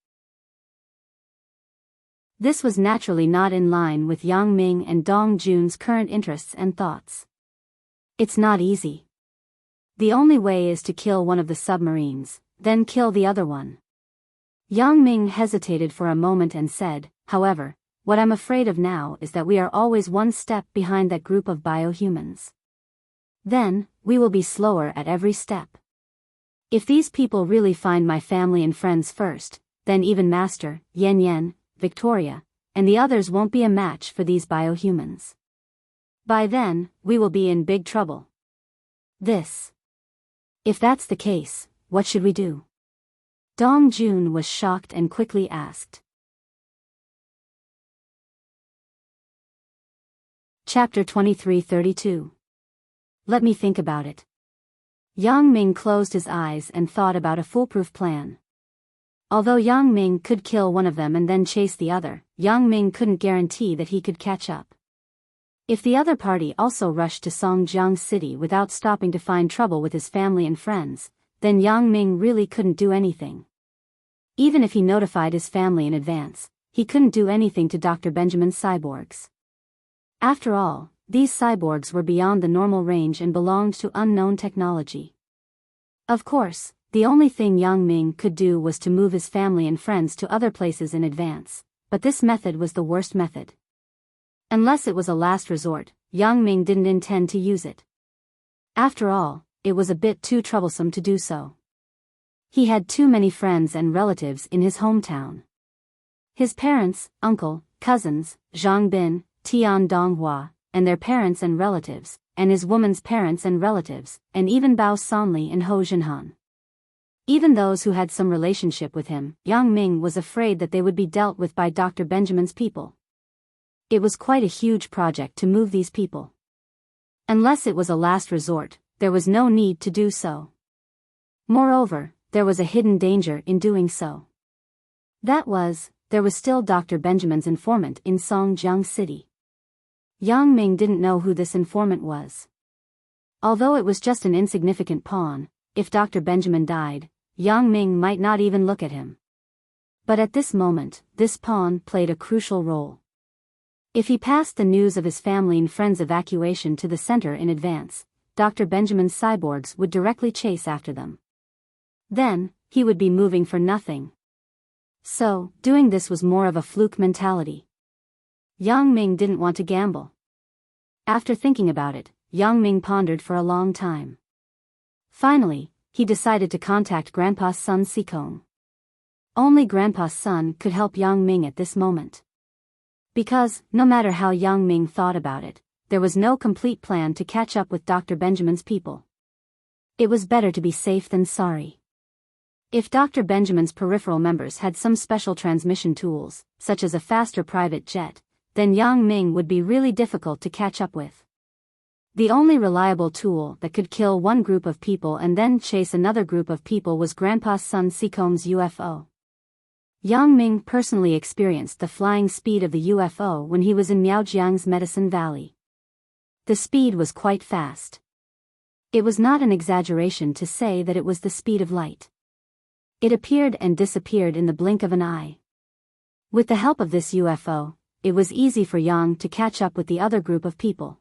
[SPEAKER 1] This was naturally not in line with Yang Ming and Dong Jun's current interests and thoughts. It's not easy. The only way is to kill one of the submarines, then kill the other one. Yang Ming hesitated for a moment and said, however, what I'm afraid of now is that we are always one step behind that group of biohumans. Then, we will be slower at every step. If these people really find my family and friends first, then even Master, Yen Yen, Victoria, and the others won't be a match for these biohumans. By then, we will be in big trouble. If that's the case, what should we do? Dong Jun was shocked and quickly asked. Chapter 23:32. Let me think about it. Yang Ming closed his eyes and thought about a foolproof plan. Although Yang Ming could kill one of them and then chase the other, Yang Ming couldn't guarantee that he could catch up. If the other party also rushed to Songjiang City without stopping to find trouble with his family and friends, then Yang Ming really couldn't do anything. Even if he notified his family in advance, he couldn't do anything to Dr. Benjamin's cyborgs. After all, these cyborgs were beyond the normal range and belonged to unknown technology. Of course, the only thing Yang Ming could do was to move his family and friends to other places in advance, but this method was the worst method. Unless it was a last resort, Yang Ming didn't intend to use it. After all, it was a bit too troublesome to do so. He had too many friends and relatives in his hometown. His parents, uncle, cousins, Zhang Bin, Tian Donghua, and their parents and relatives, and his woman's parents and relatives, and even Bao Sanli and Ho Jinhan. Even those who had some relationship with him, Yang Ming was afraid that they would be dealt with by Dr. Benjamin's people. It was quite a huge project to move these people. Unless it was a last resort, there was no need to do so. Moreover, there was a hidden danger in doing so. There was still Dr. Benjamin's informant in Songjiang City. Yang Ming didn't know who this informant was. Although it was just an insignificant pawn, if Dr. Benjamin died, Yang Ming might not even look at him. But at this moment, this pawn played a crucial role. If he passed the news of his family and friends' evacuation to the center in advance, Dr. Benjamin's cyborgs would directly chase after them. Then, he would be moving for nothing. So, doing this was more of a fluke mentality. Yang Ming didn't want to gamble. After thinking about it, Yang Ming pondered for a long time. Finally, he decided to contact Grandpa's son Sikong. Only Grandpa's son could help Yang Ming at this moment. Because, no matter how Yang Ming thought about it, there was no complete plan to catch up with Dr. Benjamin's people. It was better to be safe than sorry. If Dr. Benjamin's peripheral members had some special transmission tools, such as a faster private jet, then Yang Ming would be really difficult to catch up with. The only reliable tool that could kill one group of people and then chase another group of people was Grandpa's son Sikong's UFO. Yang Ming personally experienced the flying speed of the UFO when he was in Miaojiang's Medicine Valley. The speed was quite fast. It was not an exaggeration to say that it was the speed of light. It appeared and disappeared in the blink of an eye. With the help of this UFO, it was easy for Yang to catch up with the other group of people.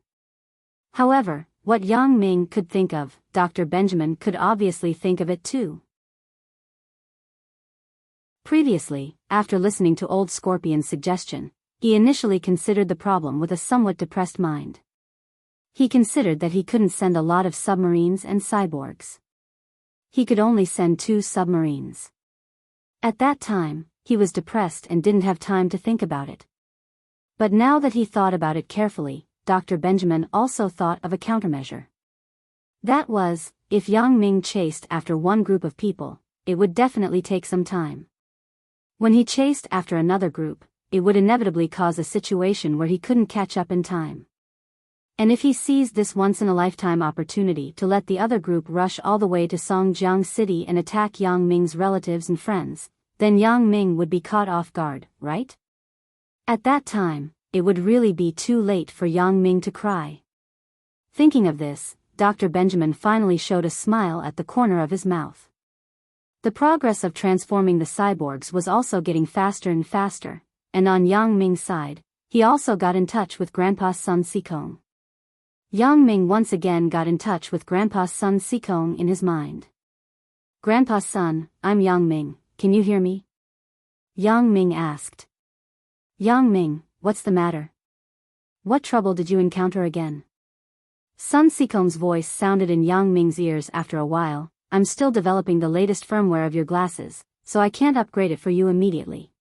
[SPEAKER 1] However, what Yang Ming could think of, Dr. Benjamin could obviously think of it too. Previously, after listening to Old Scorpion's suggestion, he initially considered the problem with a somewhat depressed mind. He considered that he couldn't send a lot of submarines and cyborgs. He could only send 2 submarines. At that time, he was depressed and didn't have time to think about it. But now that he thought about it carefully, Dr. Benjamin also thought of a countermeasure. That was, if Yang Ming chased after one group of people, it would definitely take some time. When he chased after another group, it would inevitably cause a situation where he couldn't catch up in time. And if he seized this once-in-a-lifetime opportunity to let the other group rush all the way to Songjiang City and attack Yang Ming's relatives and friends, then Yang Ming would be caught off guard, right? At that time, it would really be too late for Yang Ming to cry. Thinking of this, Dr. Benjamin finally showed a smile at the corner of his mouth. The progress of transforming the cyborgs was also getting faster and faster, and on Yang Ming's side, he also got in touch with Grandpa's son Sikong. Yang Ming once again got in touch with Grandpa's son Sikong in his mind. "Grandpa's son, I'm Yang Ming, can you hear me?" Yang Ming asked. "Yang Ming, what's the matter? What trouble did you encounter again?" Sun Sikong's voice sounded in Yang Ming's ears after a while. "I'm still developing the latest firmware of your glasses, so I can't upgrade it for you immediately."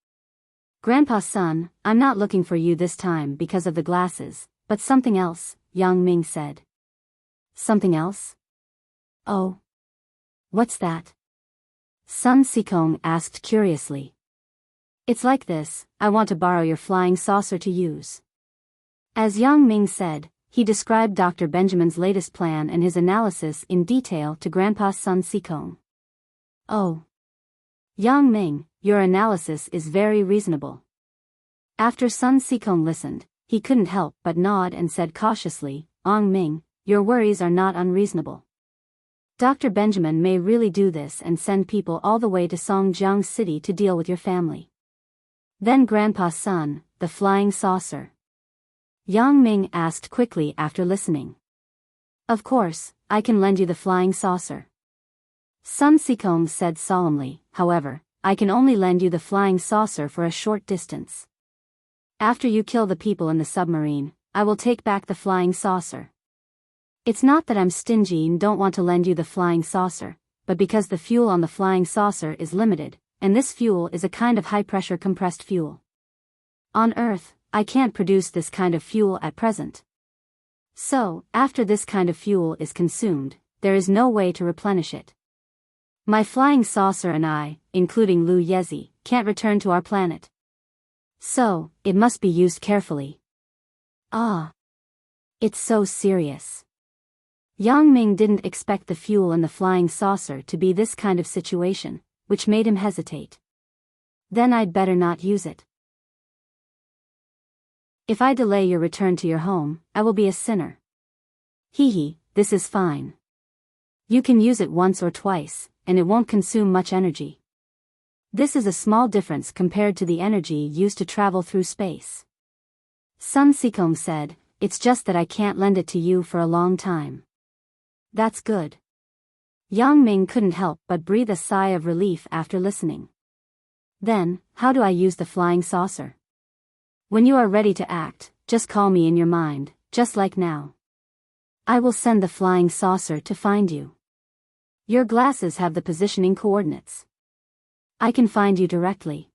[SPEAKER 1] "Grandpa's son, I'm not looking for you this time because of the glasses, but something else," Yang Ming said. "Something else? Oh. What's that?" Sun Sikong asked curiously. "It's like this, I want to borrow your flying saucer to use." As Yang Ming said, he described Dr. Benjamin's latest plan and his analysis in detail to Grandpa's son Sikong. "Oh. Yang Ming, your analysis is very reasonable." After Sun Sikong listened, he couldn't help but nod and said cautiously, "Yang Ming, your worries are not unreasonable. Dr. Benjamin may really do this and send people all the way to Songjiang City to deal with your family." "Then Grandpa's son, the flying saucer?" Yang Ming asked quickly after listening. "Of course, I can lend you the flying saucer." Sun Sikong said solemnly, "However, I can only lend you the flying saucer for a short distance. After you kill the people in the submarine, I will take back the flying saucer. It's not that I'm stingy and don't want to lend you the flying saucer, but because the fuel on the flying saucer is limited, and this fuel is a kind of high-pressure compressed fuel. On Earth, I can't produce this kind of fuel at present. So, after this kind of fuel is consumed, there is no way to replenish it. My flying saucer and I, including Lu Yezi, can't return to our planet. So, it must be used carefully." "Ah. It's so serious." Yang Ming didn't expect the fuel in the flying saucer to be this kind of situation, which made him hesitate. "Then I'd better not use it. If I delay your return to your home, I will be a sinner." "Hee, this is fine. You can use it once or twice, and it won't consume much energy. This is a small difference compared to the energy used to travel through space." Sun Sikong said, "It's just that I can't lend it to you for a long time." "That's good." Yang Ming couldn't help but breathe a sigh of relief after listening. "Then, how do I use the flying saucer?" "When you are ready to act, just call me in your mind, just like now. I will send the flying saucer to find you. Your glasses have the positioning coordinates. I can find you directly."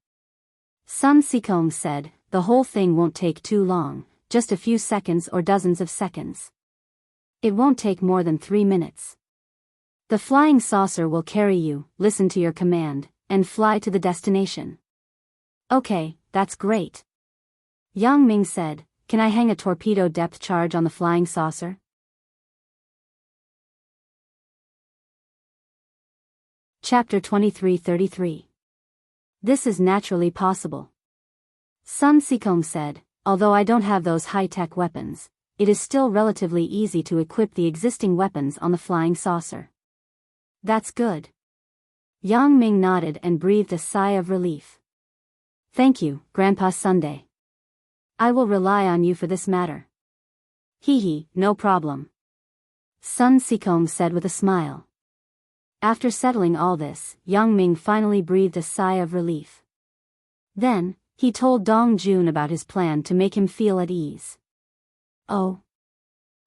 [SPEAKER 1] Sun Sikong said, "The whole thing won't take too long, just a few seconds or dozens of seconds. It won't take more than 3 minutes. The flying saucer will carry you, listen to your command, and fly to the destination." "Okay, that's great." Yang Ming said, "Can I hang a torpedo depth charge on the flying saucer?" Chapter 2333. This is naturally possible. Sun Sikong said, "Although I don't have those high-tech weapons, it is still relatively easy to equip the existing weapons on the flying saucer." "That's good." Yang Ming nodded and breathed a sigh of relief. "Thank you, Grandpa Sunday. I will rely on you for this matter." "Hee, no problem," Sun Sikong said with a smile. After settling all this, Yang Ming finally breathed a sigh of relief. Then, he told Dong Jun about his plan to make him feel at ease. "Oh.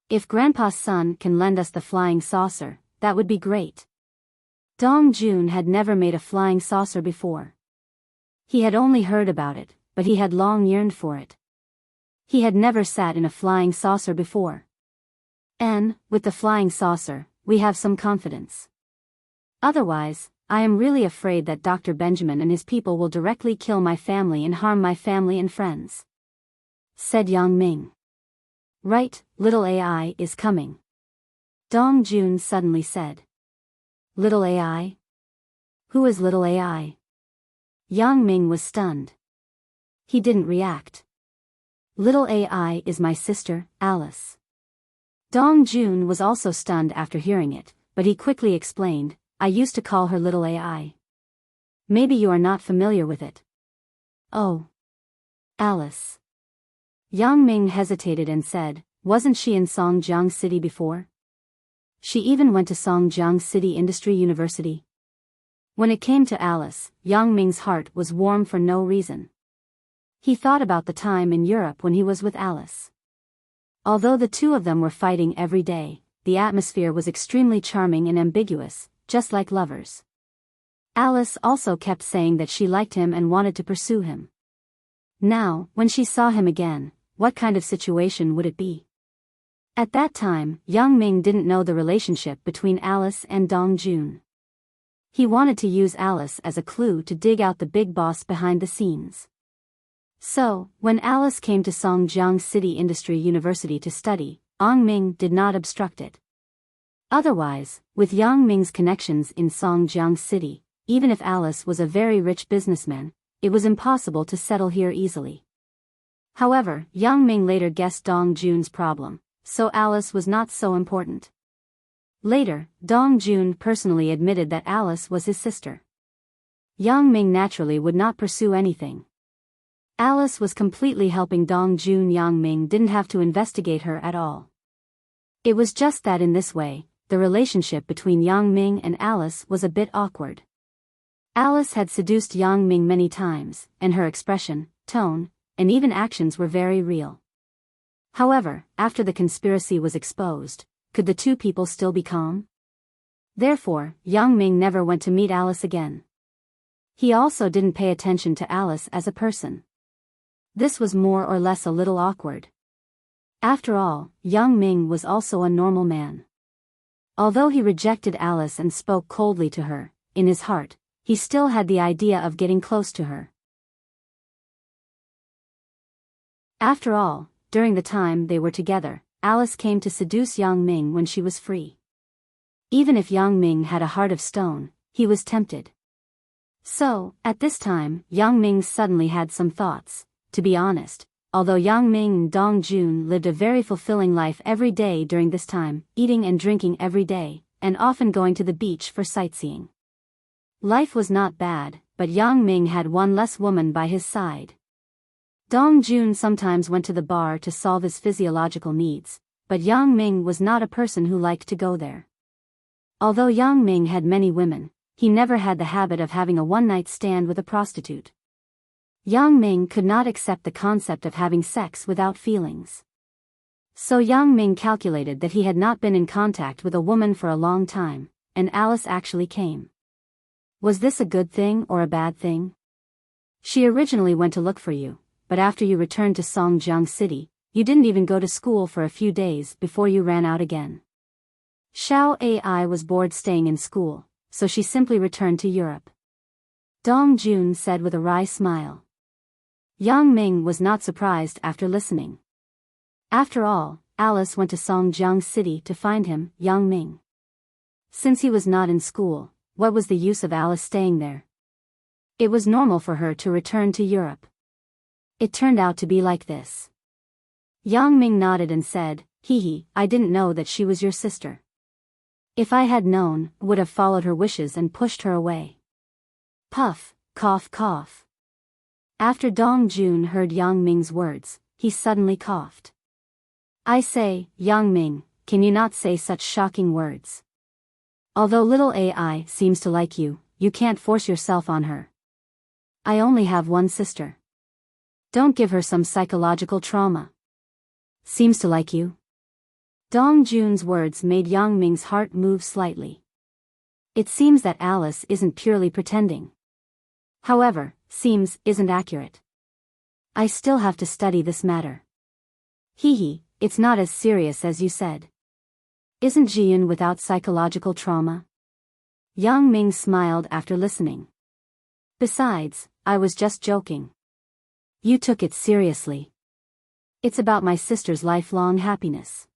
[SPEAKER 1] If Grandpa's son can lend us the flying saucer, that would be great." Dong Jun had never made a flying saucer before. He had only heard about it, but he had long yearned for it. He had never sat in a flying saucer before. And, with the flying saucer, we have some confidence. Otherwise, I am really afraid that Dr. Benjamin and his people will directly kill my family and harm my family and friends," said Yang Ming. "Right, little AI is coming," Dong Jun suddenly said. "Little AI? Who is little AI?" Yang Ming was stunned. He didn't react. "Little AI is my sister, Alice." Dong Jun was also stunned after hearing it, but he quickly explained, "I used to call her little AI. Maybe you are not familiar with it." "Oh. Alice." Yang Ming hesitated and said, "Wasn't she in Songjiang City before? She even went to Songjiang City Industry University." When it came to Alice, Yang Ming's heart was warm for no reason. He thought about the time in Europe when he was with Alice. Although the two of them were fighting every day, the atmosphere was extremely charming and ambiguous, just like lovers. Alice also kept saying that she liked him and wanted to pursue him. Now, when she saw him again, what kind of situation would it be? At that time, Yang Ming didn't know the relationship between Alice and Dong Jun. He wanted to use Alice as a clue to dig out the big boss behind the scenes. So, when Alice came to Songjiang City Industry University to study, Yang Ming did not obstruct it. Otherwise, with Yang Ming's connections in Songjiang City, even if Alice was a very rich businessman, it was impossible to settle here easily. However, Yang Ming later guessed Dong Jun's problem, so Alice was not so important. Later, Dong Jun personally admitted that Alice was his sister. Yang Ming naturally would not pursue anything. Alice was completely helping Dong Jun. Yang Ming didn't have to investigate her at all. It was just that in this way, the relationship between Yang Ming and Alice was a bit awkward. Alice had seduced Yang Ming many times, and her expression, tone, and even actions were very real. However, after the conspiracy was exposed, could the two people still be calm? Therefore, Yang Ming never went to meet Alice again. He also didn't pay attention to Alice as a person. This was more or less a little awkward. After all, Yang Ming was also a normal man. Although he rejected Alice and spoke coldly to her, in his heart, he still had the idea of getting close to her. After all, during the time they were together, Alice came to seduce Yang Ming when she was free. Even if Yang Ming had a heart of stone, he was tempted. So, at this time, Yang Ming suddenly had some thoughts. To be honest, although Yang Ming and Dong Jun lived a very fulfilling life every day during this time, eating and drinking every day, and often going to the beach for sightseeing. Life was not bad, but Yang Ming had one less woman by his side. Dong Jun sometimes went to the bar to solve his physiological needs, but Yang Ming was not a person who liked to go there. Although Yang Ming had many women, he never had the habit of having a one-night stand with a prostitute. Yang Ming could not accept the concept of having sex without feelings. So Yang Ming calculated that he had not been in contact with a woman for a long time, and Alice actually came. Was this a good thing or a bad thing? She originally went to look for you, but after you returned to Songjiang City, you didn't even go to school for a few days before you ran out again. Xiao Ai was bored staying in school, so she simply returned to Europe. Dong Jun said with a wry smile. Yang Ming was not surprised after listening. After all, Alice went to Songjiang City to find him, Yang Ming. Since he was not in school, what was the use of Alice staying there? It was normal for her to return to Europe. It turned out to be like this. Yang Ming nodded and said, "Hee, I didn't know that she was your sister. If I had known, would have followed her wishes and pushed her away." Puff, cough, cough. After Dong Jun heard Yang Ming's words, he suddenly coughed. "I say, Yang Ming, can you not say such shocking words? Although little AI seems to like you, you can't force yourself on her. I only have one sister. Don't give her some psychological trauma. Seems to like you." Dong Jun's words made Yang Ming's heart move slightly. It seems that Alice isn't purely pretending. However, seems isn't accurate. I still have to study this matter. Hee, it's not as serious as you said. Isn't Jiyun without psychological trauma? Yang Ming smiled after listening. Besides, I was just joking. You took it seriously. It's about my sister's lifelong happiness.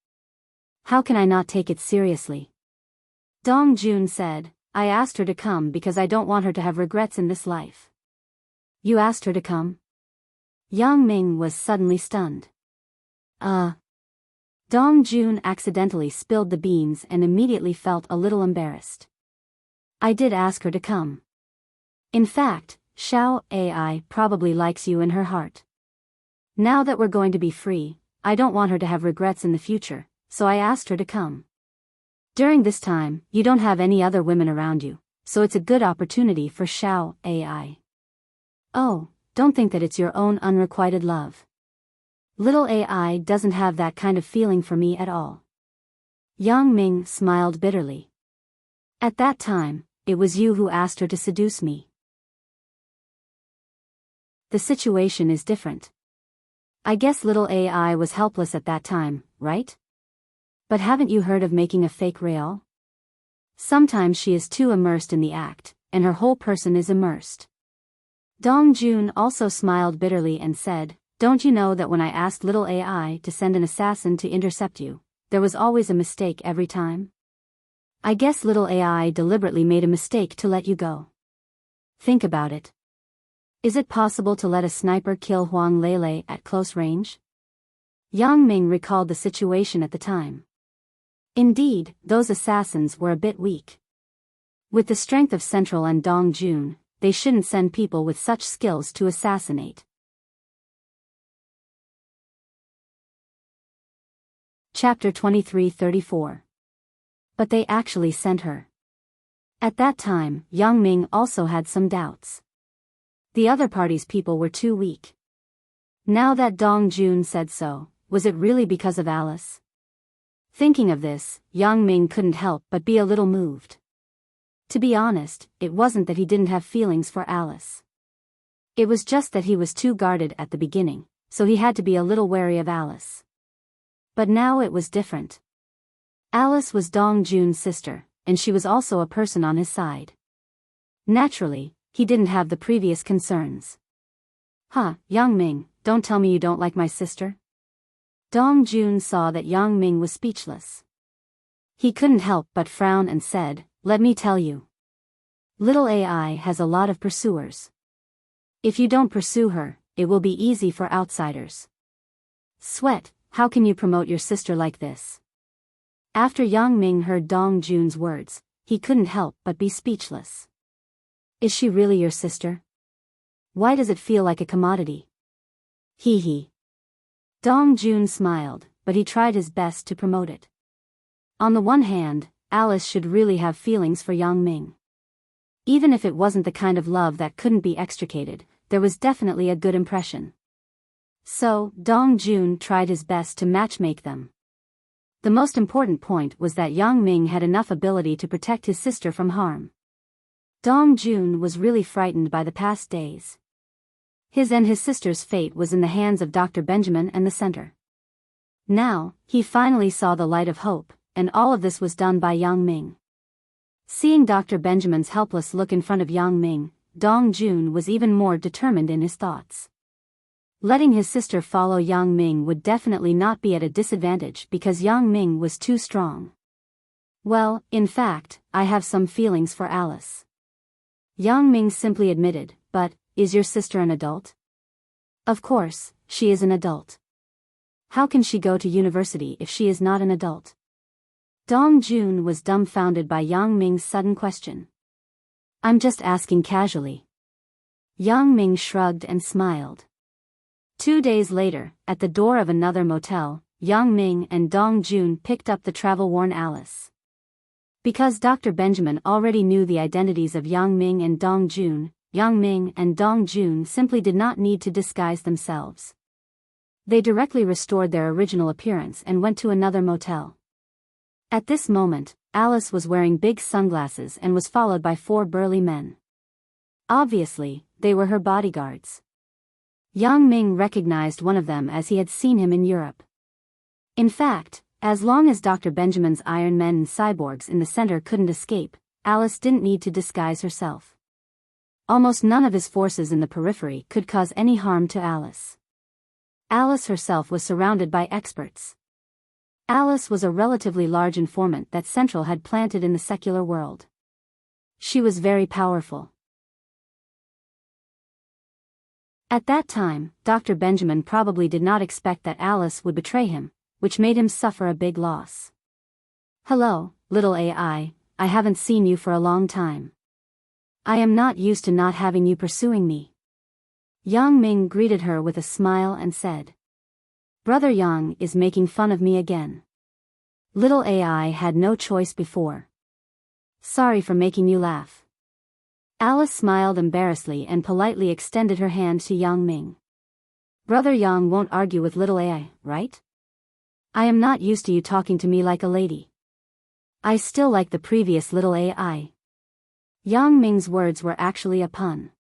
[SPEAKER 1] How can I not take it seriously? Dong Jun said, I asked her to come because I don't want her to have regrets in this life. You asked her to come? Yang Ming was suddenly stunned. Dong Jun accidentally spilled the beans and immediately felt a little embarrassed. I did ask her to come. In fact, Xiao Ai probably likes you in her heart. Now that we're going to be free, I don't want her to have regrets in the future, so I asked her to come. During this time, you don't have any other women around you, so it's a good opportunity for Xiao Ai. Oh, don't think that it's your own unrequited love. Little Ai doesn't have that kind of feeling for me at all. Yang Ming smiled bitterly. At that time, it was you who asked her to seduce me. The situation is different. I guess little Ai was helpless at that time, right? But haven't you heard of making a fake real? Sometimes she is too immersed in the act, and her whole person is immersed. Dong Jun also smiled bitterly and said, don't you know that when I asked little Ai to send an assassin to intercept you, there was always a mistake every time? I guess little Ai deliberately made a mistake to let you go. Think about it. Is it possible to let a sniper kill Huang Lele at close range? Yang Ming recalled the situation at the time. Indeed, those assassins were a bit weak. With the strength of Central and Dong Jun, they shouldn't send people with such skills to assassinate. Chapter 23-34. But they actually sent her. At that time, Yang Ming also had some doubts. The other party's people were too weak. Now that Dong Jun said so, was it really because of Alice? Thinking of this, Yang Ming couldn't help but be a little moved. To be honest, it wasn't that he didn't have feelings for Alice. It was just that he was too guarded at the beginning, so he had to be a little wary of Alice. But now it was different. Alice was Dong Jun's sister, and she was also a person on his side. Naturally, he didn't have the previous concerns. Yang Ming, don't tell me you don't like my sister? Dong Jun saw that Yang Ming was speechless. He couldn't help but frown and said, let me tell you. Little Ai has a lot of pursuers. If you don't pursue her, it will be easy for outsiders. Sweat, how can you promote your sister like this? After Yang Ming heard Dong Jun's words, he couldn't help but be speechless. Is she really your sister? Why does it feel like a commodity? Hee. Dong Jun smiled, but he tried his best to promote it. On the one hand, Alice should really have feelings for Yang Ming. Even if it wasn't the kind of love that couldn't be extricated, there was definitely a good impression. So, Dong Jun tried his best to matchmake them. The most important point was that Yang Ming had enough ability to protect his sister from harm. Dong Jun was really frightened by the past days. His and his sister's fate was in the hands of Dr. Benjamin and the center. Now, he finally saw the light of hope, and all of this was done by Yang Ming. Seeing Dr. Benjamin's helpless look in front of Yang Ming, Dong Jun was even more determined in his thoughts. Letting his sister follow Yang Ming would definitely not be at a disadvantage because Yang Ming was too strong. Well, in fact, I have some feelings for Alice. Yang Ming simply admitted, but, is your sister an adult? Of course, she is an adult. How can she go to university if she is not an adult? Dong Jun was dumbfounded by Yang Ming's sudden question. I'm just asking casually. Yang Ming shrugged and smiled. 2 days later, at the door of another motel, Yang Ming and Dong Jun picked up the travel-worn Alice. Because Dr. Benjamin already knew the identities of Yang Ming and Dong Jun, Yang Ming and Dong Jun simply did not need to disguise themselves. They directly restored their original appearance and went to another motel. At this moment, Alice was wearing big sunglasses and was followed by 4 burly men. Obviously, they were her bodyguards. Yang Ming recognized one of them as he had seen him in Europe. In fact, as long as Dr. Benjamin's Iron Men and cyborgs in the center couldn't escape, Alice didn't need to disguise herself. Almost none of his forces in the periphery could cause any harm to Alice. Alice herself was surrounded by experts. Alice was a relatively large informant that Central had planted in the secular world. She was very powerful. At that time, Dr. Benjamin probably did not expect that Alice would betray him, which made him suffer a big loss. "Hello, little AI, I haven't seen you for a long time. I am not used to not having you pursuing me." Yang Ming greeted her with a smile and said, "Brother Yang is making fun of me again. Little AI had no choice before. Sorry for making you laugh." Alice smiled embarrassedly and politely extended her hand to Yang Ming. "Brother Yang won't argue with little AI, right? I am not used to you talking to me like a lady. I still like the previous little AI." Yang Ming's words were actually a pun.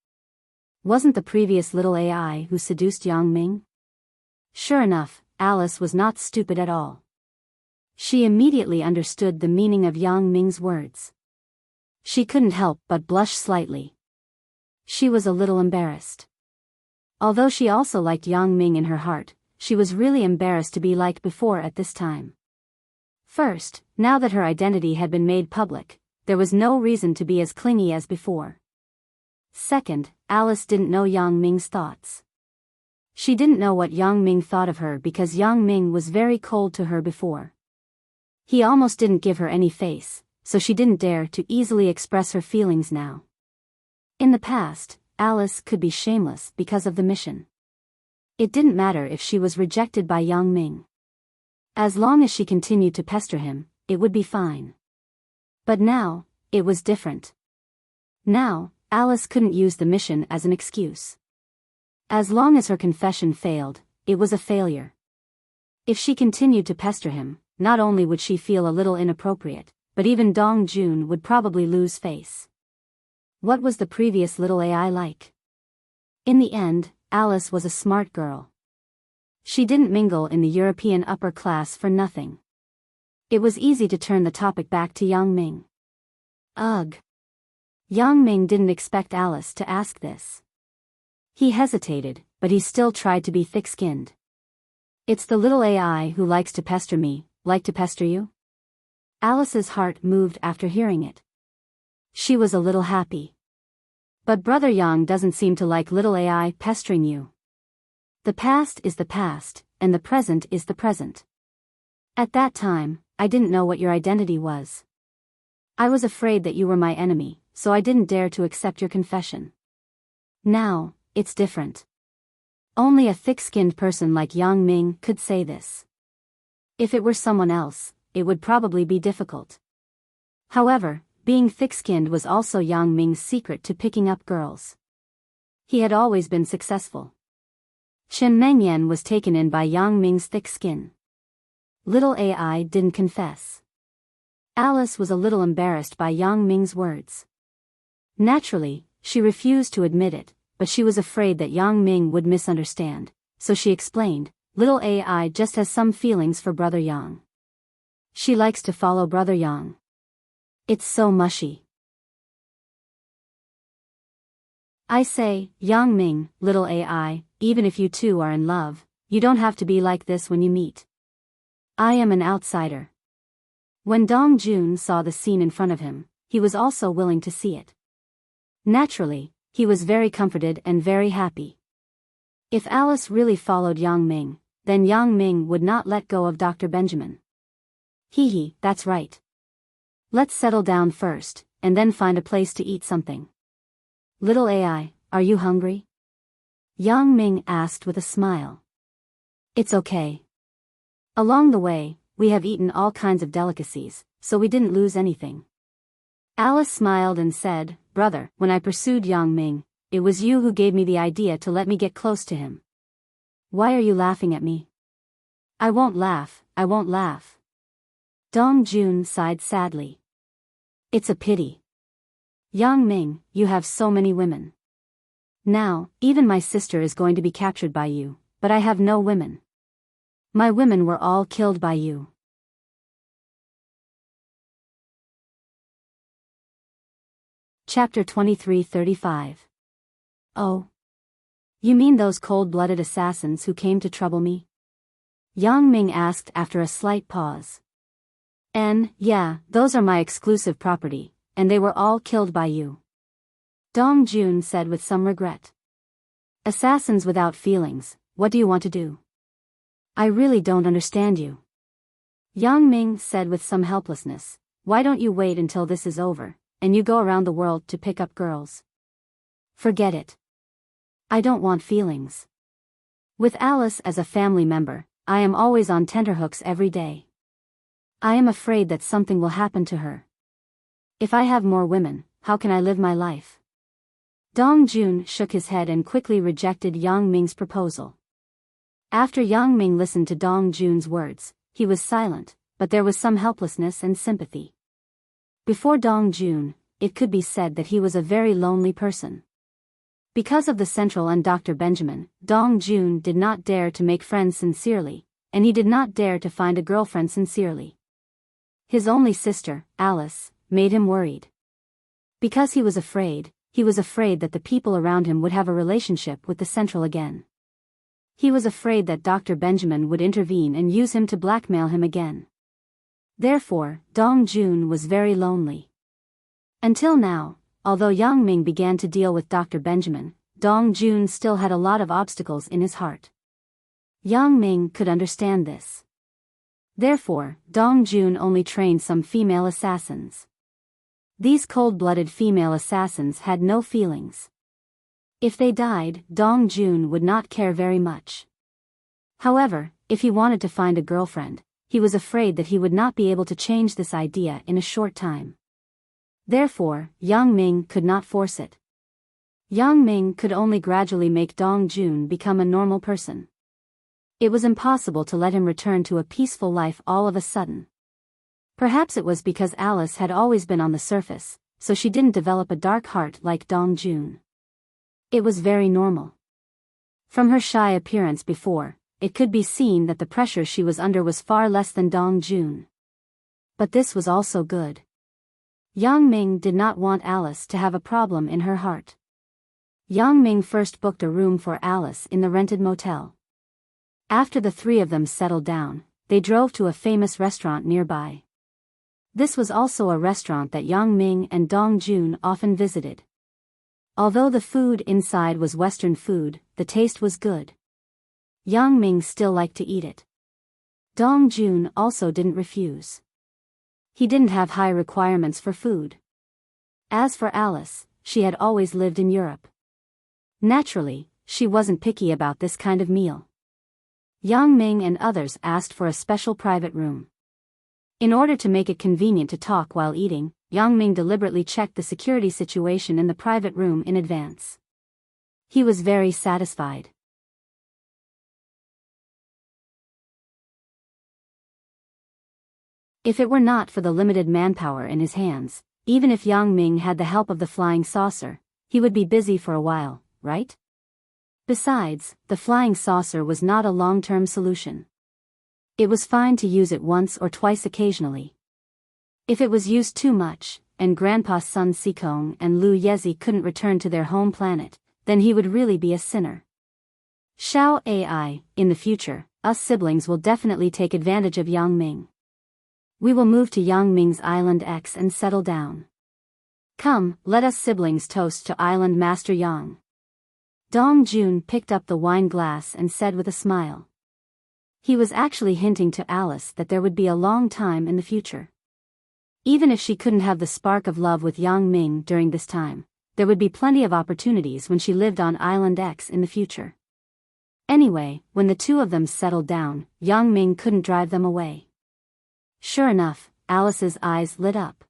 [SPEAKER 1] Wasn't the previous little AI who seduced Yang Ming? Sure enough, Alice was not stupid at all. She immediately understood the meaning of Yang Ming's words. She couldn't help but blush slightly. She was a little embarrassed. Although she also liked Yang Ming in her heart, she was really embarrassed to be like before at this time. First, now that her identity had been made public, there was no reason to be as clingy as before. Second, Alice didn't know Yang Ming's thoughts. She didn't know what Yang Ming thought of her because Yang Ming was very cold to her before. He almost didn't give her any face, so she didn't dare to easily express her feelings now. In the past, Alice could be shameless because of the mission. It didn't matter if she was rejected by Yang Ming. As long as she continued to pester him, it would be fine. But now, it was different. Now, Alice couldn't use the mission as an excuse. As long as her confession failed, it was a failure. If she continued to pester him, not only would she feel a little inappropriate, but even Dong Jun would probably lose face. What was the previous little AI like? In the end, Alice was a smart girl. She didn't mingle in the European upper class for nothing. It was easy to turn the topic back to Yang Ming. Ugh. Yang Ming didn't expect Alice to ask this. He hesitated, but he still tried to be thick-skinned. "It's the little AI who likes to pester me, like to pester you?" Alice's heart moved after hearing it. She was a little happy. "But Brother Yang doesn't seem to like little AI pestering you. The past is the past, and the present is the present. At that time, I didn't know what your identity was. I was afraid that you were my enemy, so I didn't dare to accept your confession. Now, it's different. Only a thick-skinned person like Yang Ming could say this. If it were someone else, it would probably be difficult." However, being thick-skinned was also Yang Ming's secret to picking up girls. He had always been successful. Chen Mengyan was taken in by Yang Ming's thick skin. Little AI didn't confess. Alice was a little embarrassed by Yang Ming's words. Naturally, she refused to admit it, but she was afraid that Yang Ming would misunderstand, so she explained, "Little AI just has some feelings for Brother Yang. She likes to follow Brother Yang. It's so mushy." "I say, Yang Ming, little AI, even if you two are in love, you don't have to be like this when you meet. I am an outsider." When Dong Jun saw the scene in front of him, he was also willing to see it. Naturally, he was very comforted and very happy. If Alice really followed Yang Ming, then Yang Ming would not let go of Dr. Benjamin. Hee, that's right. Let's settle down first, and then find a place to eat something. Little AI, are you hungry? Yang Ming asked with a smile. It's okay. Along the way, we have eaten all kinds of delicacies, so we didn't lose anything. Alice smiled and said, Brother, when I pursued Yang Ming, it was you who gave me the idea to let me get close to him. Why are you laughing at me? I won't laugh, I won't laugh. Dong Jun sighed sadly. It's a pity. Yang Ming, you have so many women. Now, even my sister is going to be captured by you, but I have no women. My women were all killed by you. Chapter 23:35. Oh. You mean those cold-blooded assassins who came to trouble me? Yang Ming asked after a slight pause. Yeah, those are my exclusive property, and they were all killed by you. Dong Jun said with some regret. Assassins without feelings, what do you want to do? I really don't understand you. Yang Ming said with some helplessness. Why don't you wait until this is over, and you go around the world to pick up girls? Forget it. I don't want feelings. With Alice as a family member, I am always on tenterhooks every day. I am afraid that something will happen to her. If I have more women, how can I live my life? Dong Jun shook his head and quickly rejected Yang Ming's proposal. After Yang Ming listened to Dong Jun's words, he was silent, but there was some helplessness and sympathy. Before Dong Jun, it could be said that he was a very lonely person. Because of the Central and Dr. Benjamin, Dong Jun did not dare to make friends sincerely, and he did not dare to find a girlfriend sincerely. His only sister, Alice, made him worried. Because he was afraid that the people around him would have a relationship with the Central again. He was afraid that Dr. Benjamin would intervene and use him to blackmail him again. Therefore, Dong Jun was very lonely. Until now, although Yang Ming began to deal with Dr. Benjamin, Dong Jun still had a lot of obstacles in his heart. Yang Ming could understand this. Therefore, Dong Jun only trained some female assassins. These cold-blooded female assassins had no feelings. If they died, Dong Jun would not care very much. However, if he wanted to find a girlfriend, he was afraid that he would not be able to change this idea in a short time. Therefore, Yang Ming could not force it. Yang Ming could only gradually make Dong Jun become a normal person. It was impossible to let him return to a peaceful life all of a sudden. Perhaps it was because Alice had always been on the surface, so she didn't develop a dark heart like Dong Jun. It was very normal. From her shy appearance before, it could be seen that the pressure she was under was far less than Dong Jun. But this was also good. Yang Ming did not want Alice to have a problem in her heart. Yang Ming first booked a room for Alice in the rented motel. After the three of them settled down, they drove to a famous restaurant nearby. This was also a restaurant that Yang Ming and Dong Jun often visited. Although the food inside was Western food, the taste was good. Yang Ming still liked to eat it. Dong Jun also didn't refuse. He didn't have high requirements for food. As for Alice, she had always lived in Europe. Naturally, she wasn't picky about this kind of meal. Yang Ming and others asked for a special private room. In order to make it convenient to talk while eating, Yang Ming deliberately checked the security situation in the private room in advance. He was very satisfied. If it were not for the limited manpower in his hands, even if Yang Ming had the help of the flying saucer, he would be busy for a while, right? Besides, the flying saucer was not a long-term solution. It was fine to use it once or twice occasionally. If it was used too much, and Grandpa Sun Sikong and Lu Yezi couldn't return to their home planet, then he would really be a sinner. Xiao AI, in the future, us siblings will definitely take advantage of Yang Ming. We will move to Yang Ming's Island X and settle down. Come, let us siblings toast to Island Master Yang. Dong Jun picked up the wine glass and said with a smile. He was actually hinting to Alice that there would be a long time in the future. Even if she couldn't have the spark of love with Yang Ming during this time, there would be plenty of opportunities when she lived on Island X in the future. Anyway, when the two of them settled down, Yang Ming couldn't drive them away. Sure enough, Alice's eyes lit up.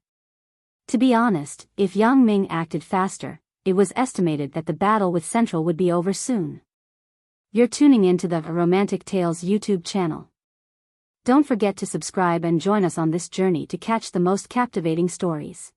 [SPEAKER 1] To be honest, if Yang Ming acted faster, it was estimated that the battle with Central would be over soon. You're tuning into the Romantic Tales YouTube channel. Don't forget to subscribe and join us on this journey to catch the most captivating stories.